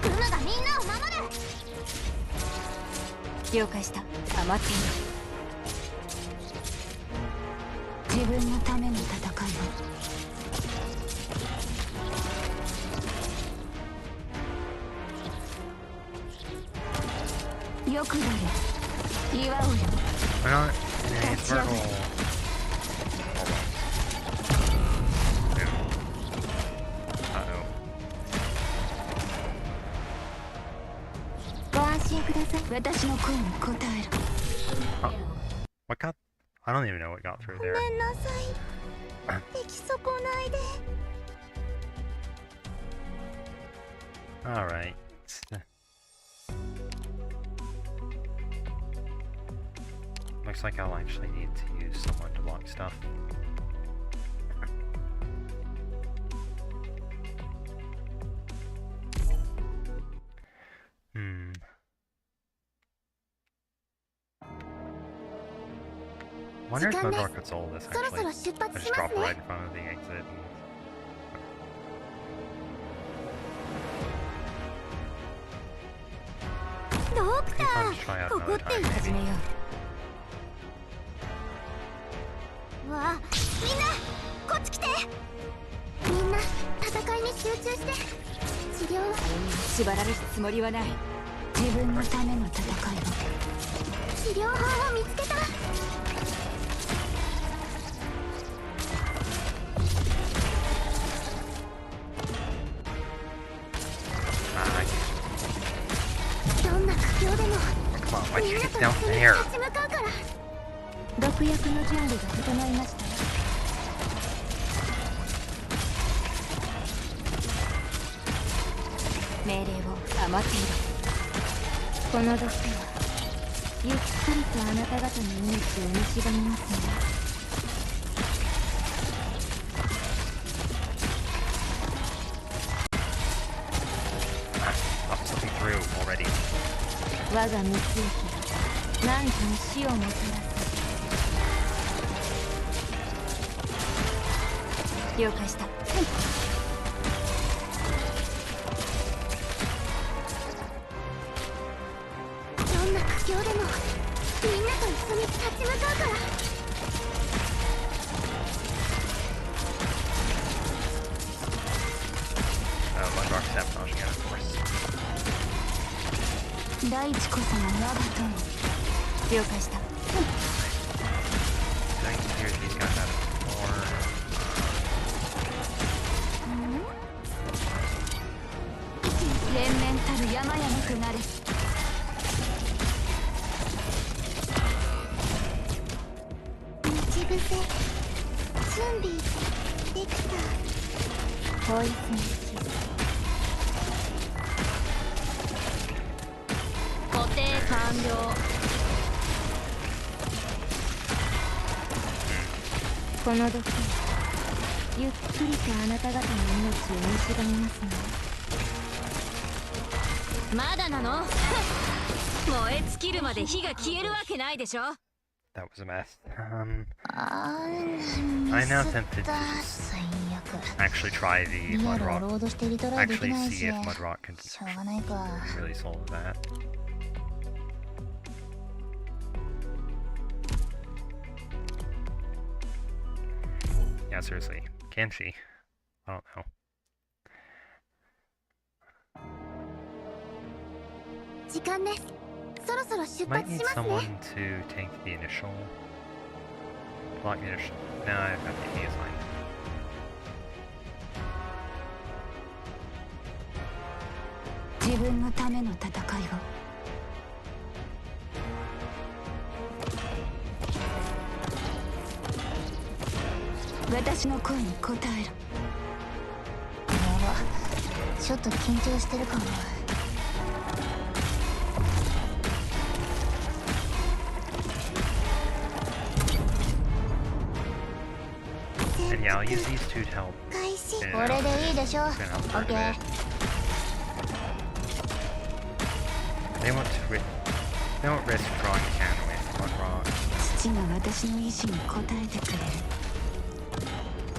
クムがみんなを守る了解した黙っている自分のための戦いをよくなる岩をよ We're not in a vertical. Uh-oh. ご安心ください私の声に応える What got? I don't even know what got through ご there. めんなさい出来損ないで Alright. Looks like I'll actually need to use someone to block stuff. Wonder if Mudrock could solve this そろそ actually. ろ出 I 発 just しま drop す it ね right in front of the exit. And... ドク It'd タ be fun to try ー out ここ another って time, 始 maybe. めようわあみんなこっち来てみんな戦いに集中して治療縛られるつもりはない自分のための戦いを治療法を見つけた どんな苦境でも Come on, why'd みん you な get と down 一緒に there? 立ち向かうから毒薬の準備が整いましたよ命令を余っているこの毒はゆっくりとあなた方の命を蝕みますね I'm slipping through already. 我が蜜液が何時に死をもたらす了解した、どんな苦境でもみんなと一緒に立ち向かうから Mudrock sabotaging it, of course. 大地こそが我が友了解した、 So I can clear these guys out before. 連綿たる山々となれ待ち伏せ準備できたポイズンキス固定完了この毒ゆっくりとあなた方の命を蝕みますね まだなの燃え尽きるまで火が消えるわけないでしょ That was a mess. I'm now tempted to just actually try the Mudrock. Actually see if Mudrock can really solve that. Yeah, seriously. Can she? I don't know. 時間ですそろそろ出 Might 発し need ます someone ね to take the initial. Block the initial. No, I've got the is fine.自分のための戦いを私の声に応えるやばちょっと緊張してるかも And yeah, I'll use these two to help. 開始 Yeah, これでいいでしょ Gonna help オ quite ッケ a ー bit. They won't risk drawing the cannon away from Mudrock. 父が私の意志に応えてくれる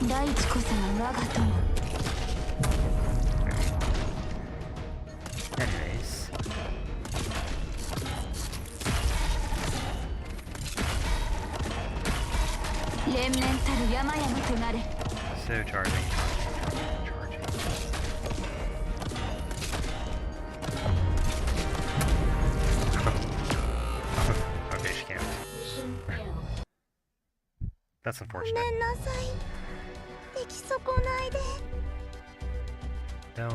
大地こそが我が友 Anyways. 連綿たる山々となれ So charging. That's ご unfortunate. めんなさい。出来損ないで。 So,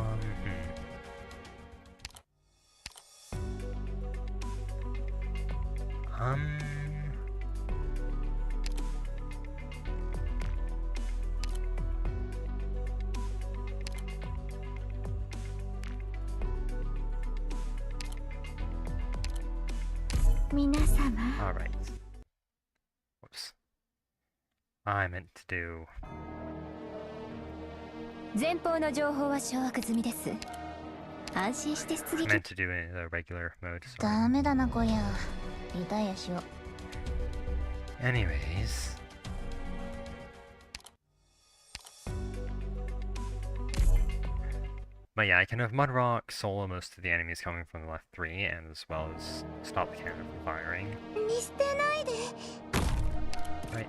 Minasama. alright. Whoops. I meant to do... 前方の情報は掌握済みです。安心して出 I 撃。 meant to do it in the regular mode, ダ sorry. メだなこりゃ。リタイアしよう。 Anyways... But yeah, I can have Mud Rock solo most of the enemies coming from the left 3, and as well as stop the cannon from firing. 見捨てないで。 Right.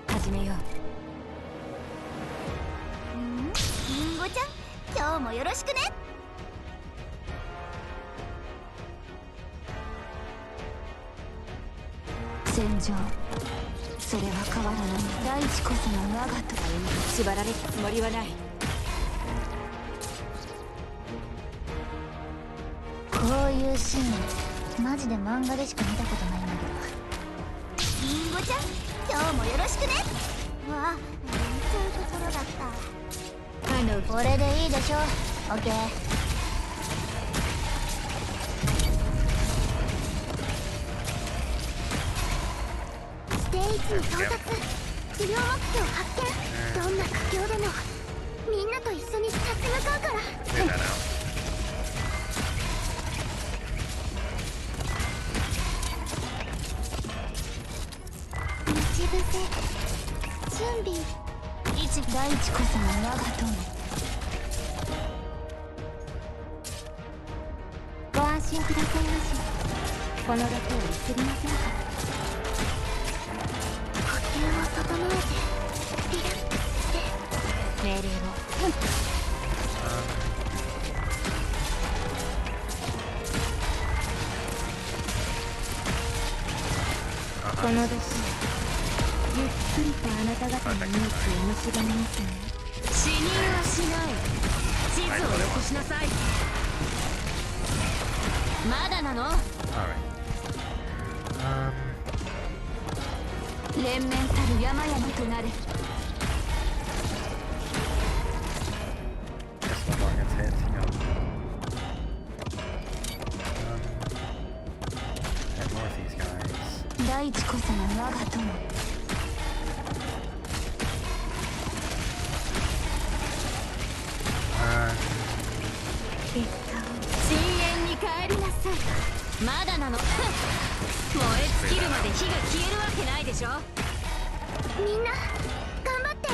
始めよう。リンゴちゃん、今日もよろしくね。戦場、それは変わらない。大地こそが我がと。縛られるつもりはない。こういうシーン、マジで漫画でしか見たことないんだけど。リンゴちゃん、今日もよろしくね。わあ、そういうところだった。これでいいでしょ。オッケー。ステージに到達。治療目標発見。どんな苦境でもみんなと一緒に立ち向かうから。 Figure that out. 待ち伏せ準備。大地こそが我が友。ご安心くださいまし。このだけは移りませんから。呼吸を整えてリラックスして。命令を。この時ゆっくりとあなた方の命を結ばれますね。死人はしない。地図をよこしなさい。まだなの？ Alright. 連綿たる山々となれ。 Guess one more gets hit, yep. And more of these guys. 大地こそが我が友。結果を深淵に帰りなさい。まだなの？燃え尽きるまで火が消えるわけないでしょ。みんな頑張って。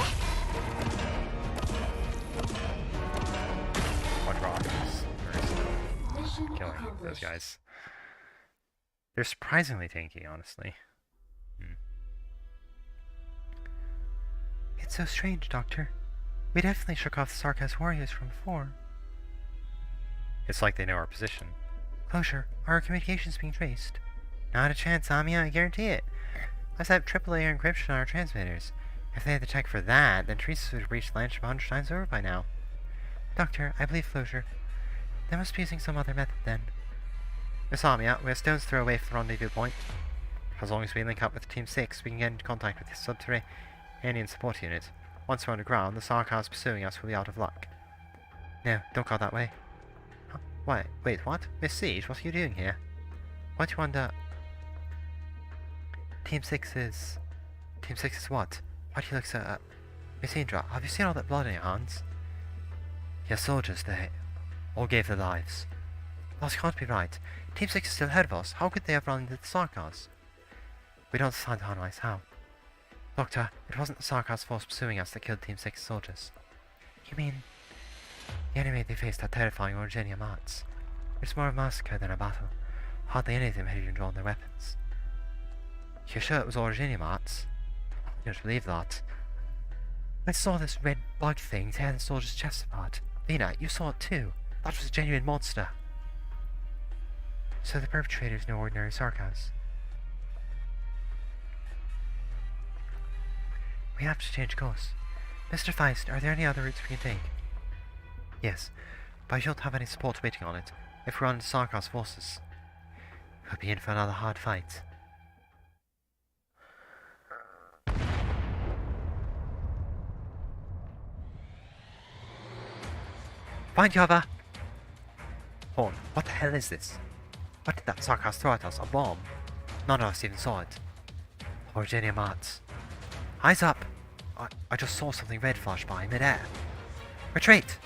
Mud Rock is very slow Mission killing those accomplished. guys. They're surprisingly tanky, honestly. It's so strange, Doctor. We definitely shook off the Sarkas warriors from before. It's like they know our position. Closure. Are our communications being traced? Not a chance, Amia, I guarantee it. I set triple-layer encryption on our transmitters. If they had the tech for that, then traces would have reached the landship 100 times over by now. Doctor, I believe closure. They must be using some other method then. Miss Amia, we're a stone's throw away from the rendezvous point. As long as we link up with Team 6, we can get into contact with the subterranean support unit. Once we're underground, the Sarkars pursuing us will be out of luck. No, don't go that way. Huh? Wait, what? Miss Siege, what are you doing here? Why do you wonder... Team 6 is what? Why do you look so Miss Indra, have you seen all that blood in your hands? Your soldiers, they all gave their lives. That can't be right. Team 6 is still ahead of us. How could they have run into the Sarkars? We don't understand how. Doctor, it wasn't the Sarkars force pursuing us that killed Team 6 soldiers. You mean... The enemy they faced had terrifying Originium arts. It's more of a massacre than a battle. Hardly any of them had even drawn their weapons. You're sure it was Originium arts? I don't believe that. I saw this red bug thing tear the soldiers' chests apart. Lena, you saw it too. That was a genuine monster. So the perpetrator is no ordinary Sarkars. We have to change course. Mr. Feist, are there any other routes we can take? Yes, but I don't have any support waiting on it. If we run into Sarkar's forces, we'll be in for another hard fight. Find Yava! Horn, what the hell is this? What did that Sarkar throw at us? A bomb? None of us even saw it. Origenia Mats. Eyes up! I just saw something red flash by mid-air. Retreat!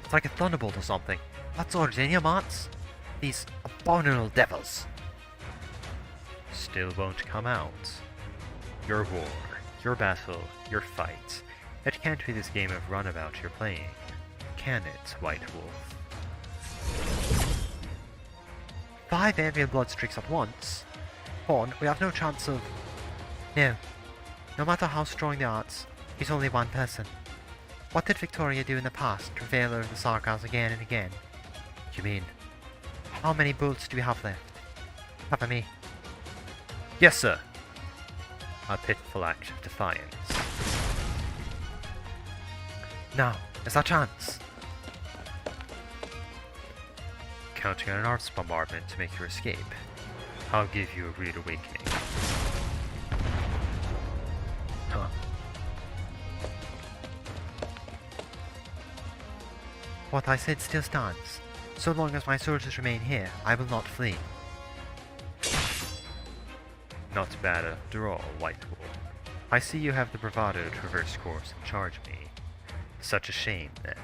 It's like a thunderbolt or something. That's Origenia Mats? These abominable devils. Still won't come out. Your war, your battle, your fight. It can't be this game of runabout you're playing. Can it, White Wolf? 5 aerial blood streaks at once? Horn, we have no chance of... No. No matter how strong the arts, he's only one person. What did Victoria do in the past to prevail over the Sarkars again and again? You mean, how many bullets do we have left? Cover me. Yes, sir! A pitiful act of defiance. Now, is our chance. Counting on an arts bombardment to make your escape. I'll give you a rude awakening. Huh. What I said still stands. So long as my soldiers remain here, I will not flee. Not bad after all, White Wolf. I see you have the bravado to reverse course and charge me. Such a shame, then.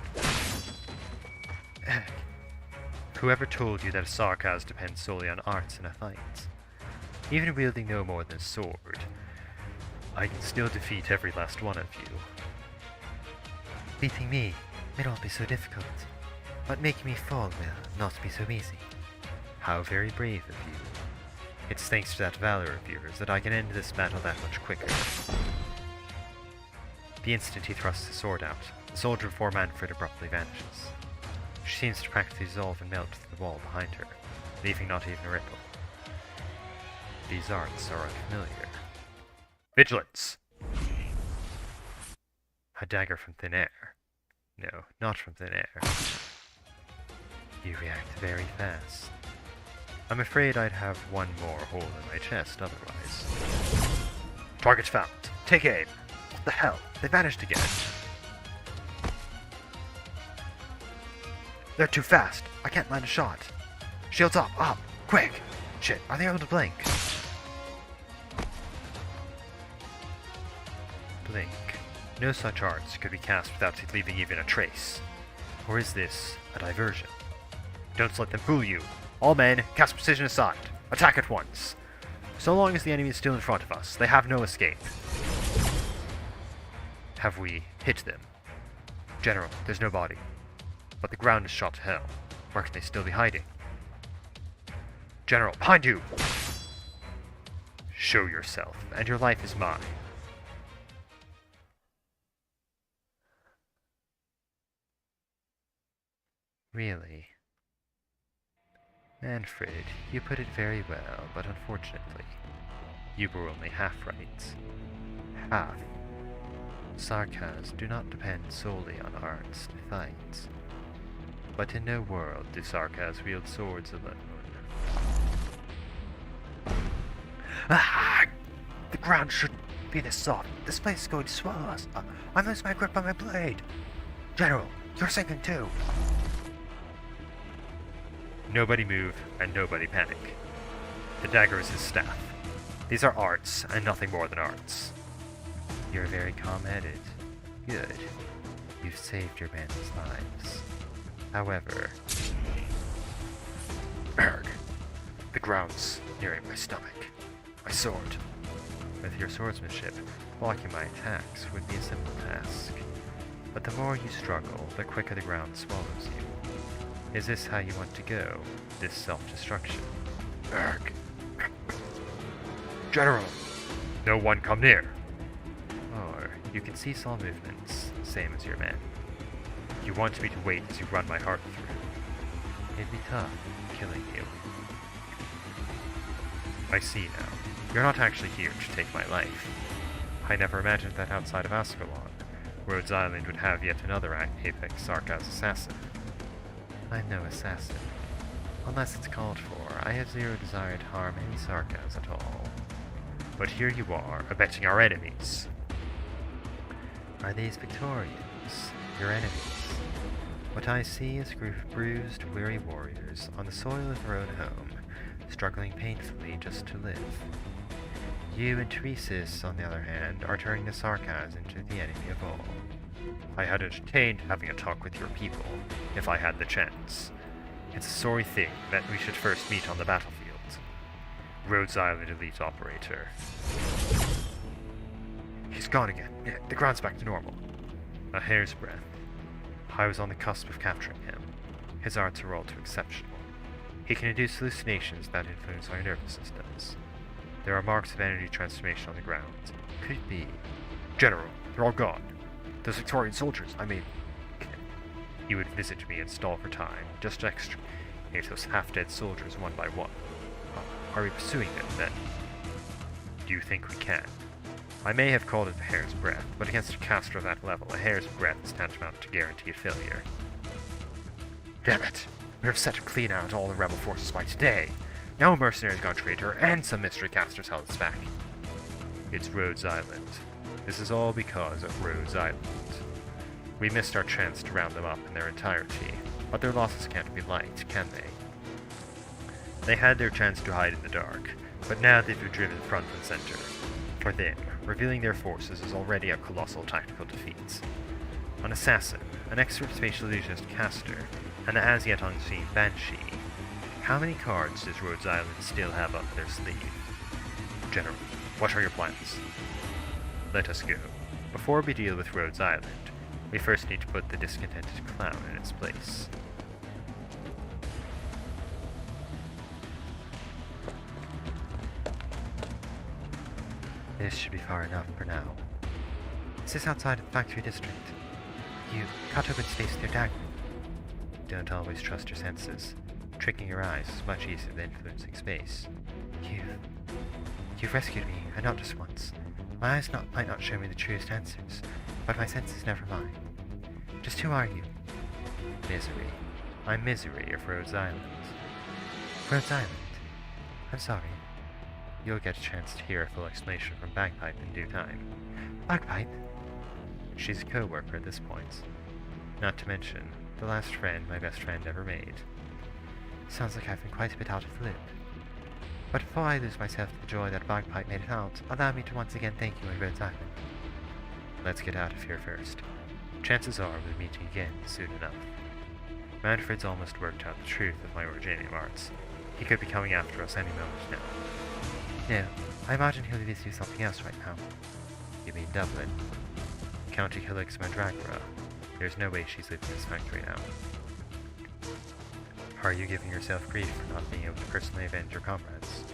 Whoever told you that a Sarkaz depends solely on arts in a fight? Even wielding no more than a sword, I can still defeat every last one of you. Beating me may not be so difficult, but making me fall will not be so easy. How very brave of you. It's thanks to that valor of yours that I can end this battle that much quicker. The instant he thrusts his sword out, the soldier before Manfred abruptly vanishes. She seems to practically dissolve and melt through the wall behind her, leaving not even a ripple. These arts are unfamiliar. Vigilance! A dagger from thin air. No, not from thin air. You react very fast. I'm afraid I'd have one more hole in my chest otherwise. Target found. Take aim. What the hell? They vanished again. They're too fast. I can't land a shot. Shields up, up, quick! Shit, are they able to blink? Blink. No such arts could be cast without leaving even a trace. Or is this a diversion? Don't let them fool you. All men, cast precision aside. Attack at once. So long as the enemy is still in front of us, they have no escape. Have we hit them? General, there's no body. But the ground is shot to hell. Where can they still be hiding? General, behind you! Show yourself, and your life is mine. Really? Manfred, you put it very well, but unfortunately, You were only half right. half. Sarkars do not depend solely on arts to fight. But in no world do Sarkars wield swords alone. Ah! The ground shouldn't be this soft. This place is going to swallow us. I lose my grip on my blade. General, you're sinking too. Nobody move, and nobody panic. The dagger is his staff. These are arts, and nothing more than arts. You're very calm-headed. Good. You've saved your men's lives. However... Erg! The ground's nearing my stomach. My sword. With your swordsmanship, blocking my attacks would be a simple task. But the more you struggle, the quicker the ground swallows you. Is this how you want to go? This self-destruction? Erg! General! No one come near! Or you can cease all movements, same as your men. You want me to wait as you run my heart through. It'd be tough, killing you. I see now. You're not actually here to take my life. I never imagined that outside of Ascalon, Rhodes Island would have yet another apex Sarkaz assassin. I'm no assassin. Unless it's called for, I have zero desire to harm any Sarkaz at all. But here you are, abetting our enemies. Are these Victorians your enemies? What I see is a group of bruised, weary warriors on the soil of their own home, struggling painfully just to live. You and Teresis, on the other hand, are turning the Sarkaz into the enemy of all. I had entertained having a talk with your people, if I had the chance. It's a sorry thing that we should first meet on the battlefield. Rhodes Island Elite Operator. He's gone again. The ground's back to normal. A hair's breadth. I was on the cusp of capturing him. His arts are all too exceptional. He can induce hallucinations that influence our nervous systems. There are marks of energy transformation on the ground. Could be. General, they're all gone. Those Victorian soldiers, I mean... He would visit me and stall for time, just to extricate those half-dead soldiers one by one. Are we pursuing them, then? Do you think we can? I may have called it a hair's breadth, but against a caster of that level, a hair's breadth is tantamount to guaranteed failure. Damn it! We have set to clean out all the rebel forces by today. Now a mercenary's gone traitor, and some mystery casters held us back. It's Rhodes Island. This is all because of Rhodes Island. We missed our chance to round them up in their entirety, but their losses can't be light, can they? They had their chance to hide in the dark, but now they've been driven front and center. For them, revealing their forces is already a colossal tactical defeat. An assassin, an expert spatial illusionist caster, and the as-yet unseen Banshee. How many cards does Rhodes Island still have up their sleeve? General, what are your plans? Let us go. Before we deal with Rhodes Island, we first need to put the discontented clown in its place. This should be far enough for now. This is outside of the factory district. You cut open space with your dagger. Don't always trust your senses. Tricking your eyes is much easier than influencing space. You've rescued me, and not just once. My eyes might not show me the truest answers, but my senses never lie. Just who are you? Misery. I'm Misery of Rhodes Island. Rhodes Island? I'm sorry. You'll get a chance to hear a full explanation from Bagpipe in due time. Bagpipe? She's a co-worker at this point. Not to mention, the last friend my best friend ever made. Sounds like I've been quite a bit out of the loop. But before I lose myself to the joy that Bagpipe made it out, allow me to once again thank you on Rhodes Island. Let's get out of here first. Chances are we'll meet again soon enough. Manfred's almost worked out the truth of my Originium arts. He could be coming after us any moment now. No, I imagine he'll be busy with something else right now. You mean Dublin? County Helix Mandragora. There's no way she's leaving this factory now. Are you giving yourself grief for not being able to personally avenge your comrades?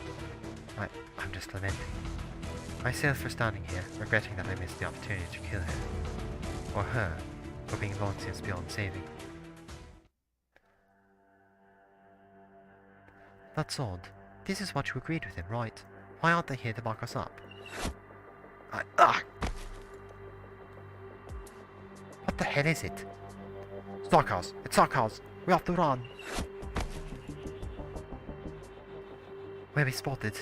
I'm just lamenting. Myself for standing here, regretting that I missed the opportunity to kill her. Or her, for being long since beyond saving. That's odd. This is what you agreed with him, right? Why aren't they here to back us up? What the hell is it? Sarkaz! It's Sarkaz! We have to run! Were we spotted?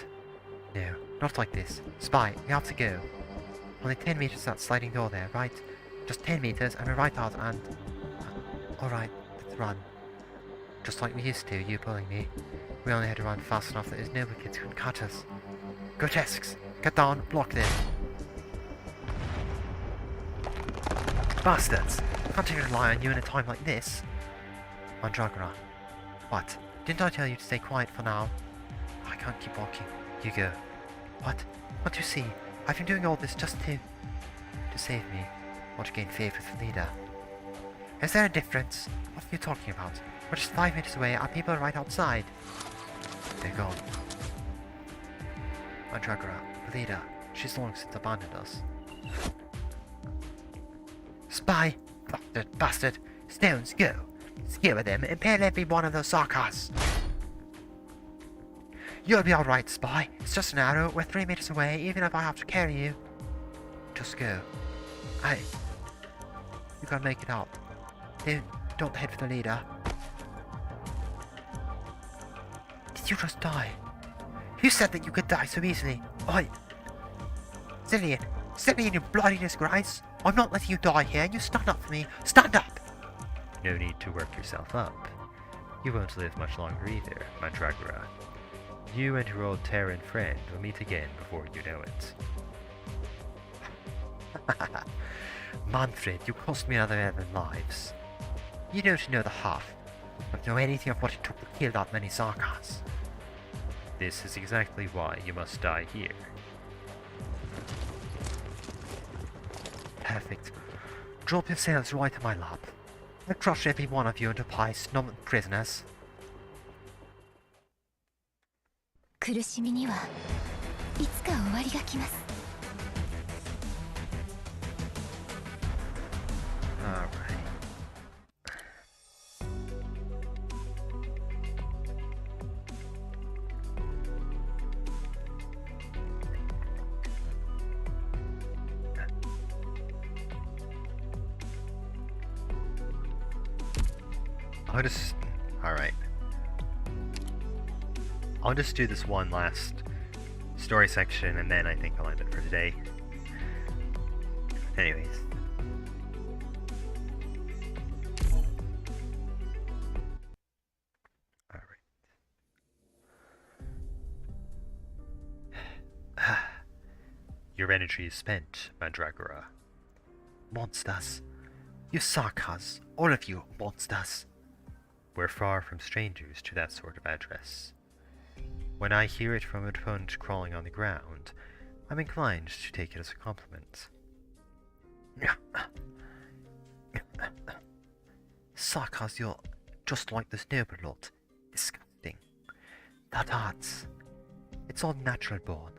No, not like this. Spy, we have to go. Only 10 meters to that sliding door there, right? Just 10 meters and we're right out and... Alright, let's run. Just like we used to, you pulling me. We only had to run fast enough that those noble kids couldn't cut us. Grotesques! Get down, block them! Bastards! Can't even rely on you in a time like this. Mandragora. What? Didn't I tell you to stay quiet for now? I can't keep walking. You go. What? What do you see? I've been doing all this just to save me, or to gain favour with the leader. Is there a difference? What are you talking about? We're just 5 meters away, our people are right outside. They're gone. Mandragora, the leader, she's long since abandoned us. Spy! Bastard! Stones, go! Skewer them, impale every one of those Sarkaz! You'll be alright, spy. It's just an arrow. We're 3 meters away, even if I have to carry you. Just go. Hey. You can make it up. Don't head for the leader. Did you just die? Who said that you could die so easily? Oi! Zillion! Zillion, you bloody disgrace! I'm not letting you die here. You stand up for me. Stand up! No need to work yourself up. You won't live much longer either, Mandragora. You and your old Terran friend will meet again before you know it. Manfred, you cost me another 11 lives. You don't know the half, but know anything of what it took to kill that many Sarkars. This is exactly why you must die here. Perfect. Drop yourselves right in my lap. I'll crush every one of you into pies, not prisoners. 苦しみにはいつか終わりが来ます。 Alright. I'll just do this one last story section and then I think I'll end it for today. Anyways. Alright. Your energy is spent, Mandragora. Monsters. You Sarkars. All of you monsters. We're far from strangers to that sort of address. When I hear it from an opponent crawling on the ground, I'm inclined to take it as a compliment. Sarkars, you're just like this noble lot. Disgusting. That hurts. It's all natural born.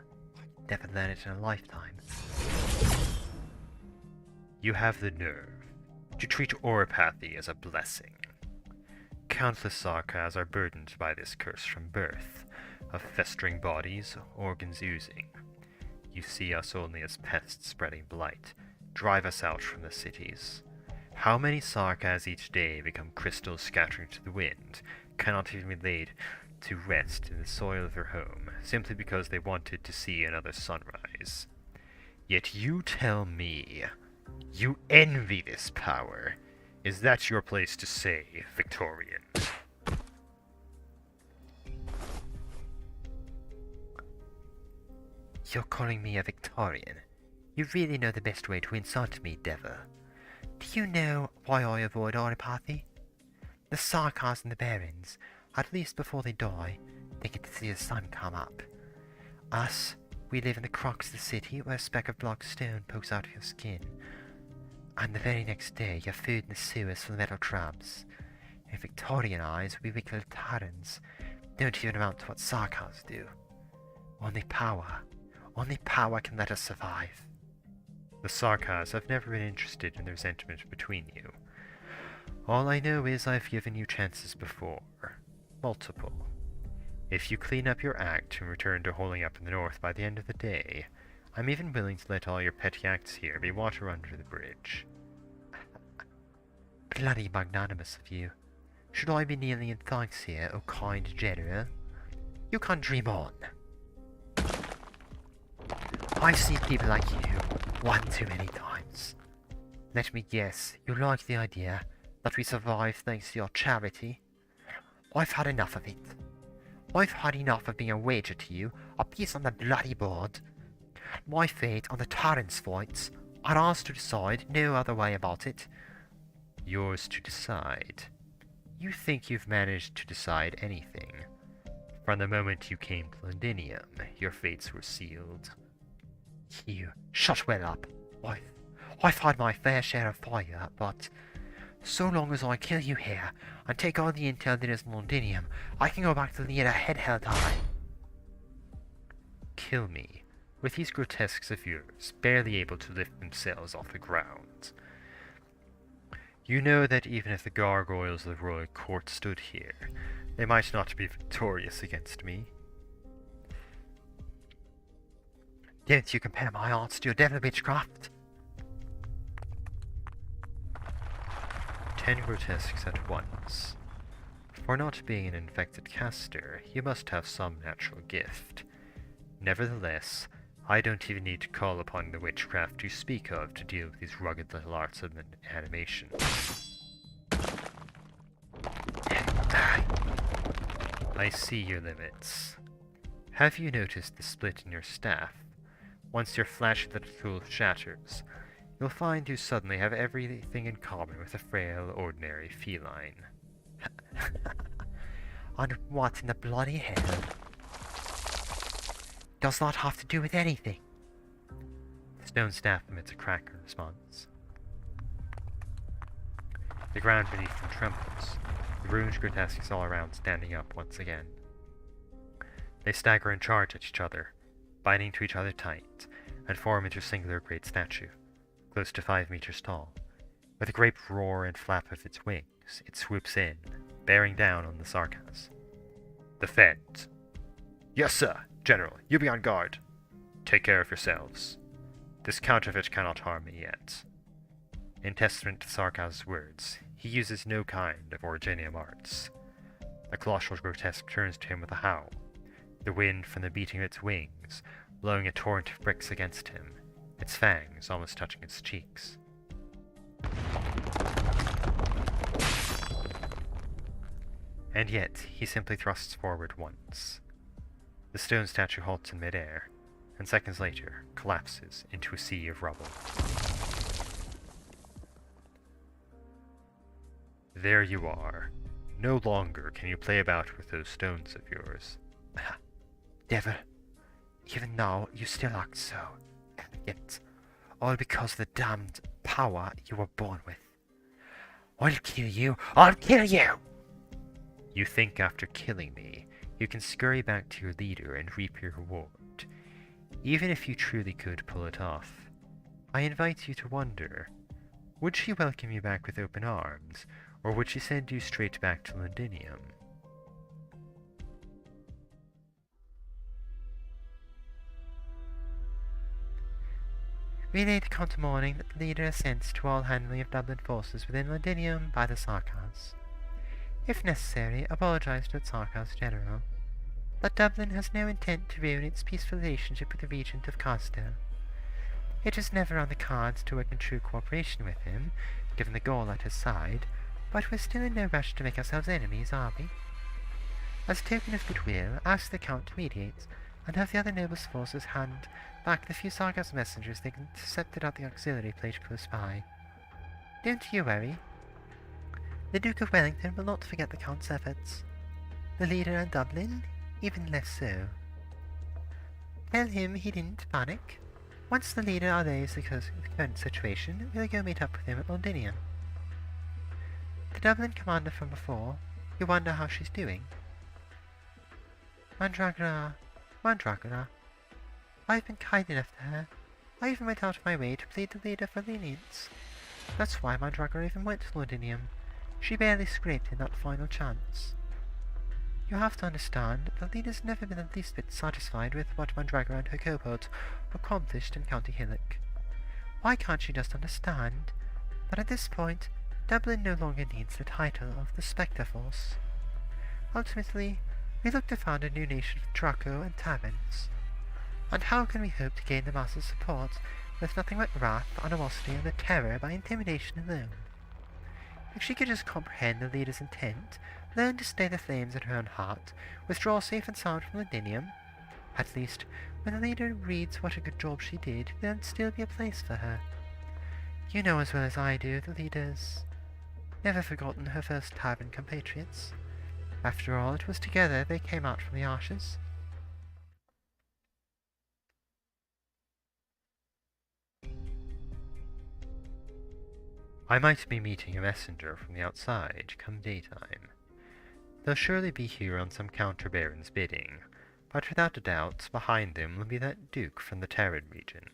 Never learn it in a lifetime. You have the nerve to treat oropathy as a blessing. Countless Sarkars are burdened by this curse from birth, of festering bodies, organs oozing. You see us only as pests spreading blight, drive us out from the cities. How many Sarkars each day become crystals scattering to the wind, cannot even be laid to rest in the soil of their home, simply because they wanted to see another sunrise. Yet you tell me, you envy this power. Is that your place to say, Victorian? You're calling me a Victorian. You really know the best way to insult me, Devil. Do you know why I avoid oropathy? The Sarkars and the Barons, at least before they die, they get to see the sun come up. Us, we live in the crux of the city where a speck of black stone pokes out of your skin. And the very next day, your food in the sewers full of metal traps. In Victorian eyes, we weak little Terrans don't even amount to what Sarkars do. Only power can let us survive. The Sarkars have never been interested in the resentment between you. All I know is I've given you chances before. Multiple. If you clean up your act and return to holding up in the north by the end of the day, I'm even willing to let all your petty acts here be water under the bridge. Bloody magnanimous of you. Should I be kneeling in thanks here, O kind general? You can dream on. I've seen people like you one too many times. Let me guess, you like the idea that we survived thanks to your charity? I've had enough of it. I've had enough of being a wager to you, a piece on the bloody board. My fate on the Terrans fights, and ours to decide, no other way about it. Yours to decide. You think you've managed to decide anything. From the moment you came to Londinium, your fates were sealed. You shut well up. I've had my fair share of fire, but so long as I kill you here and take all the intel that is Londinium, I can go back to Leda head held high. Kill me, with these grotesques of yours barely able to lift themselves off the ground. You know that even if the gargoyles of the royal court stood here, they might not be victorious against me. Don't you compare my arts to your devil witchcraft? 10 grotesques at once. For not being an infected caster, you must have some natural gift. Nevertheless, I don't even need to call upon the witchcraft you speak of to deal with these rugged little arts of animation. I see your limits. Have you noticed the split in your staff? Once your flashy little tool shatters, you'll find you suddenly have everything in common with a frail, ordinary feline. And what in the bloody hell does that have to do with anything? The stone staff emits a crack in response. The ground beneath them trembles, the ruined grotesques all around standing up once again. They stagger and charge at each other, binding to each other tight, and form into a singular great statue, close to 5 meters tall. With a great roar and flap of its wings, it swoops in, bearing down on the Sarkas. Defend! Yes, sir! General, you be on guard. Take care of yourselves. This counterfeit cannot harm me yet. In testament to Sarkas' words, he uses no kind of Originium arts. The colossal grotesque turns to him with a howl, the wind from the beating of its wings blowing a torrent of bricks against him, its fangs almost touching its cheeks. And yet, he simply thrusts forward once. The stone statue halts in midair, and seconds later collapses into a sea of rubble. There you are. No longer can you play about with those stones of yours. Devil, even now you still act so arrogant, all because of the damned power you were born with. I'll kill you! I'll kill you! You think after killing me, you can scurry back to your leader and reap your reward. Even if you truly could pull it off, I invite you to wonder, would she welcome you back with open arms, or would she send you straight back to Londinium? Relay to counter morning that the leader assents to all handling of Dublin forces within Londinium by the Sarkas. If necessary, apologize to its Sarkas General. That Dublin has no intent to ruin its peaceful relationship with the Regent of Carstell. It is never on the cards to work in true cooperation with him, given the Gaul at his side, but we're still in no rush to make ourselves enemies, are we? As a token of goodwill, ask the Count to mediate, and have the other nobles' forces hand back the few Sargas messengers they intercepted at the auxiliary plate close by. Don't you worry. The Duke of Wellington will not forget the Count's efforts. The leader in Dublin, even less so. Tell him he didn't panic. Once the leader allays the current situation, we'll go meet up with him at Londinium. The Dublin commander from before, you wonder how she's doing? Mandragora. I've been kind enough to her. I even went out of my way to plead the leader for lenience. That's why Mandragora even went to Londinium. She barely scraped in that final chance. You have to understand, the leader's never been the least bit satisfied with what Mandragora and her cohort accomplished in County Hillock. Why can't she just understand that at this point, Dublin no longer needs the title of the Spectre Force? Ultimately, we look to found a new nation of Draco and taverns. And how can we hope to gain the masses' support with nothing but wrath, animosity, and the terror by intimidation alone? If she could just comprehend the leader's intent, learn to stay the flames in her own heart, withdraw safe and sound from Londinium, at least, when the leader reads what a good job she did, there'd still be a place for her. You know as well as I do, the leader's never forgotten her first tavern compatriots. After all, it was together they came out from the ashes. I might be meeting a messenger from the outside come daytime. They'll surely be here on some counter-baron's bidding, but without a doubt behind them will be that duke from the Terran region.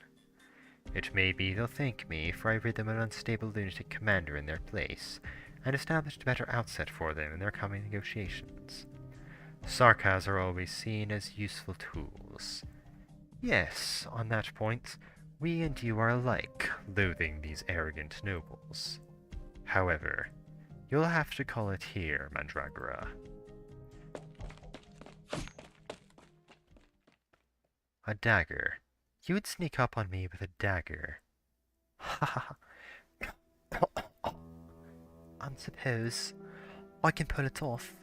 It may be they'll thank me for I rid them of an unstable lunatic commander in their place, and established a better outset for them in their coming negotiations. Sarkas are always seen as useful tools. Yes, on that point, we and you are alike, loathing these arrogant nobles. However, you'll have to call it here, Mandragora. A dagger. You would sneak up on me with a dagger. Ha ha ha. I suppose I can pull it off.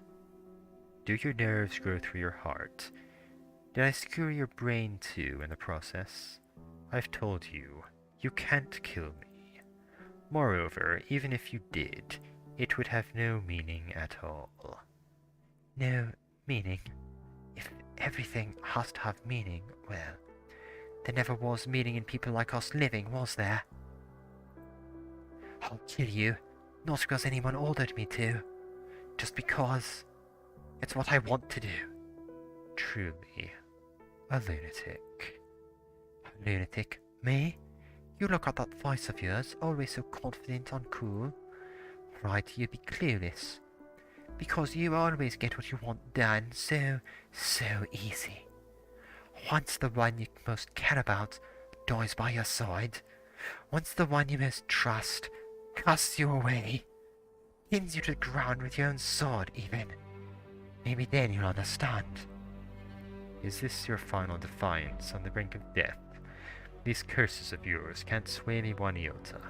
Do your nerves grow through your heart? Did I skewer your brain too in the process? I've told you, you can't kill me. Moreover, even if you did, it would have no meaning at all. No meaning? If everything has to have meaning, well, there never was meaning in people like us living, was there? I'll kill you, not because anyone ordered me to, just because it's what I want to do. Truly, a lunatic. A lunatic? Me? You look at that voice of yours, always so confident and cool. Right, you'd be clueless. Because you always get what you want done so easy. Once the one you most care about dies by your side, once the one you most trust casts you away, pins you to the ground with your own sword even, maybe then you'll understand. Is this your final defiance on the brink of death? These curses of yours can't sway me one iota.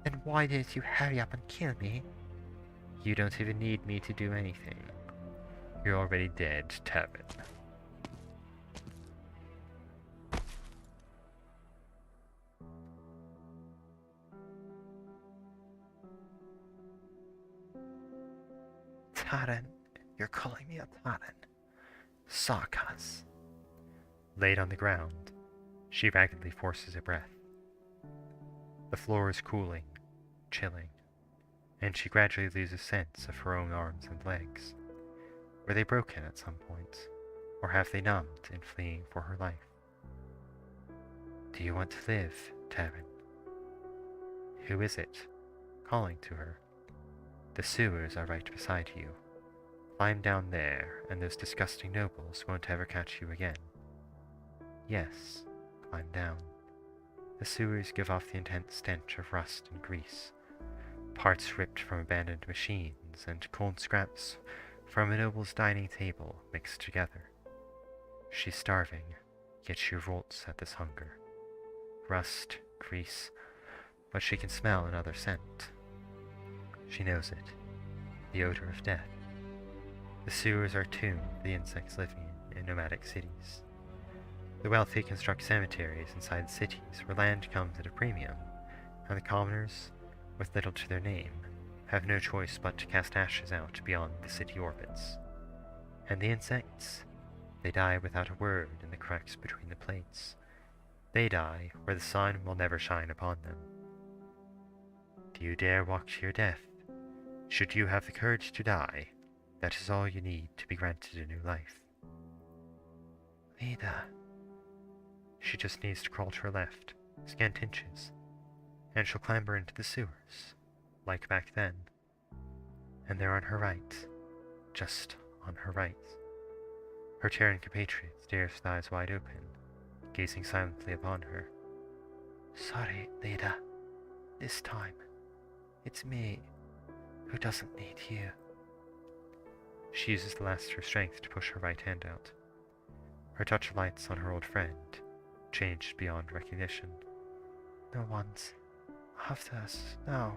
Then why didn't you hurry up and kill me? You don't even need me to do anything. You're already dead, Tavin. Taran, you're calling me a Taran. Sarkas. Laid on the ground, she raggedly forces a breath. The floor is cooling, chilling, and she gradually loses sense of her own arms and legs. Were they broken at some point, or have they numbed in fleeing for her life? Do you want to live, Tavin? Who is it? Calling to her. The sewers are right beside you. Climb down there, and those disgusting nobles won't ever catch you again. Yes, climb down. The sewers give off the intense stench of rust and grease, parts ripped from abandoned machines and cold scraps from a noble's dining table mixed together. She's starving, yet she revolts at this hunger. Rust, grease, but she can smell another scent. She knows it, the odor of death. The sewers are tomb for the insects living in nomadic cities. The wealthy construct cemeteries inside cities where land comes at a premium, and the commoners, with little to their name, have no choice but to cast ashes out beyond the city orbits. And the insects? They die without a word in the cracks between the plates. They die where the sun will never shine upon them. Do you dare walk to your death? Should you have the courage to die, that is all you need to be granted a new life. Leda. She just needs to crawl to her left, scant inches, and she'll clamber into the sewers, like back then. And there on her right, just on her right, her Terran compatriot stares with eyes wide open, gazing silently upon her. Sorry, Leda. This time, it's me who doesn't need you. She uses the last of her strength to push her right hand out. Her touch lights on her old friend, changed beyond recognition. No one's after us now.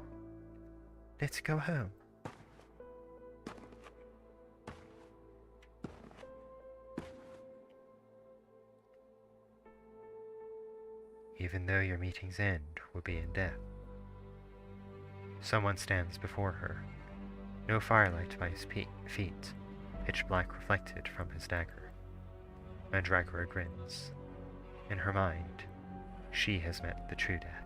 Let's go home. Even though your meeting's end will be in death. Someone stands before her. No firelight by his feet, pitch black reflected from his dagger. Mandragora grins. In her mind, she has met the true death.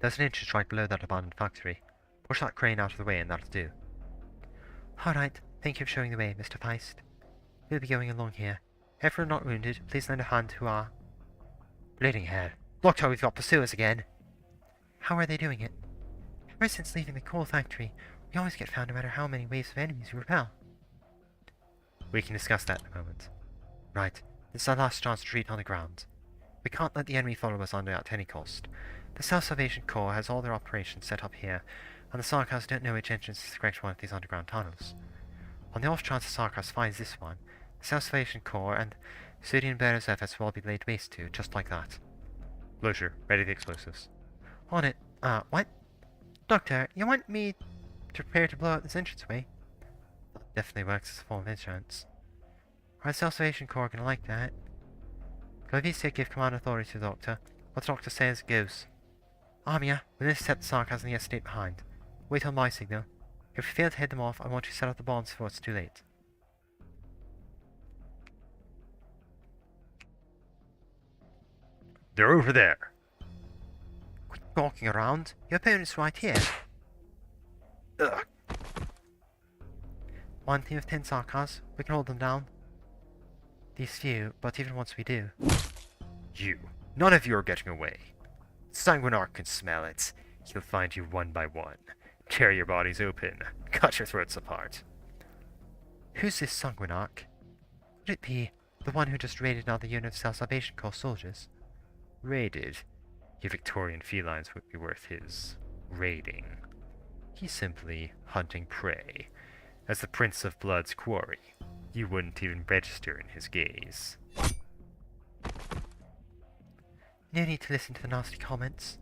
There's an entrance right below that abandoned factory. Push that crane out of the way and that'll do. Alright, thank you for showing the way, Mr. Feist. We'll be going along here. Everyone not wounded, please lend a hand who are. Bleeding hair. Look how we've got pursuers again. How are they doing it? Ever since leaving the coal factory, we always get found no matter how many waves of enemies we repel. We can discuss that in a moment. Right, this is our last chance to retreat on the ground. We can't let the enemy follow us on at any cost. The Self-Salvation Corps has all their operations set up here, and the Sarkars don't know which entrance is the correct one of these underground tunnels. On the off chance the Sarkars finds this one, the Self-Salvation Corps and Sudian Bearer's efforts will all be laid waste to, just like that. Closure, ready the explosives. On it. What? Doctor, you want me to prepare to blow out this entranceway? That definitely works as a form of insurance. Our Self-Salvation Corps gonna like that. Clovis give command authority to the Doctor. What the Doctor says goes. Amia, we'll intercept the Sarkars in the estate behind. Wait on my signal. If we fail to head them off, I want you to set up the bombs before it's too late. They're over there. Quit walking around. Your opponent's right here. Ugh. One team of 10 Sarkars. We can hold them down. These few, but even once we do. You. None of you are getting away. Sanguinarch can smell it. He'll find you one by one. Tear your bodies open. Cut your throats apart. Who's this Sanguinarch? Could it be the one who just raided another unit of Self-Salvation Corps soldiers? Raided? Your Victorian felines would be worth his raiding. He's simply hunting prey. As the Prince of Blood's quarry, you wouldn't even register in his gaze. No need to listen to the nasty comments.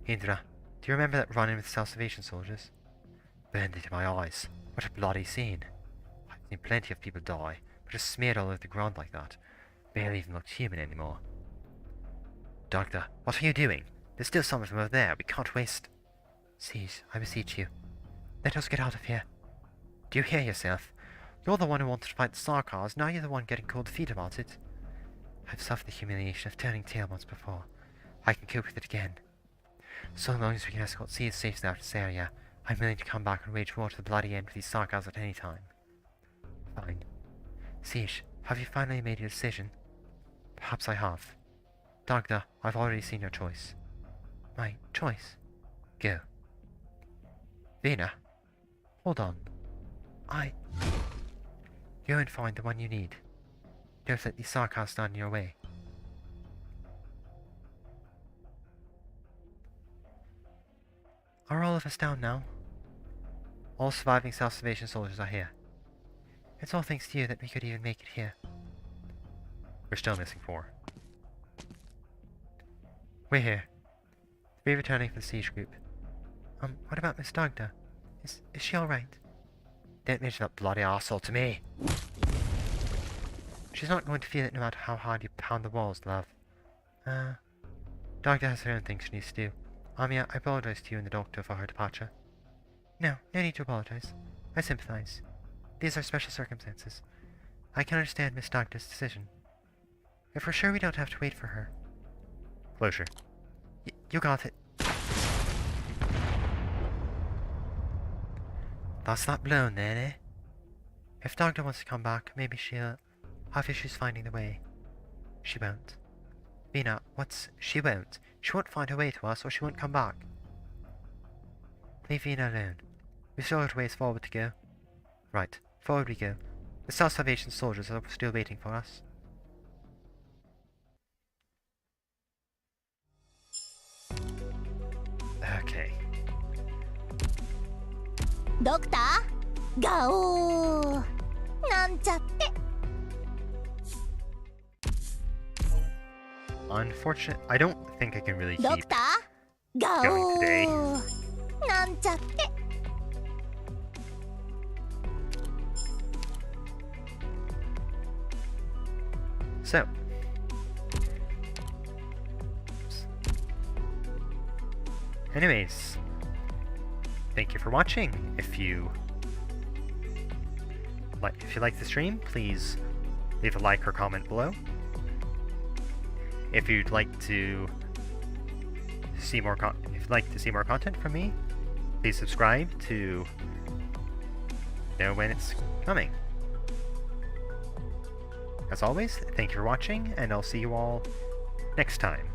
Indra, do you remember that run-in with Self-Salvation soldiers? Burned into my eyes. What a bloody scene. I've seen plenty of people die, but just smeared all over the ground like that. Barely even looked human anymore. Doctor, what are you doing? There's still some of them over there. We can't waste... Siege, I beseech you. Let us get out of here. Do you hear yourself? You're the one who wanted to fight the Sarkars, now you're the one getting cold feet about it. I've suffered the humiliation of turning tail once before. I can cope with it again. So long as we can escort Seas safely out of this area, I'm willing to come back and wage war to the bloody end with these Sarkars at any time. Fine. Siege, have you finally made your decision? Perhaps I have. Dagda, I've already seen your choice. My choice? Go. Vina, Hold on. Go and find the one you need. Don't let these Sarkars stand in your way. Are all of us down now? All surviving Self-Salvation soldiers are here. It's all thanks to you that we could even make it here. We're still missing 4. We're here. We're returning for the siege group. What about Miss Dagda? Is she alright? don't mention that bloody arsehole to me. She's not going to feel it no matter how hard you pound the walls, love. Dagda has her own things she needs to do. Amia, I apologize to you and the doctor for her departure. No need to apologize. I sympathize. These are special circumstances. I can understand Miss Dagda's decision. If we're sure we don't have to wait for her. Closure. You got it. That's that blown then, eh? If Dagda wants to come back, maybe she'll have issues finding the way. She won't. Mina, she won't? She won't find her way to us, or she won't come back. Leave Vina alone. We've still got a ways forward to go. Right, forward we go. The Self-Salvation soldiers are still waiting for us. Okay. ドクターガオーなんちゃって Unfortunate. I don't think I can really ド keep クターガ going オ today. ーなんちゃって So. Anyways, thank you for watching. If you like the stream, please leave a like or comment below. If you'd like to see more content from me, please subscribe to know when it's coming. As always, thank you for watching, and I'll see you all next time.